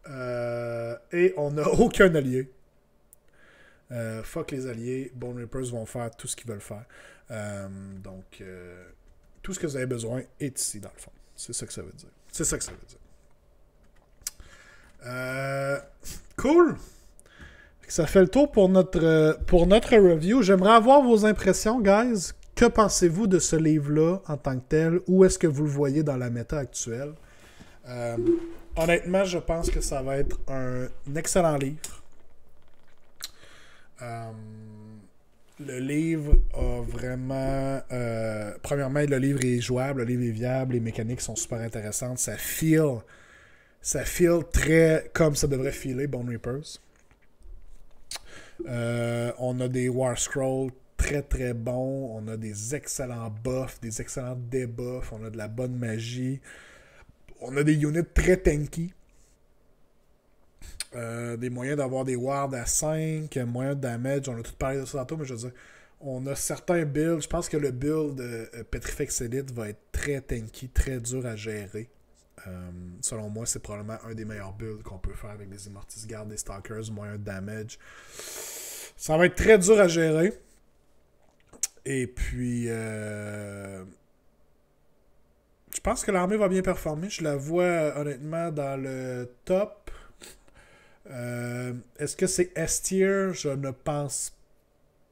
Et on n'a aucun allié. Fuck les alliés. Bone Reapers vont faire tout ce qu'ils veulent faire. Donc, tout ce que vous avez besoin est ici, dans le fond. C'est ça que ça veut dire. C'est ça que ça veut dire. Cool! Ça fait le tour pour notre review. J'aimerais avoir vos impressions, guys. Que pensez-vous de ce livre-là en tant que tel? Où est-ce que vous le voyez dans la méta actuelle? Honnêtement, je pense que ça va être un excellent livre. Le livre a vraiment... premièrement, le livre est jouable, le livre est viable, les mécaniques sont super intéressantes. Ça feel très comme ça devrait filer Bone Reapers. On a des War Scrolls très très bons. On a des excellents buffs, des excellents debuffs. On a de la bonne magie. On a des units très tanky. Des moyens d'avoir des wards à 5, moyens de damage. On a tout parlé de ça tantôt, mais je veux dire, on a certains builds. Je pense que le build Petrifex Elite va être très tanky, très dur à gérer. Selon moi, c'est probablement un des meilleurs builds qu'on peut faire avec des Immortis Guard, des Stalkers, moyen de damage. Ça va être très dur à gérer. Et puis, je pense que l'armée va bien performer. Je la vois honnêtement dans le top. Est-ce que c'est S-tier? Je ne pense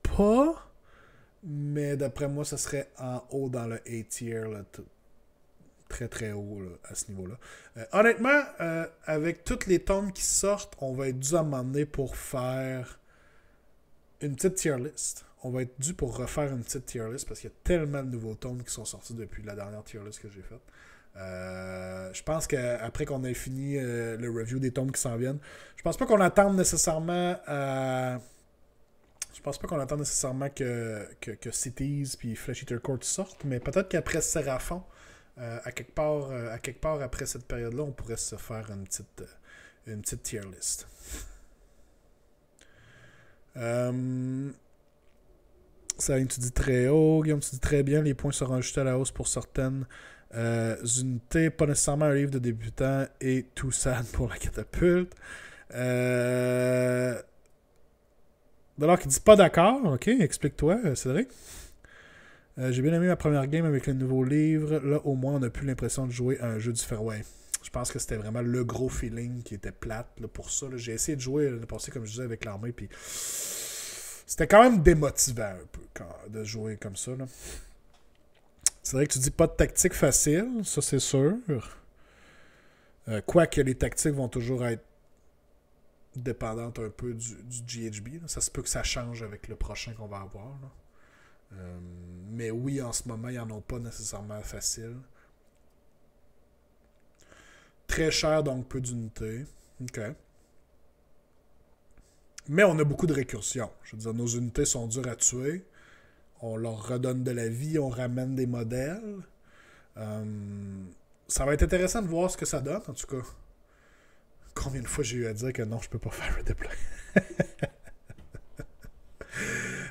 pas. Mais d'après moi, ça serait en haut dans le A-tier. Très très haut là, à ce niveau-là. Honnêtement, avec toutes les tomes qui sortent, on va être dû à m'emmener pour faire une petite tier list. On va être dû pour refaire une petite tier list parce qu'il y a tellement de nouveaux tomes qui sont sortis depuis la dernière tier list que j'ai faite. Je pense qu'après qu'on ait fini le review des tomes qui s'en viennent, je pense pas qu'on attende nécessairement que Cities puis Flesh Eater Court sortent, mais peut-être qu'après Seraphon, à quelque part après cette période-là, on pourrait se faire une petite tier list. Saline, tu dis très haut. Guillaume, tu dis très bien. Les points seront ajustés à la hausse pour certaines unités. Pas nécessairement un livre de débutant et tout ça pour la catapulte. Alors qui dit pas d'accord. Ok, explique-toi, Cédric. J'ai bien aimé ma première game avec le nouveau livre. Là, au moins, on n'a plus l'impression de jouer à un jeu du fairway. Je pense que c'était vraiment le gros feeling qui était plate là, pour ça. Là. J'ai essayé de jouer le passé, comme je disais, avec l'armée, puis c'était quand même démotivant un peu de jouer comme ça. Là. C'est vrai que tu dis pas de tactique facile, ça c'est sûr. Quoique les tactiques vont toujours être dépendantes un peu du GHB. Là. Ça se peut que ça change avec le prochain qu'on va avoir. Là. Mais oui, en ce moment, ils n'en ont pas nécessairement facile. Très cher, donc peu d'unités. OK. Mais on a beaucoup de récursion. Je veux dire, nos unités sont dures à tuer. On leur redonne de la vie, on ramène des modèles. Ça va être intéressant de voir ce que ça donne, en tout cas. Combien de fois j'ai eu à dire que non, je peux pas faire redeploy.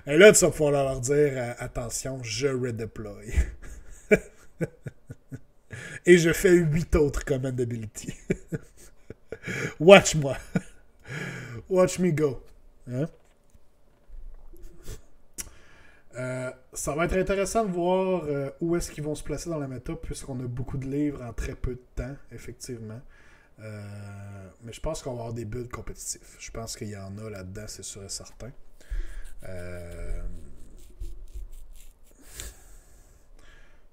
Et là, tu vas pouvoir leur dire attention, je redeploy. Et je fais 8 autres command ability. Watch-moi. Watch me go. Hein? Ça va être intéressant de voir où est-ce qu'ils vont se placer dans la méta, puisqu'on a beaucoup de livres en très peu de temps, effectivement. Mais je pense qu'on va avoir des builds compétitifs. Je pense qu'il y en a là-dedans, c'est sûr et certain.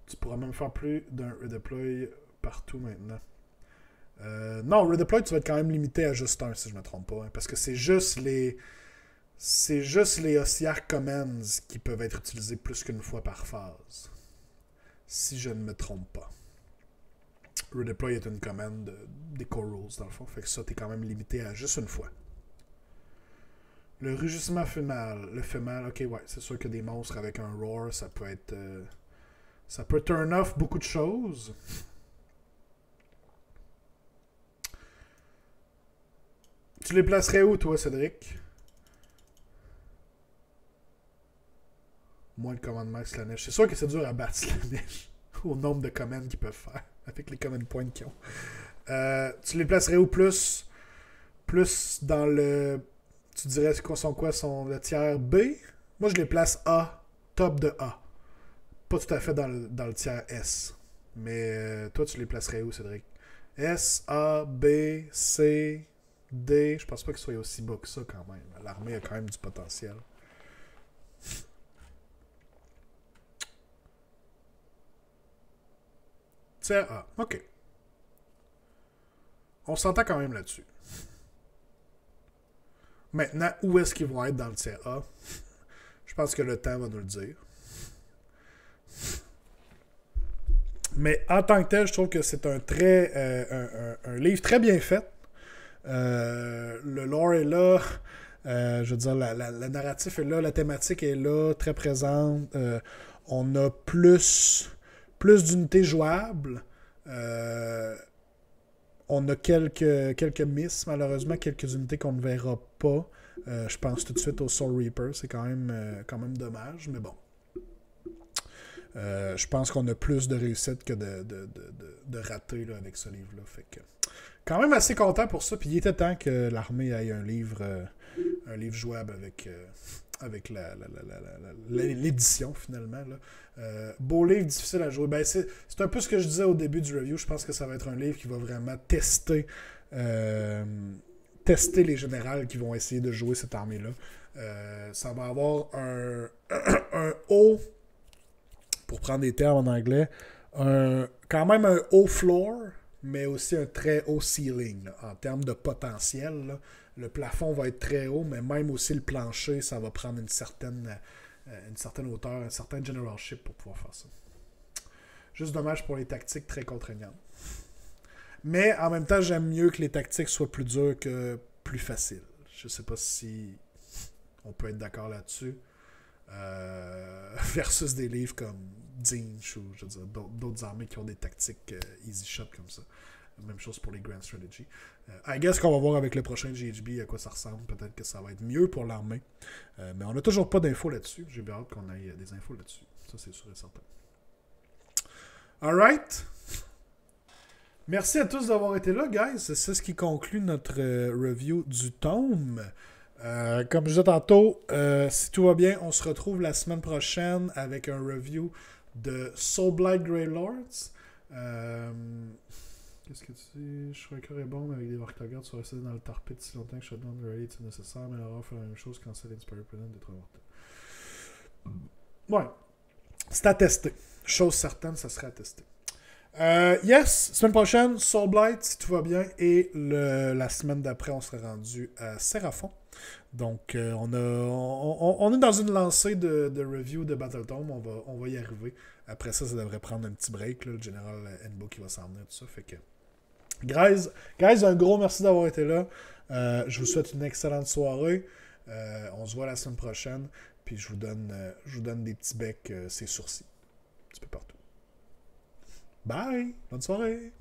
Tu pourras même faire plus d'un redeploy partout maintenant. Non, redeploy, tu vas être quand même limité à juste un, si je ne me trompe pas. Hein, parce que c'est juste les OCR commands qui peuvent être utilisés plus qu'une fois par phase. Si je ne me trompe pas. Redeploy est une commande des core rules, dans le fond. Fait que ça, t'es quand même limité à juste une fois. Le rugissement fait mal. Le fait mal, ok, ouais. C'est sûr que des monstres avec un roar, ça peut être... ça peut turn off beaucoup de choses. Tu les placerais où, toi, Cédric? Moins le commandement Slanesh. C'est sûr que c'est dur à battre Slanesh au nombre de commandes qu'ils peuvent faire avec les command points qu'ils ont. Tu les placerais où plus dans le... Tu dirais sont le tiers B? Moi, je les place A, top de A. Pas tout à fait dans le tiers S. Mais toi, tu les placerais où, Cédric? S, A, B, C, D. Je pense pas qu'ils soient aussi bas que ça quand même. L'armée a quand même du potentiel. Tiers A. OK. On s'entend quand même là-dessus. Maintenant, où est-ce qu'ils vont être dans le tiers A? Je pense que le temps va nous le dire. Mais en tant que tel, je trouve que c'est un livre très bien fait. Le lore est là. Je veux dire, la narratif est là, la thématique est là, très présente. On a plus d'unités jouables. On a quelques misses, malheureusement, quelques unités qu'on ne verra pas. Je pense tout de suite au Soul Reaper. C'est quand même dommage, mais bon. Je pense qu'on a plus de réussite que de ratés là, avec ce livre-là. Fait que, quand même assez content pour ça. Puis il était temps que l'armée ait un livre jouable avec l'édition finalement. Là. Beau livre, difficile à jouer. Ben, c'est un peu ce que je disais au début du review. Je pense que ça va être un livre qui va vraiment tester les générales qui vont essayer de jouer cette armée-là. Ça va avoir un haut, pour prendre des termes en anglais, quand même un haut floor, mais aussi un très haut ceiling, là, en termes de potentiel. Là. Le plafond va être très haut, mais même aussi le plancher, ça va prendre une certaine hauteur, un certain generalship pour pouvoir faire ça. Juste dommage pour les tactiques très contraignantes. Mais en même temps, j'aime mieux que les tactiques soient plus dures que plus faciles. Je sais pas si on peut être d'accord là-dessus. Versus des livres comme Zinch ou je veux dire, d'autres armées qui ont des tactiques easy shot comme ça. Même chose pour les Grand Strategy. I guess qu'on va voir avec le prochain GHB à quoi ça ressemble. Peut-être que ça va être mieux pour l'armée. Mais on n'a toujours pas d'infos là-dessus. J'ai bien hâte qu'on ait des infos là-dessus. Ça, c'est sûr et certain. Alright. Merci à tous d'avoir été là, guys. C'est ce qui conclut notre review du tome. Comme je disais tantôt, si tout va bien, on se retrouve la semaine prochaine avec un review de Soulblight Greylords. Qu'est-ce que tu dis? Je serais cœur et bon, mais avec des Vorktogards, tu vas rester dans le tarpit si longtemps que Shutdown the Raid est nécessaire, mais l'aura fait la même chose quand c'est l'Inspire Present d'être mortel. Ouais. C'est à tester. Chose certaine, ça serait à tester. Yes, semaine prochaine, Soulblight, si tout va bien, et la semaine d'après, on serait rendu à Seraphon. Donc, on est dans une lancée de review de Battletome. On va y arriver. Après ça devrait prendre un petit break. Là, le général Enbo qui va s'en venir, tout ça. Fait que, guys, un gros merci d'avoir été là. Je vous souhaite une excellente soirée. On se voit la semaine prochaine. Puis je vous donne des petits becs, ses sourcils. Un petit peu partout. Bye! Bonne soirée!